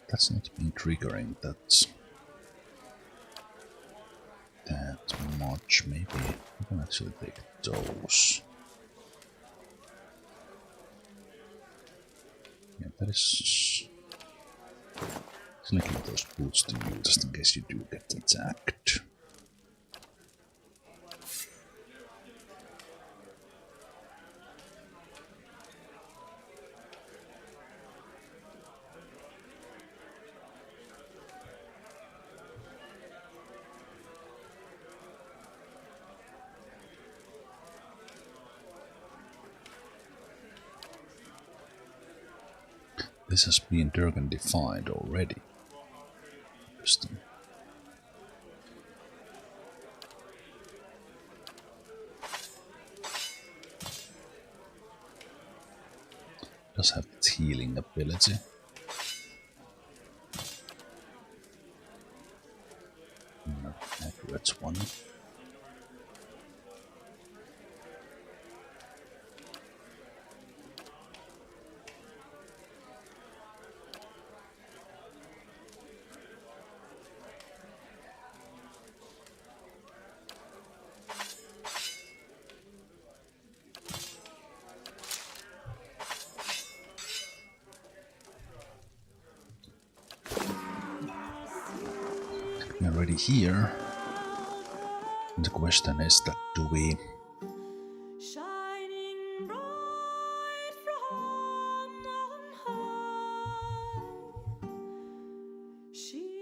That's not been triggering that much. Maybe we can actually take those. Yeah, that is I'll give those boots to you just in case you do get attacked. This has been Durgan defined already. Interesting. Does have its healing ability. Not accurate one. We're already here. And the question is that do we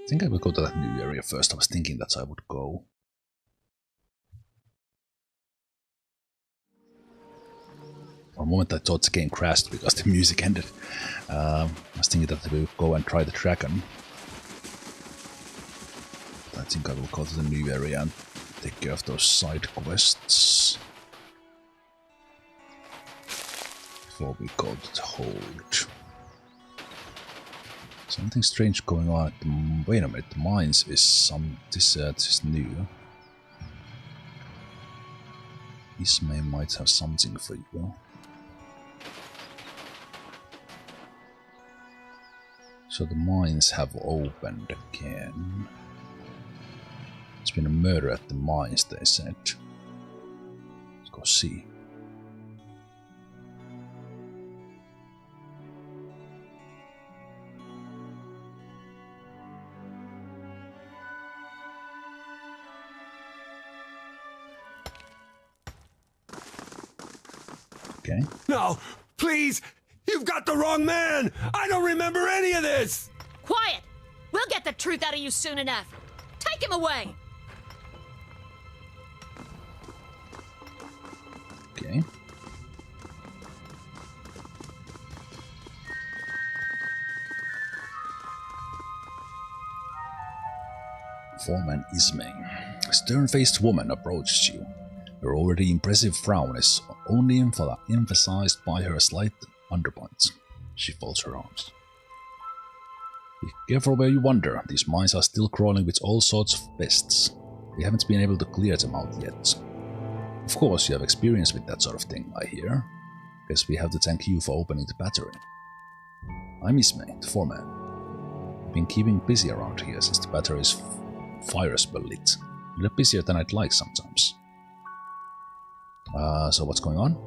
I think I will go to that new area first. I was thinking that I would go. For a moment I thought the game crashed because the music ended. I was thinking that we would go and try the dragon. But I think I will go to the new area and take care of those side quests. Before we go to the hold. Something strange going on at the... Wait a minute, the mines is some... This is new. Ismay might have something for you. So the mines have opened again. It's been a murder at the mines, they said. Let's go see. Okay. No, please! You've got the wrong man! I don't remember any of this! Quiet! We'll get the truth out of you soon enough. Take him away! Okay. Foreman Ismay. A stern-faced woman approaches you. Her already impressive frown is only emphasized by her slight underpoints. She folds her arms. Be careful where you wander. These mines are still crawling with all sorts of pests. We haven't been able to clear them out yet. Of course, you have experience with that sort of thing, I hear. Guess we have to thank you for opening the battery. I'm Ismay, the foreman. I've been keeping busy around here since the battery's fires were lit. A little busier than I'd like sometimes. So what's going on?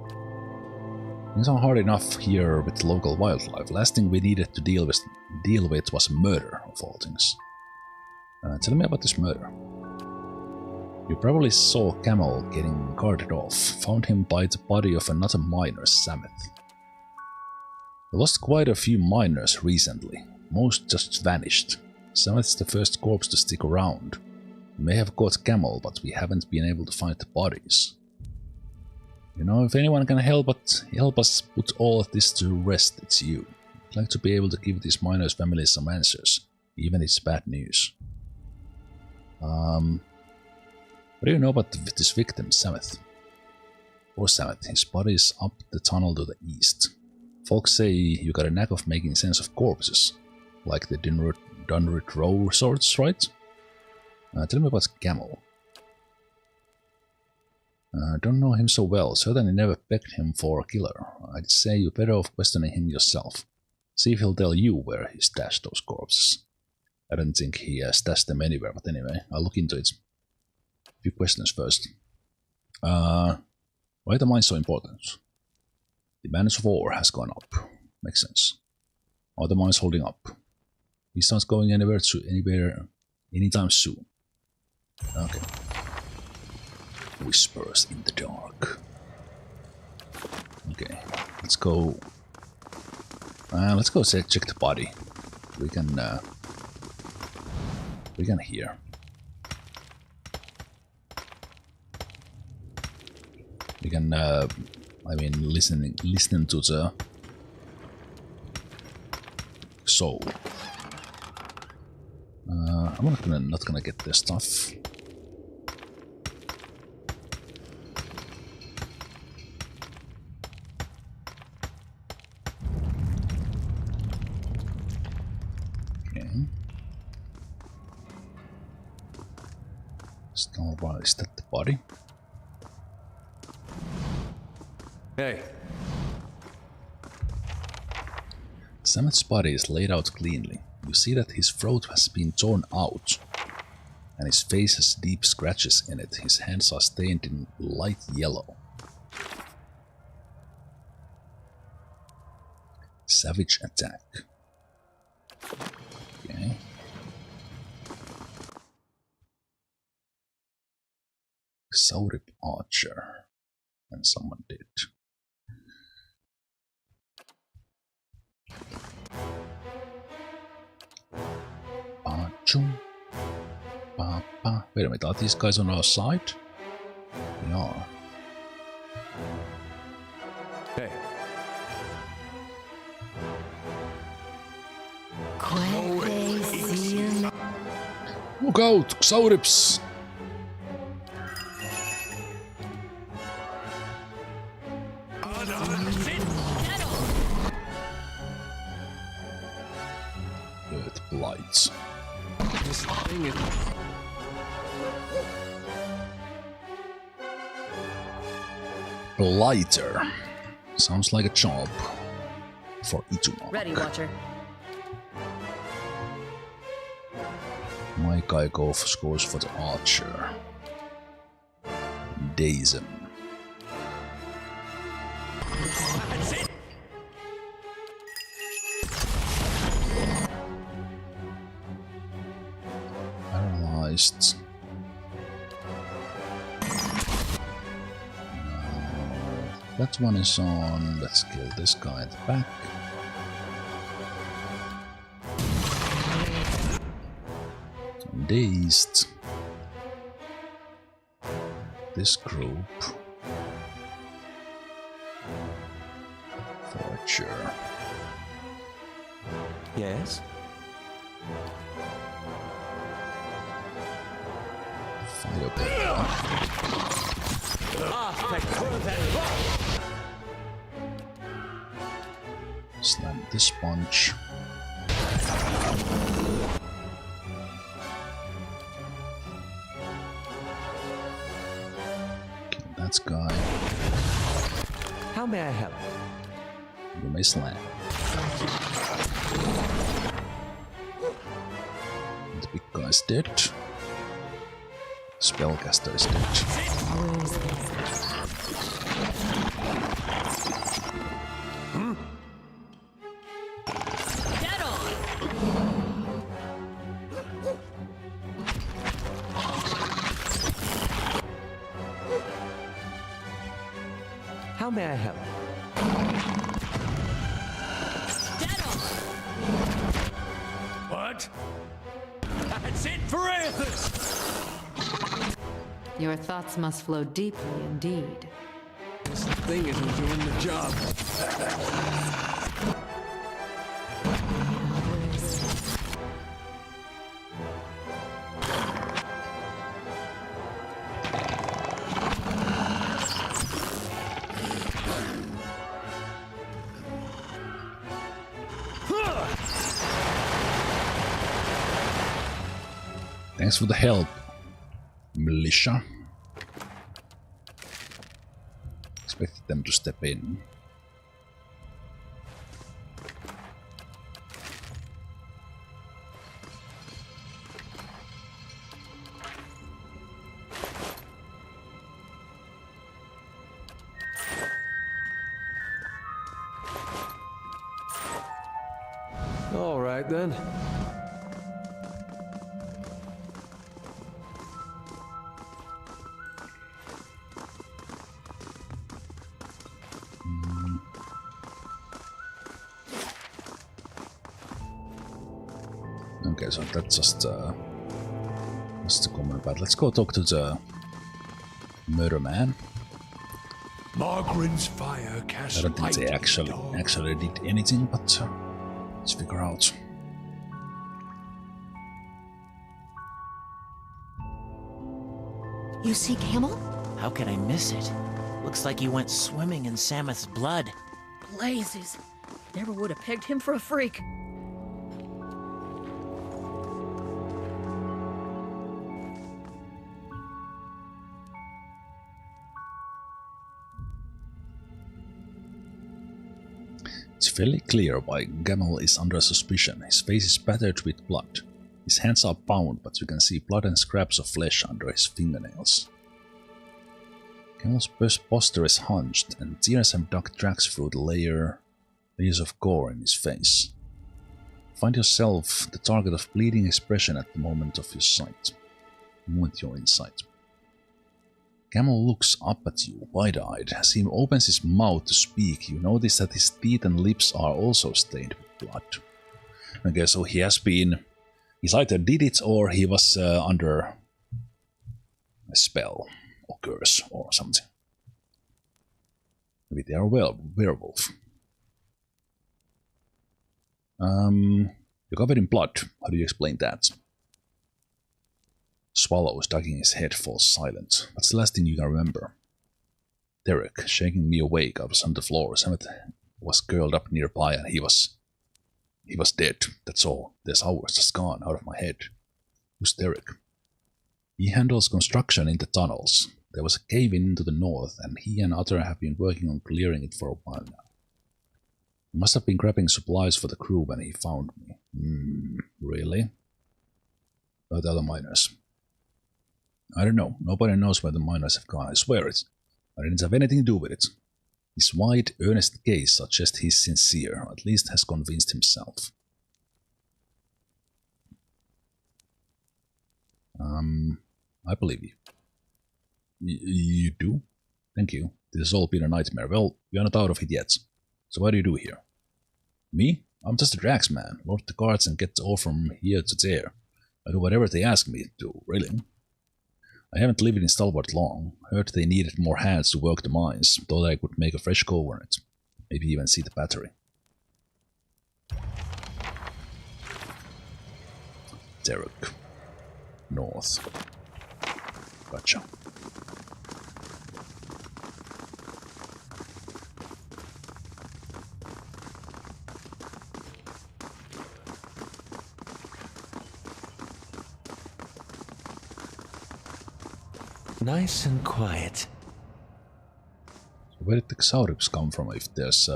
Things are hard enough here with local wildlife. Last thing we needed to deal with was a murder, of all things. Tell me about this murder. You probably saw Camel getting carted off. Found him by the body of another miner, Zemalf. We lost quite a few miners recently. Most just vanished. Zemalf's the first corpse to stick around. We may have caught Camel, but we haven't been able to find the bodies. You know, if anyone can help us put all of this to rest, it's you. I'd like to be able to give these miners' families some answers, even if it's bad news. What do you know about this victim, Zemalf? Poor Zemalf, his body is up the tunnel to the east. Folks say you got a knack of making sense of corpses, like the Dunrit Row sorts, right? Tell me about Camel. Don't know him so well, certainly never pegged him for a killer. I'd say you're better off questioning him yourself. See if he'll tell you where he stashed those corpses. I don't think he stashed them anywhere, but anyway, I'll look into it. A few questions first. Why are the mines so important? The balance of ore has gone up. Makes sense. Are the mines holding up? He's not going anywhere anytime soon. Okay. Whispers in the dark. Okay, let's go. Let's go check the body. We can hear. We can I mean listen to the soul. I'm not gonna get the stuff. Stalwart, is that the body? Hey. Zemalf's body is laid out cleanly. You see that his throat has been torn out, and his face has deep scratches in it. His hands are stained in light yellow. Savage attack. Okay. Saurip Archer. And someone did. Ba-chum. Ba-ba. Wait a minute, are these guys on our side? They are. Hey. Look out, Saurips! Earth blights. This thing is... Blighter. Sounds like a job for Itumon. Ready, Watcher. My guy goes for the Archer. Dazen. Paralyzed. That one is on. Let's kill this guy at the back. Dazed. This group. Forger. Yes? Fireball. Slam this punch. Kill that guy. How may I help? You may slam. The big guy's dead. Spellcaster is dead. Dead on. How may I help? Dead on. What? That's it for Aethys! Your thoughts must flow deeply indeed. This thing isn't doing the job. Thanks for the help, militia. Expected them to step in. All right then. Okay, so that's just the common battle. Let's go talk to the murder man. Margaren's fire cast I don't think they actually did anything, but let's figure out. You see Camel? How could I miss it? Looks like he went swimming in Samuth's blood. Blazes. Never would have pegged him for a freak. It's fairly clear why Gamel is under suspicion. His face is spattered with blood. His hands are bound, but you can see blood and scraps of flesh under his fingernails. Gamel's posture is hunched, and tears have dug tracks through the layers of gore in his face. Find yourself the target of bleeding expression at the moment of your sight. The moment you're in sight. Camel looks up at you, wide-eyed. As he opens his mouth to speak, you notice that his teeth and lips are also stained with blood. Okay, so he has been... He's either did it or he was under a spell or curse or something. Maybe they are werewolf. You're covered in blood. How do you explain that? Swallow, ducking his head, falls silent. What's the last thing you can remember? Derek, shaking me awake. I was on the floor. Samet was curled up nearby and he was dead. That's all. There's hours just gone out of my head. Who's Derek? He handles construction in the tunnels. There was a cave in to the north, and he and Otter have been working on clearing it for a while now. He must have been grabbing supplies for the crew when he found me. Really? About the other miners? I don't know. Nobody knows where the miners have gone, I swear it. I didn't have anything to do with it. His wide, earnest gaze suggests he's sincere, or at least has convinced himself. I believe you. You do? Thank you. This has all been a nightmare. Well, you're not out of it yet. So what do you do here? Me? I'm just a drags man. Load the carts and get all from here to there. I do whatever they ask me to do, really. I haven't lived in Stalwart long. Heard they needed more hands to work the mines. Thought I could make a fresh go on it. Maybe even see the battery. Derek. North. Gotcha. Nice and quiet. So where did the Xaurips come from if there's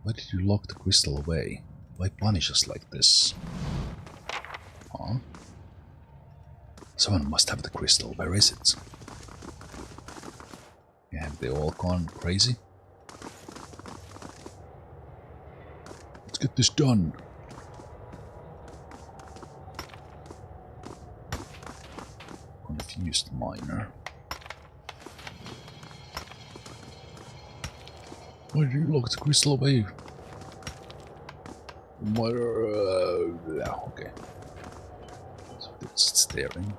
Why did you lock the crystal away? Why punish us like this? Huh? Someone must have the crystal. Where is it? Yeah, have they all gone crazy? Let's get this done. Confused miner. Why did you lock the crystal away? Yeah, okay. So it's staring.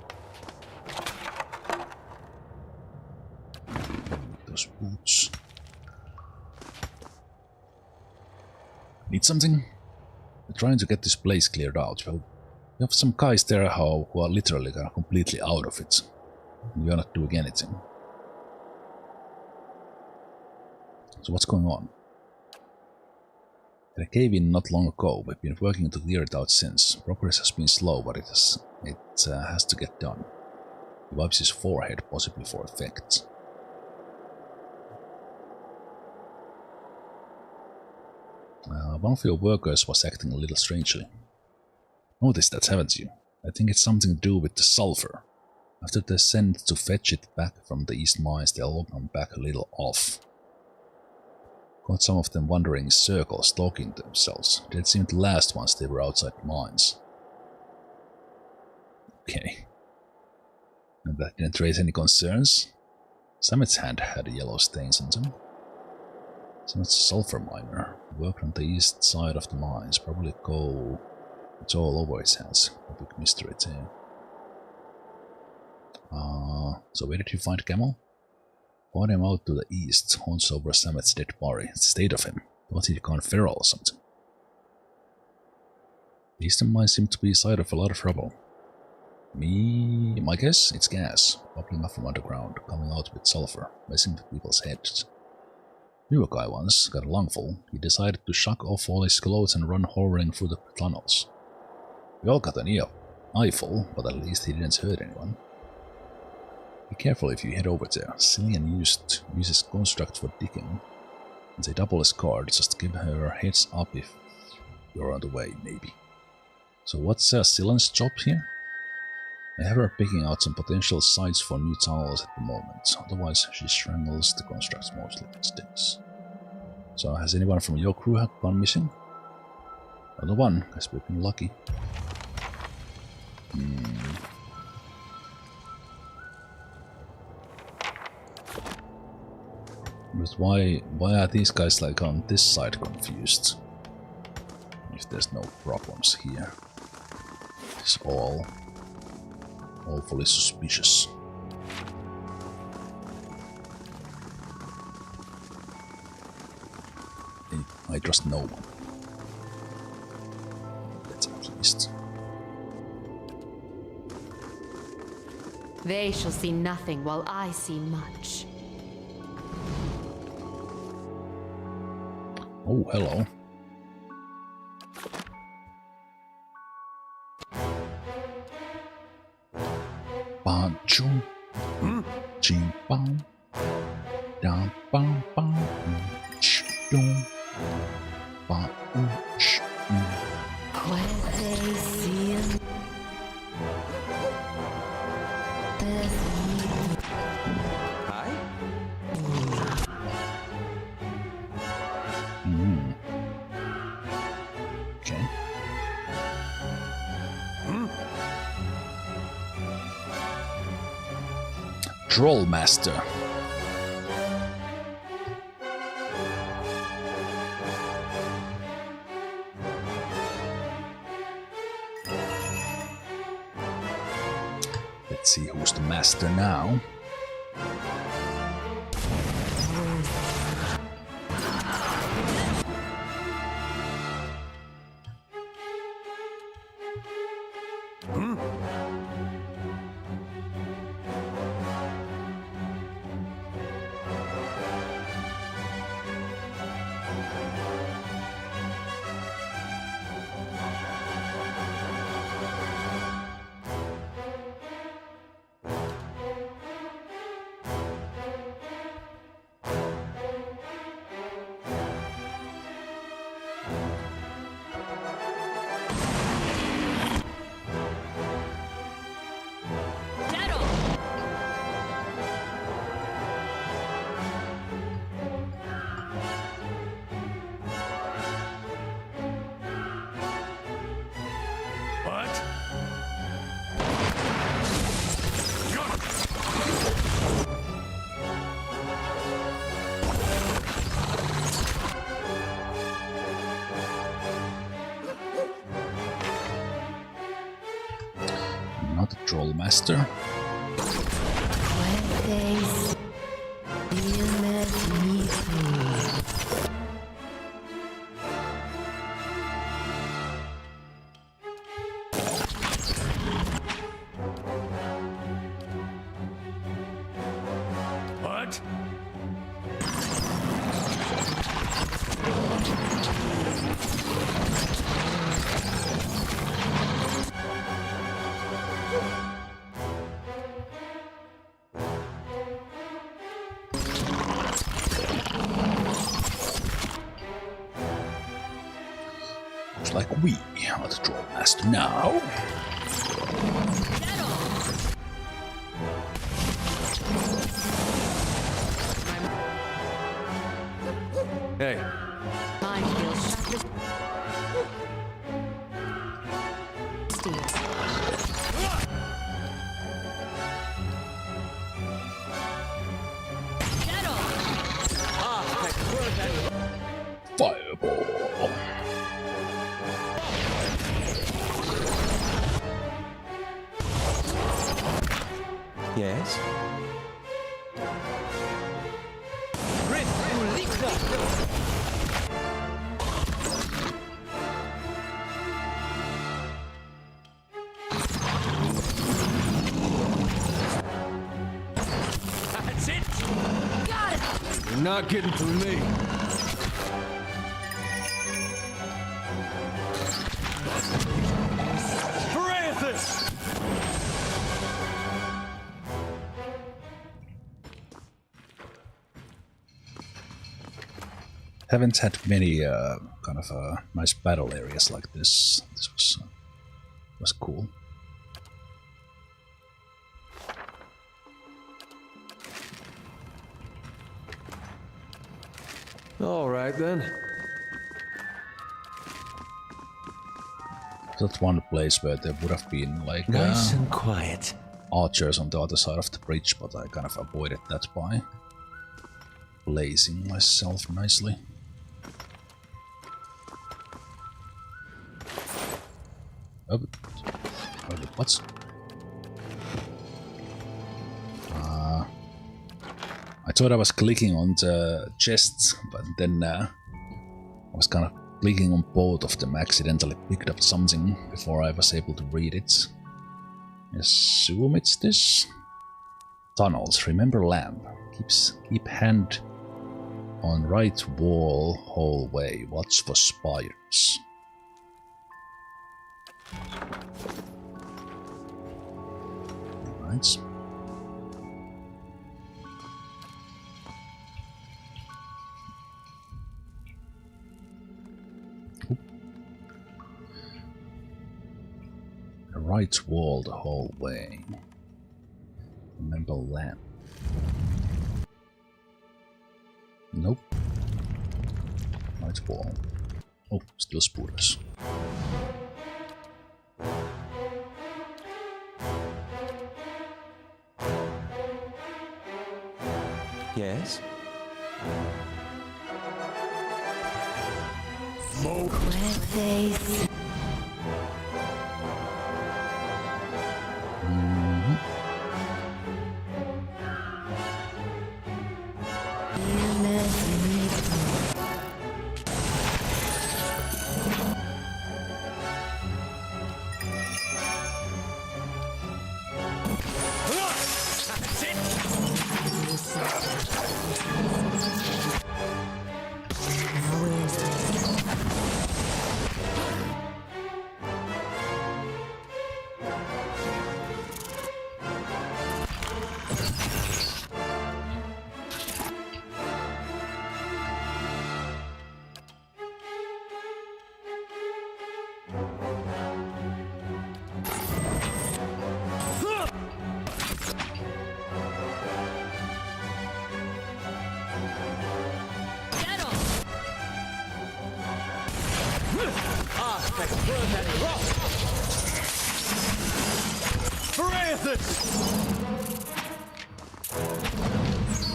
Those boots. Need something? We're trying to get this place cleared out. Well, we have some guys there who are literally completely out of it. We are not doing anything. So what's going on? There cave in not long ago. We've been working to clear it out since. Progress has been slow, but it has to get done. He wipes his forehead, possibly for effect. One of your workers was acting a little strangely. Noticed that, haven't you? I think it's something to do with the sulfur. After they're sent to fetch it back from the east mines, they'll all come back a little off. Got some of them wandering in circles, talking to themselves. They'd seem to last once they were outside the mines. Okay. And that didn't raise any concerns? Sammet's hand had yellow stains on them. So it's a sulfur miner. Worked on the east side of the mines. Probably coal. It's all over his hands. A big mystery too. So where did you find Camel? Point him out to the east. Haunts over Sammet's dead body. It's the state of him. Thought he'd gone feral or something. The eastern mines seem to be a site of a lot of trouble. My guess? It's gas. Bubbling up from underground. Coming out with sulfur. Messing with people's heads. Knew a guy once. Got a lungful. He decided to shuck off all his clothes and run hovering through the tunnels. We all got an eyeful, but at least he didn't hurt anyone. Be careful if you head over there. Cillian uses construct for digging. And they double his card, just give her a heads up if you're on the way, maybe. So what's Cillian's job here? I have her picking out some potential sites for new tunnels at the moment, otherwise she strangles the constructs mostly with sticks. So has anyone from your crew gone missing? Another one, guess we've been lucky. But why are these guys like on this side confused? If there's no problems here. It's all awfully suspicious. I trust no one. That's at least. They shall see nothing while I see much. Oh, hello. Ba-chum. Ching bang. Down bang bang. Ch-dum. Ba-ch. When they see him, Hi? Okay. Troll Master. Let's see who's the master now. Not a troll master. when they see him as me through. What? Looks like we are the troll master now. Hey. Mine feels sharp as steel. Ah, okay. Fireball. Yes? That's it! Got it! You're not getting through me. Francis! Haven't had many kind of nice battle areas like this. This was cool. All right then. That's one place where there would have been like Nice and quiet. archers on the other side of the bridge, but I kind of avoided that by placing myself nicely. Oh, what's? I thought I was clicking on the chests, but then I was kind of clicking on both of them, accidentally picked up something before I was able to read it. Assume it's this. Tunnels, remember lamp. Keep hand on right wall, hallway, watch for spiders. Right. The right wall, the hallway. Remember lamp. Nope. Right wall. Oh, still spiders. Yes?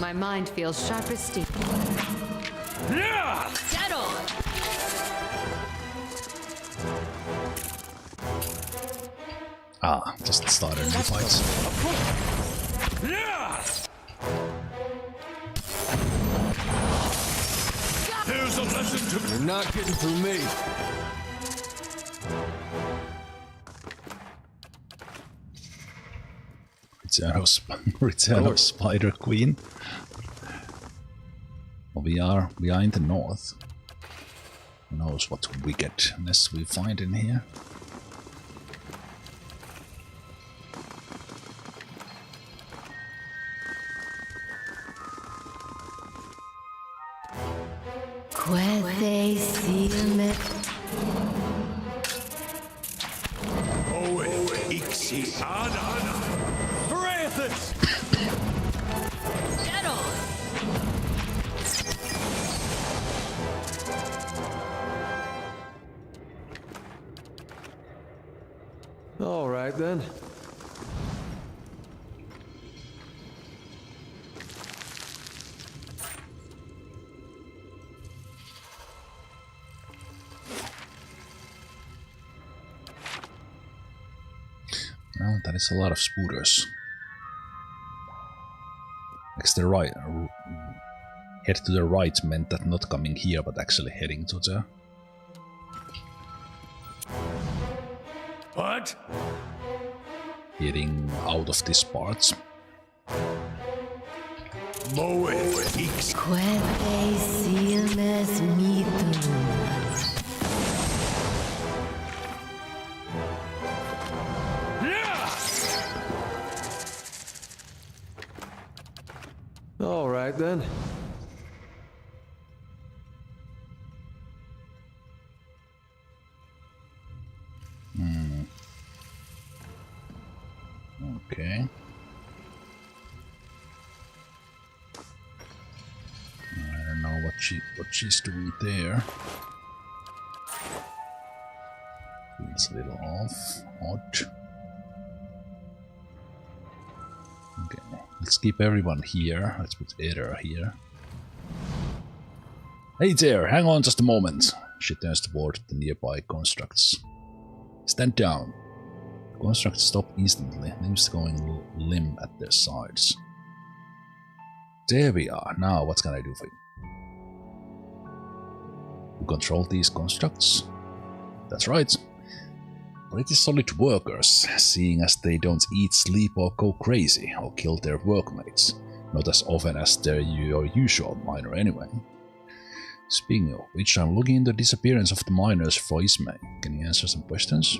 My mind feels sharp as steel. Dead on! Ah, just started new fights. Here's a lesson to... You're not getting through me. Return of Spider Queen. Well, we are in the north. Who knows what wickedness we find in here? Dead on! All right then. That is a lot of spooters. Next, the right. Head to the right meant that not coming here, but actually heading to the... What? Heading out of this part. All right then. Okay. I don't know what she's doing there. Feels a little off. Odd. Okay, let's keep everyone here. Let's put Eder here. Hey there, hang on just a moment. She turns toward the nearby constructs. Stand down. The constructs stop instantly, limbs going limp at their sides. There we are. Now what can I do for you? You control these constructs? That's right. Pretty solid workers, seeing as they don't eat, sleep or go crazy or kill their workmates. Not as often as your usual miner anyway. Speaking of which, I'm looking into the disappearance of the miners for Ismay. Can you answer some questions?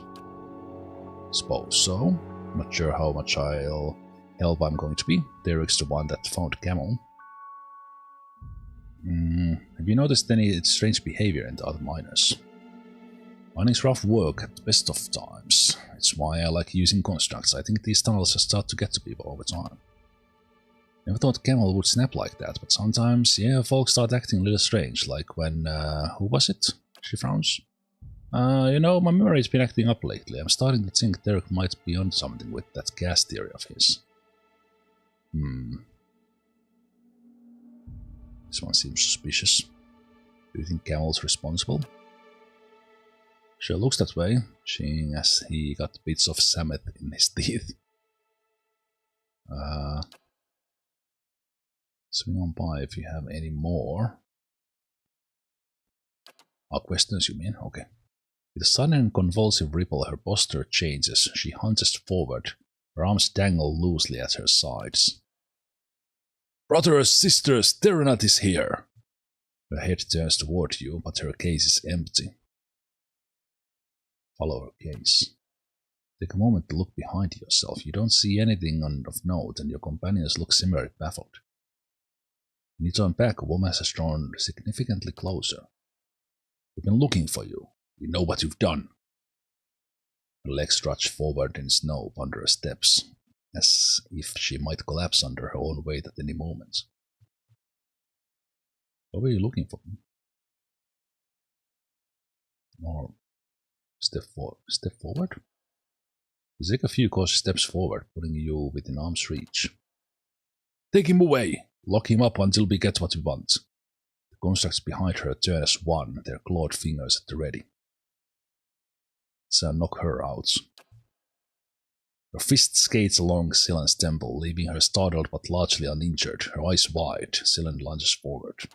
Suppose so. Not sure how much help I'm going to be. Derek's the one that found Camel. Have you noticed any strange behavior in the other miners? Mining's rough work at the best of times. It's why I like using constructs. I think these tunnels start to get to people over time. Never thought Camel would snap like that, but sometimes, yeah, folks start acting a little strange, like when, who was it? She frowns. You know, my memory's been acting up lately. I'm starting to think Derek might be on something with that gas theory of his. This one seems suspicious. Do you think Camel's responsible? Sure looks that way, seeing as he got bits of Samet in his teeth. Swing on by if you have any more. Questions you mean? Okay. With a sudden and convulsive ripple, her posture changes. She hunches forward. Her arms dangle loosely at her sides. Brothers, sisters, Terranat is here! Her head turns toward you, but her gaze is empty. Follow her gaze. Take a moment to look behind yourself. You don't see anything of note, and your companions look similarly baffled. When you turn back, a woman has drawn significantly closer. We've been looking for you. We know what you've done. Her legs stretch forward in snow under her steps, as if she might collapse under her own weight at any moment. What were you looking for? Or step forward? You take a few cautious steps forward, putting you within arm's reach. Take him away! Lock him up until we get what we want. The constructs behind her turn as one, their clawed fingers at the ready. So knock her out. Her fist skates along Silen's temple, leaving her startled but largely uninjured, her eyes wide. Silen lunges forward.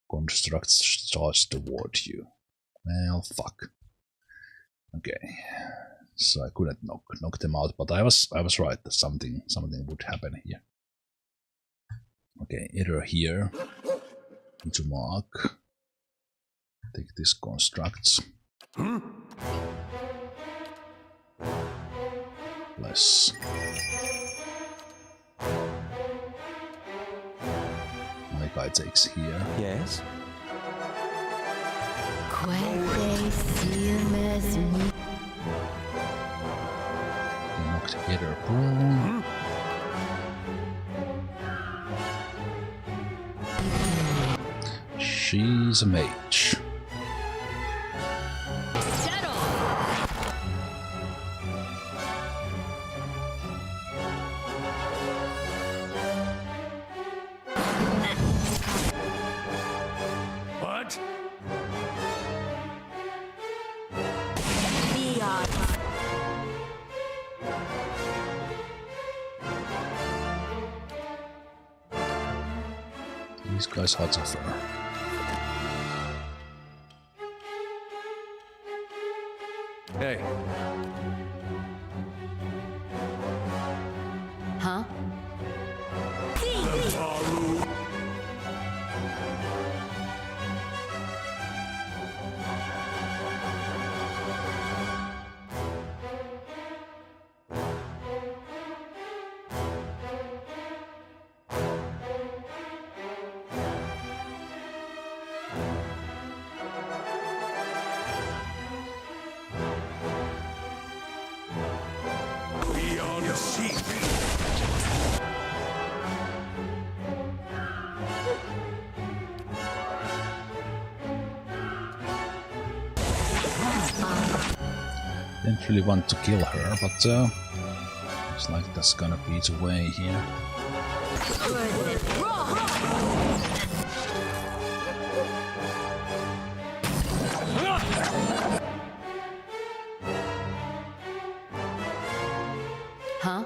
Constructs charge toward you. Well, fuck. Okay. So I couldn't knock them out, but I was right that something would happen here. Okay, enter here. Into mark. Take this constructs. Bless. My guy takes here. Yes. Knocked Eder prone. She's a mage. What? These guys are tougher. Hey. Huh? Didn't really want to kill her, but looks like that's gonna be the way here. Huh?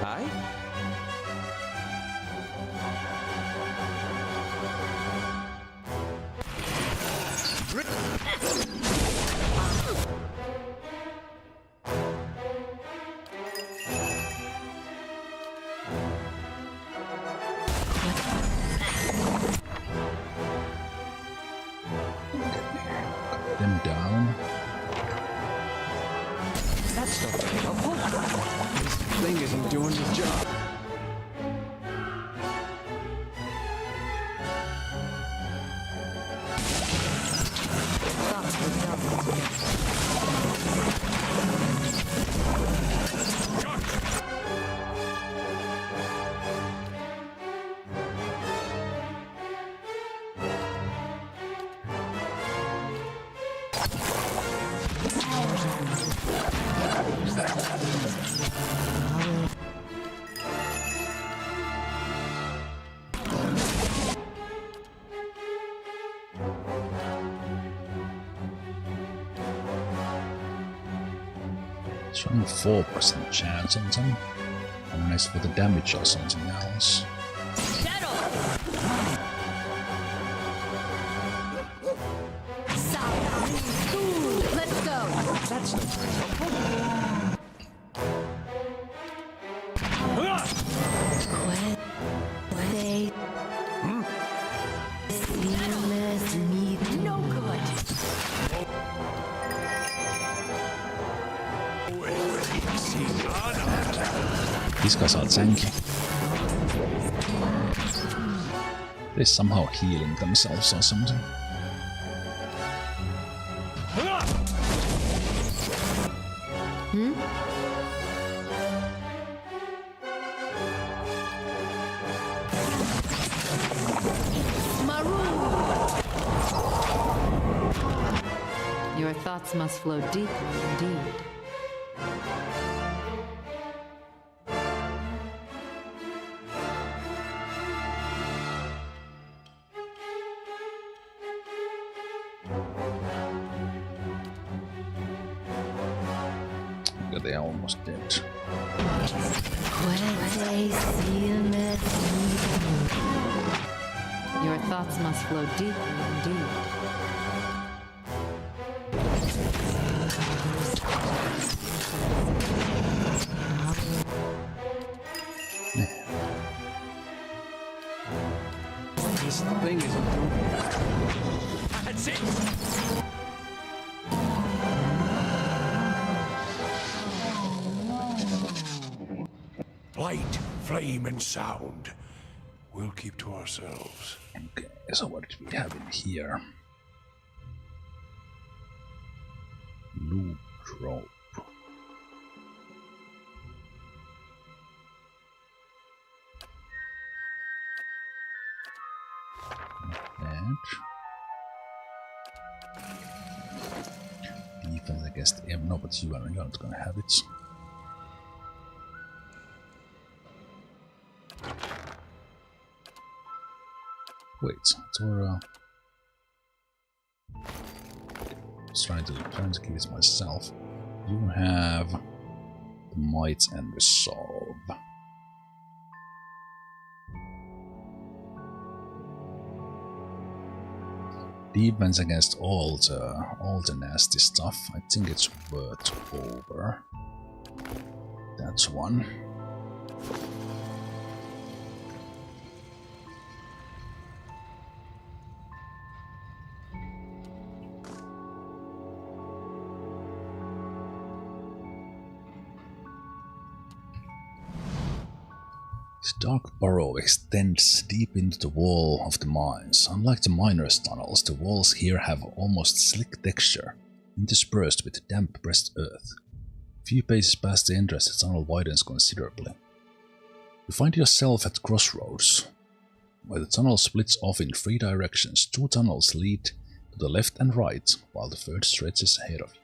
Hi? Cut them down. That's not very helpful. This thing isn't doing the job. It's only 4% chance on them, unless for the damage or something else. Let's go. That's not very helpful. No good. These guys are tanky. They're somehow healing themselves or something. Your thoughts must flow deeply indeed. They're almost dead. Your thoughts must flow deeply indeed. This thing isn't doing it. That's it! Light, flame, and sound. We'll keep to ourselves. Okay, so what do we have in here? Loop rope. Not bad. Defense, I guess. No, but you're not gonna have it. Wait, Tora. Trying to give it myself. You have the might and resolve. Defense against all the nasty stuff. I think it's worth over. That's one. This dark burrow extends deep into the wall of the mines. Unlike the miners' tunnels, the walls here have almost slick texture, interspersed with damp pressed earth. A few paces past the entrance, the tunnel widens considerably. You find yourself at crossroads, where the tunnel splits off in three directions. Two tunnels lead to the left and right, while the third stretches ahead of you.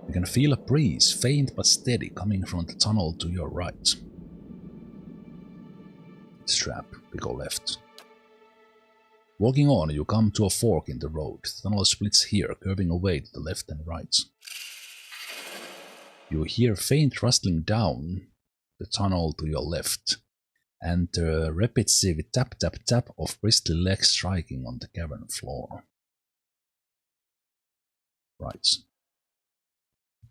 You can feel a breeze, faint but steady, coming from the tunnel to your right. Strap, we go left. Walking on, you come to a fork in the road. The tunnel splits here, curving away to the left and right. You hear faint rustling down the tunnel to your left, and the repetitive tap-tap-tap of bristly legs striking on the cavern floor. Right.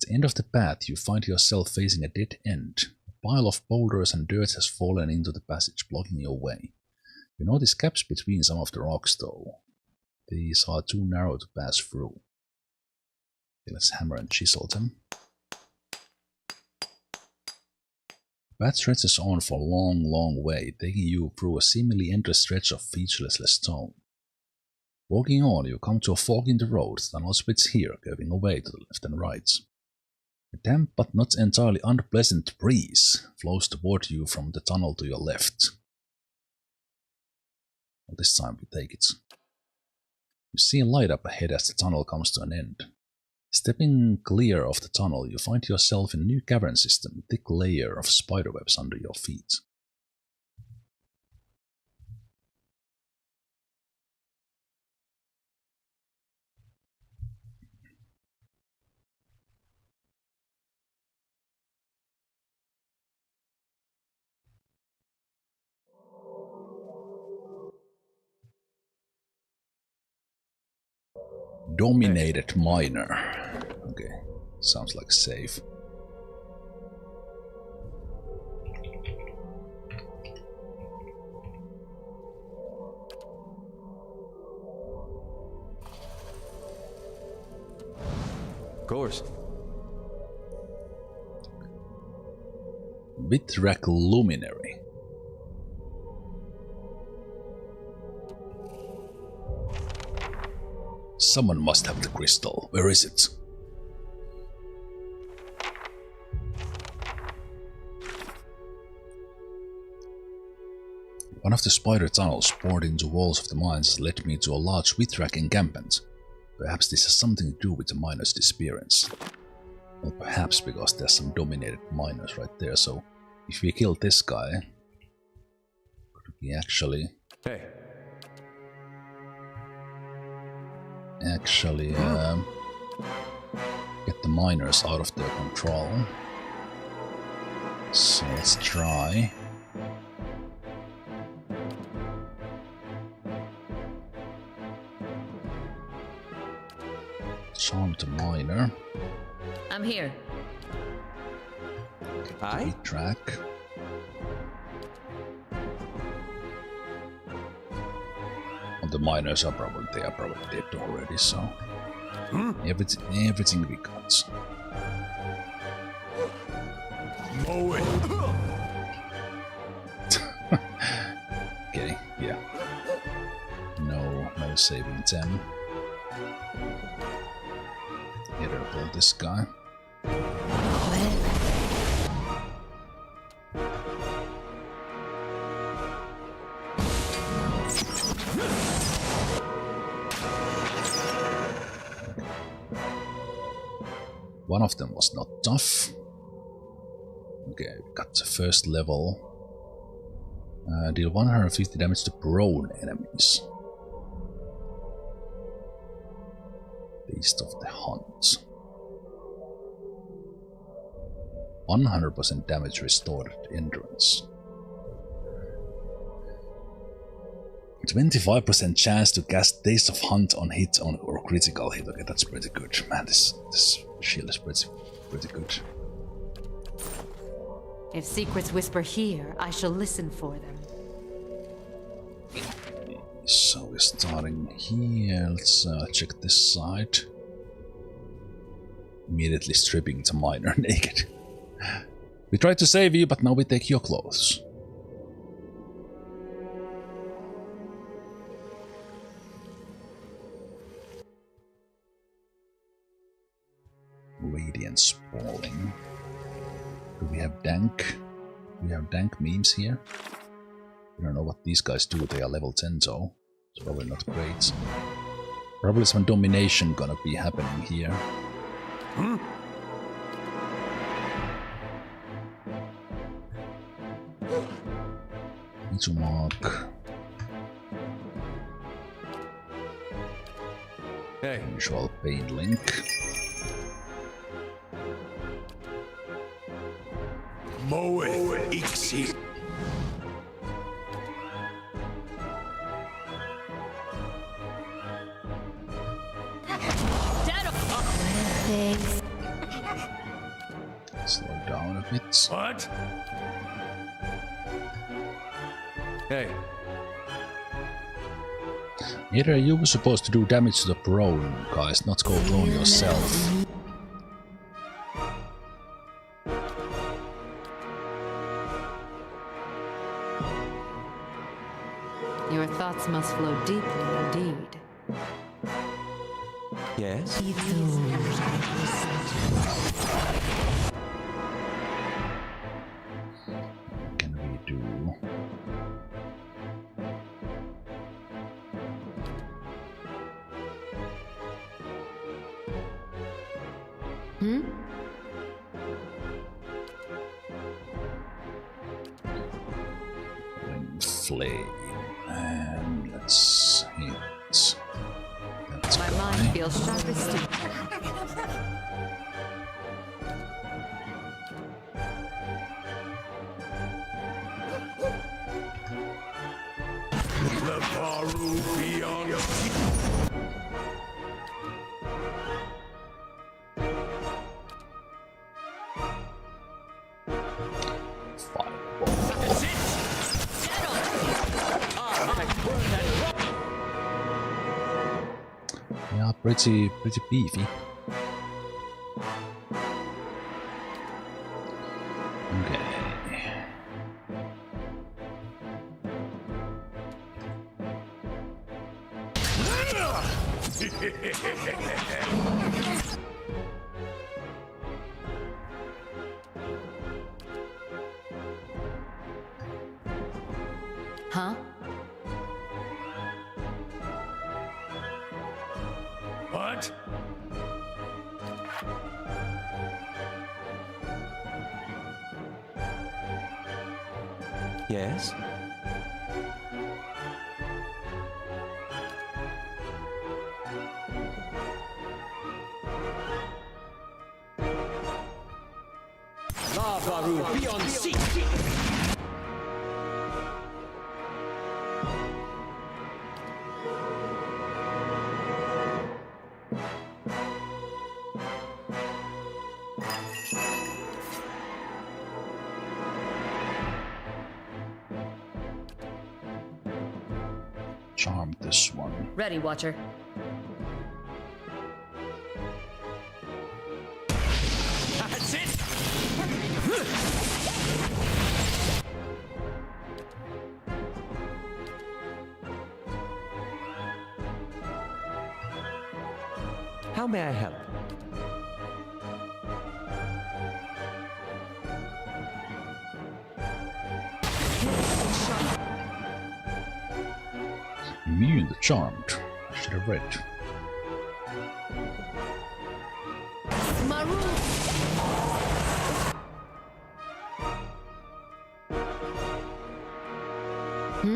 At the end of the path, you find yourself facing a dead end. A pile of boulders and dirt has fallen into the passage, blocking your way. You notice gaps between some of the rocks, though. These are too narrow to pass through. Okay, let's hammer and chisel them. The path stretches on for a long way, taking you through a seemingly endless stretch of featureless stone. Walking on, you come to a fork in the road. The tunnel splits here, curving away to the left and right. A damp but not entirely unpleasant breeze flows toward you from the tunnel to your left. Well, this time we take it. You see a light up ahead as the tunnel comes to an end. Stepping clear of the tunnel, you find yourself in a new cavern system, a thick layer of spiderwebs under your feet. Dominated miner. Okay, sounds like safe. Of course. Vitrac Luminary. Someone must have the crystal. Where is it? One of the spider tunnels bored into the walls of the mines led me to a large Vitrac encampment. Perhaps this has something to do with the miners' disappearance. Well, perhaps because there's some dominated miners right there, so if we kill this guy, could we actually... Hey. Actually, get the miners out of their control. So let's try. Charm the miner. I'm here. Hi. Track. The miners are probably dead already, so everything we got. Mow it. Okay, yeah. No saving them. Either pull this guy. One of them was not tough. Okay, we got the first level Deal 150 damage to prone enemies. Beast of the Hunt. 100% damage restored at endurance. 25% chance to cast Days of Hunt on hit on or critical hit. Okay, that's pretty good. Man, this shield is pretty good. If secrets whisper here, I shall listen for them. So we're starting here. Let's check this side. Immediately stripping the miner naked. We tried to save you, but now we take your clothes. Radiance spalling. Do we have dank? We have dank memes here. I don't know what these guys do. They are level 10 though. It's probably not great. Probably some domination gonna be happening here. Need to mark. Hey. Usual pain link. Moe Ixi. Thanks. Slow down a bit. What? Hey. Either you were supposed to do damage to the prone guys, not go prone yourself. Your thoughts must flow deeply indeed. Yes? Can we do? Flame. And let's hit. That's My mind feels sharp as steel. The Baru beyond your Yeah, pretty beefy. Okay. Huh? What? Yes? La Baru, be on seat! Charm this one. Ready, Watcher. That's it! How may I help? Immune to Charmed. Should have read. Maru! 1 My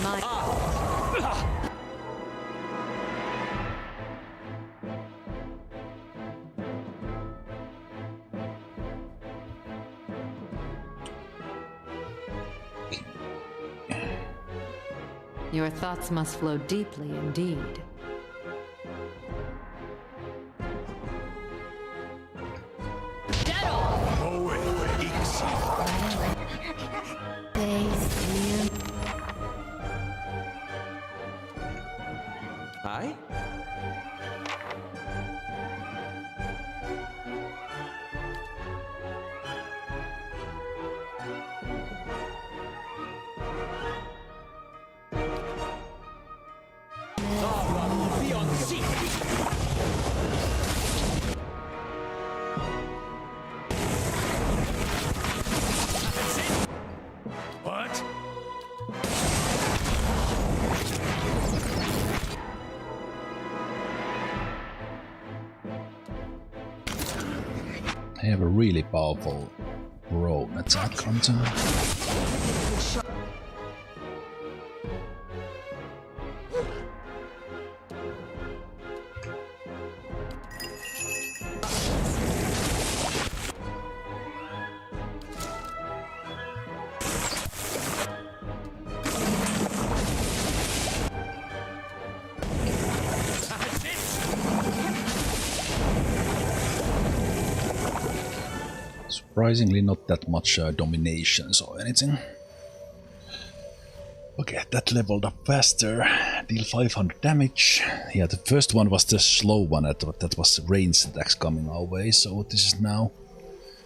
mind. Your thoughts must flow deeply indeed. Hi? Be on seat. What? I have a really powerful rogue attack on time. Surprisingly not that much dominations or anything. Okay, that leveled up faster, deal 500 damage. Yeah, the first one was the slow one, that was range attacks coming our way, so this is now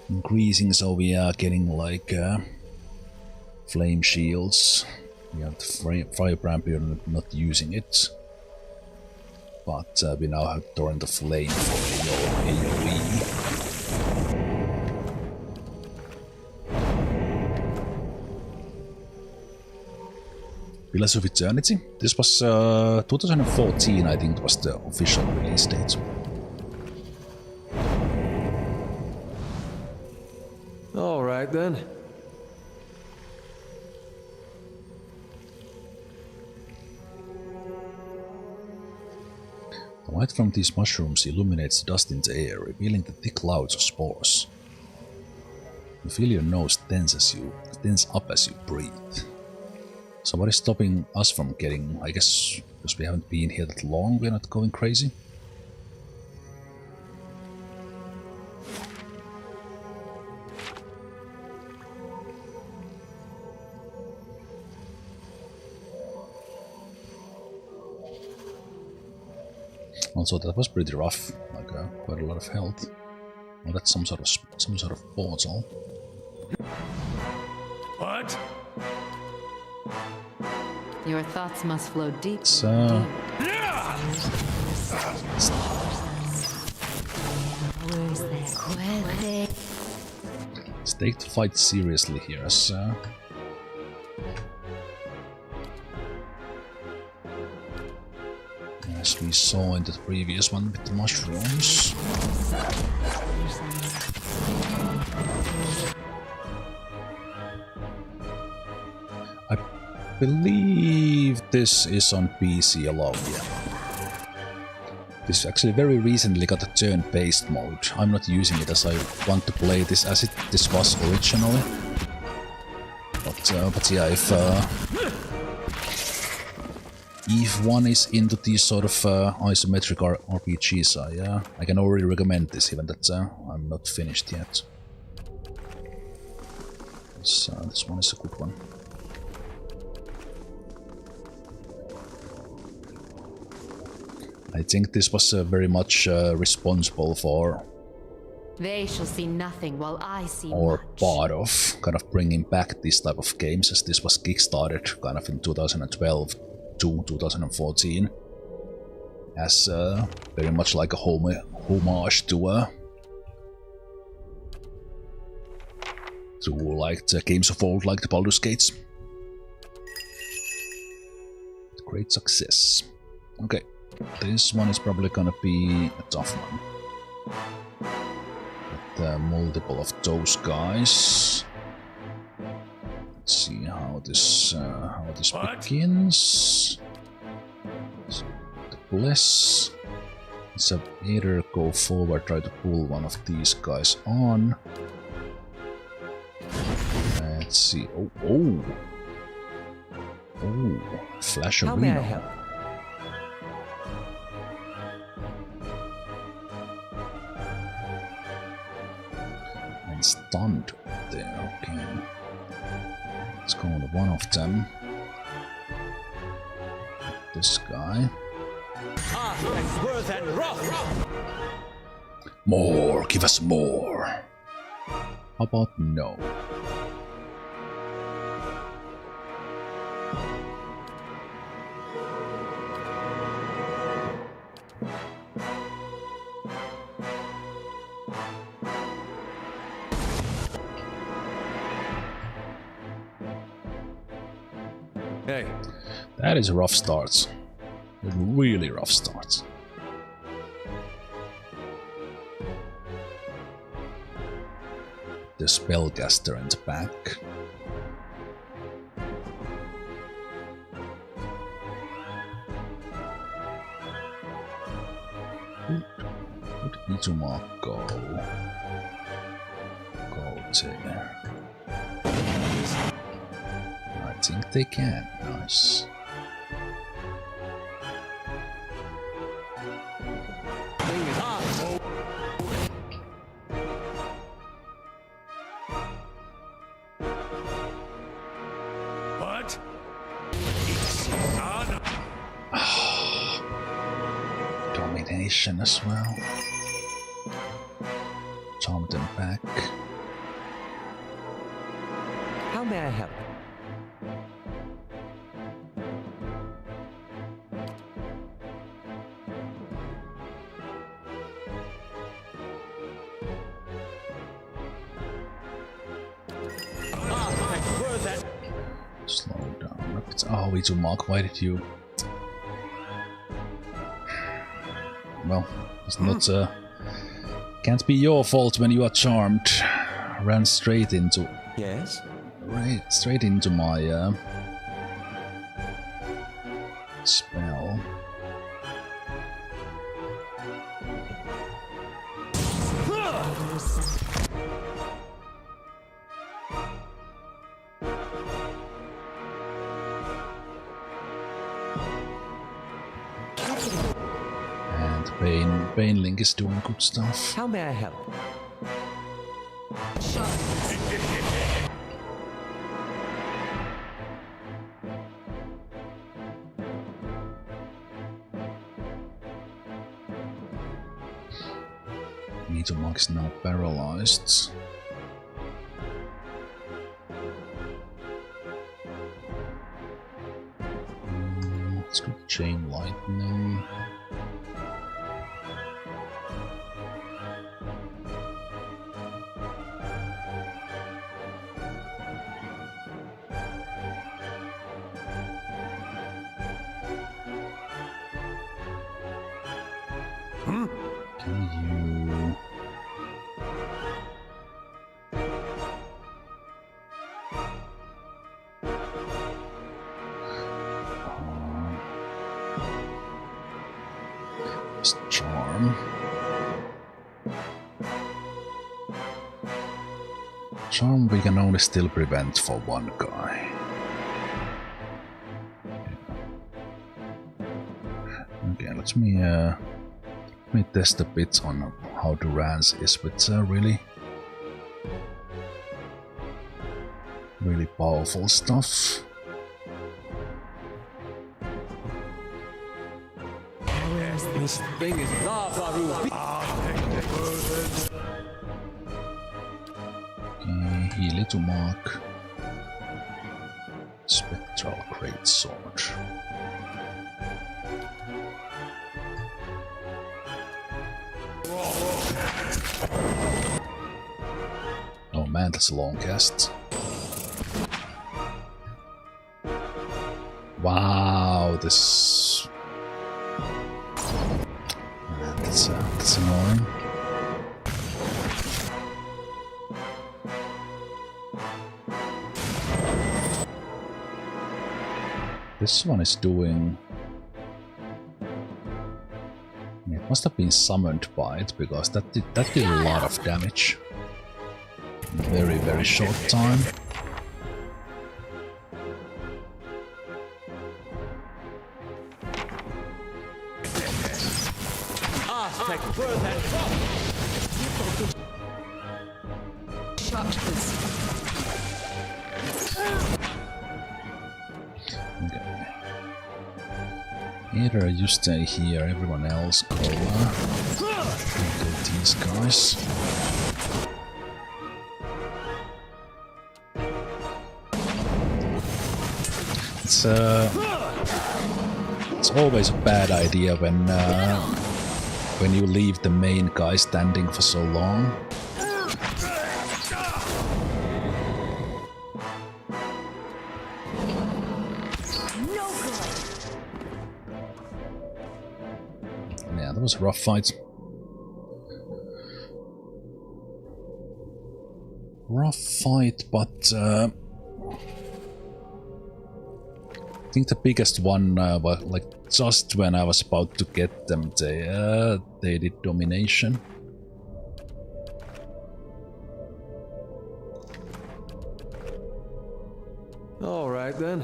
increasing, so we are getting like flame shields. We have the firebrand, we are not using it. But we now have Torrent of Flame for AoE. Pillars of Eternity. This was 2014, I think, was the official release date. All right then. The light from these mushrooms illuminates the dust in the air, revealing the thick clouds of spores. You feel your nose tense up as you breathe. So what is stopping us from getting, I guess, because we haven't been here that long, we're not going crazy? Also, that was pretty rough, like quite a lot of health. Oh, that's some sort of portal. What? Your thoughts must flow deep. Let's take the fight seriously here, sir. As we saw in the previous one with the mushrooms. I believe this is on PC alone, yeah. This actually very recently got a turn-based mode. I'm not using it as I want to play this as this was originally. But yeah, if one is into these sort of isometric RPGs, I can already recommend this, even that I'm not finished yet. So this one is a good one. I think this was very much responsible for, They shall see nothing while I see or much. part of, kind of bringing back this type of games, as this was kickstarted kind of in 2012 to 2014 as very much like a homage to like the games of old, like the Baldur's Gates. Great success. Okay. This one is probably gonna be a tough one. With multiple of those guys. Let's see how this begins. So, the bless. Let's either go forward, try to pull one of these guys on. Let's see. Oh, flash How arena. may I help? And stunned there. Okay. Let's go with one of them. This guy. More, give us more. How about no? Hey. That is rough starts. Really rough starts. The spellcaster in the back. Would Izuma go? Go there. I think they can. Nice. What? Domination as well. Charm them back. How may I help? Slow down. Oh, Izuma, why did you? Well, it's not. Can't be your fault when you are charmed. Ran straight into. Yes. Right, straight into my spell. Banelink is doing good stuff. How may I help? Izuma is now paralyzed. Let's go chain lightning. Charm we can only still prevent for one guy. Okay, let me test a bit on how Duran's is with really powerful stuff. This thing is not Healy to mark. Spectral Greatsword. Oh man, that's a long cast. Wow, this That's annoying. This one is doing... It must have been summoned by it, because that did a lot of damage. In a very, very short time. Either you stay here, everyone else go these guys. It's always a bad idea when you leave the main guy standing for so long. That was a rough fight. Rough fight, but I think the biggest one was like just when I was about to get them, they did domination. All right then.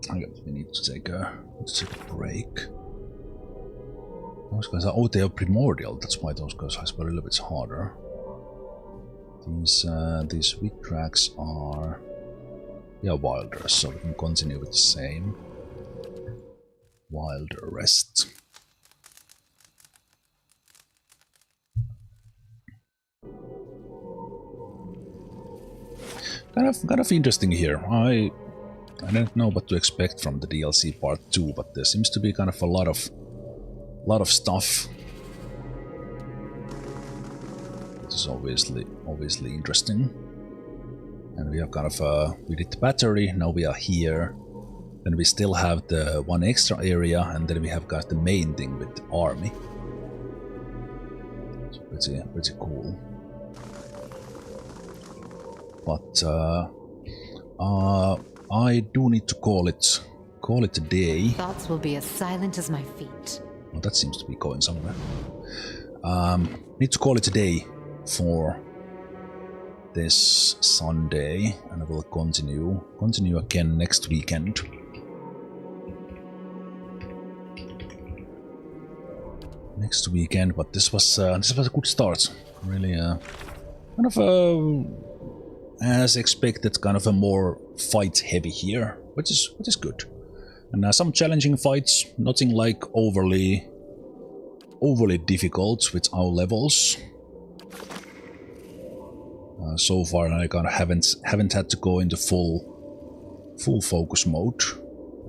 I guess we need to take a break. Those guys are, oh, they are primordial. That's why those guys are a little bit harder. These weak tracks are, yeah, wilder, so we can continue with the same. Wilder rest. Kind of interesting here. I don't know what to expect from the DLC part 2, but there seems to be kind of a lot of stuff. This is obviously interesting. And we have kind of we did the battery, now we are here. Then we still have the one extra area, and then we have got the main thing with the army. It's pretty cool. But I do need to call it a day. Thoughts will be as silent as my feet. Well, that seems to be going somewhere. Need to call it a day for this Sunday, and I will continue again next weekend. But this was a good start. Really, kind of as expected, kind of a more fight heavy here, which is good. And some challenging fights, nothing like overly difficult with our levels. So far, I kind of haven't had to go into full focus mode,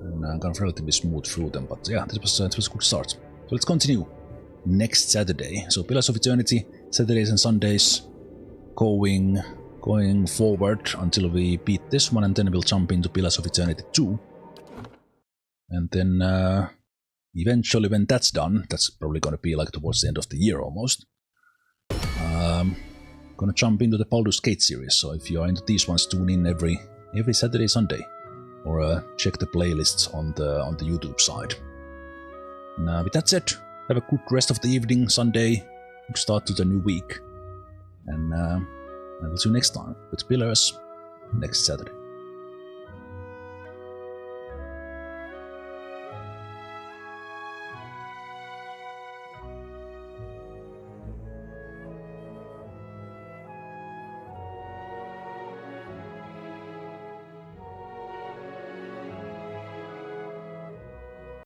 and I'm kind of relatively smooth through them. But yeah, this was a good start. So let's continue next Saturday. So Pillars of Eternity, Saturdays and Sundays, going forward until we beat this one, and then we'll jump into Pillars of Eternity 2. And then eventually, when that's done, that's probably gonna be like towards the end of the year almost. Gonna jump into the Baldur's Gate series. So if you are into these ones, tune in every Saturday, Sunday, or check the playlists on the YouTube side. And with that said, have a good rest of the evening, Sunday. Good start to the new week, and I will see you next time with Pillars next Saturday.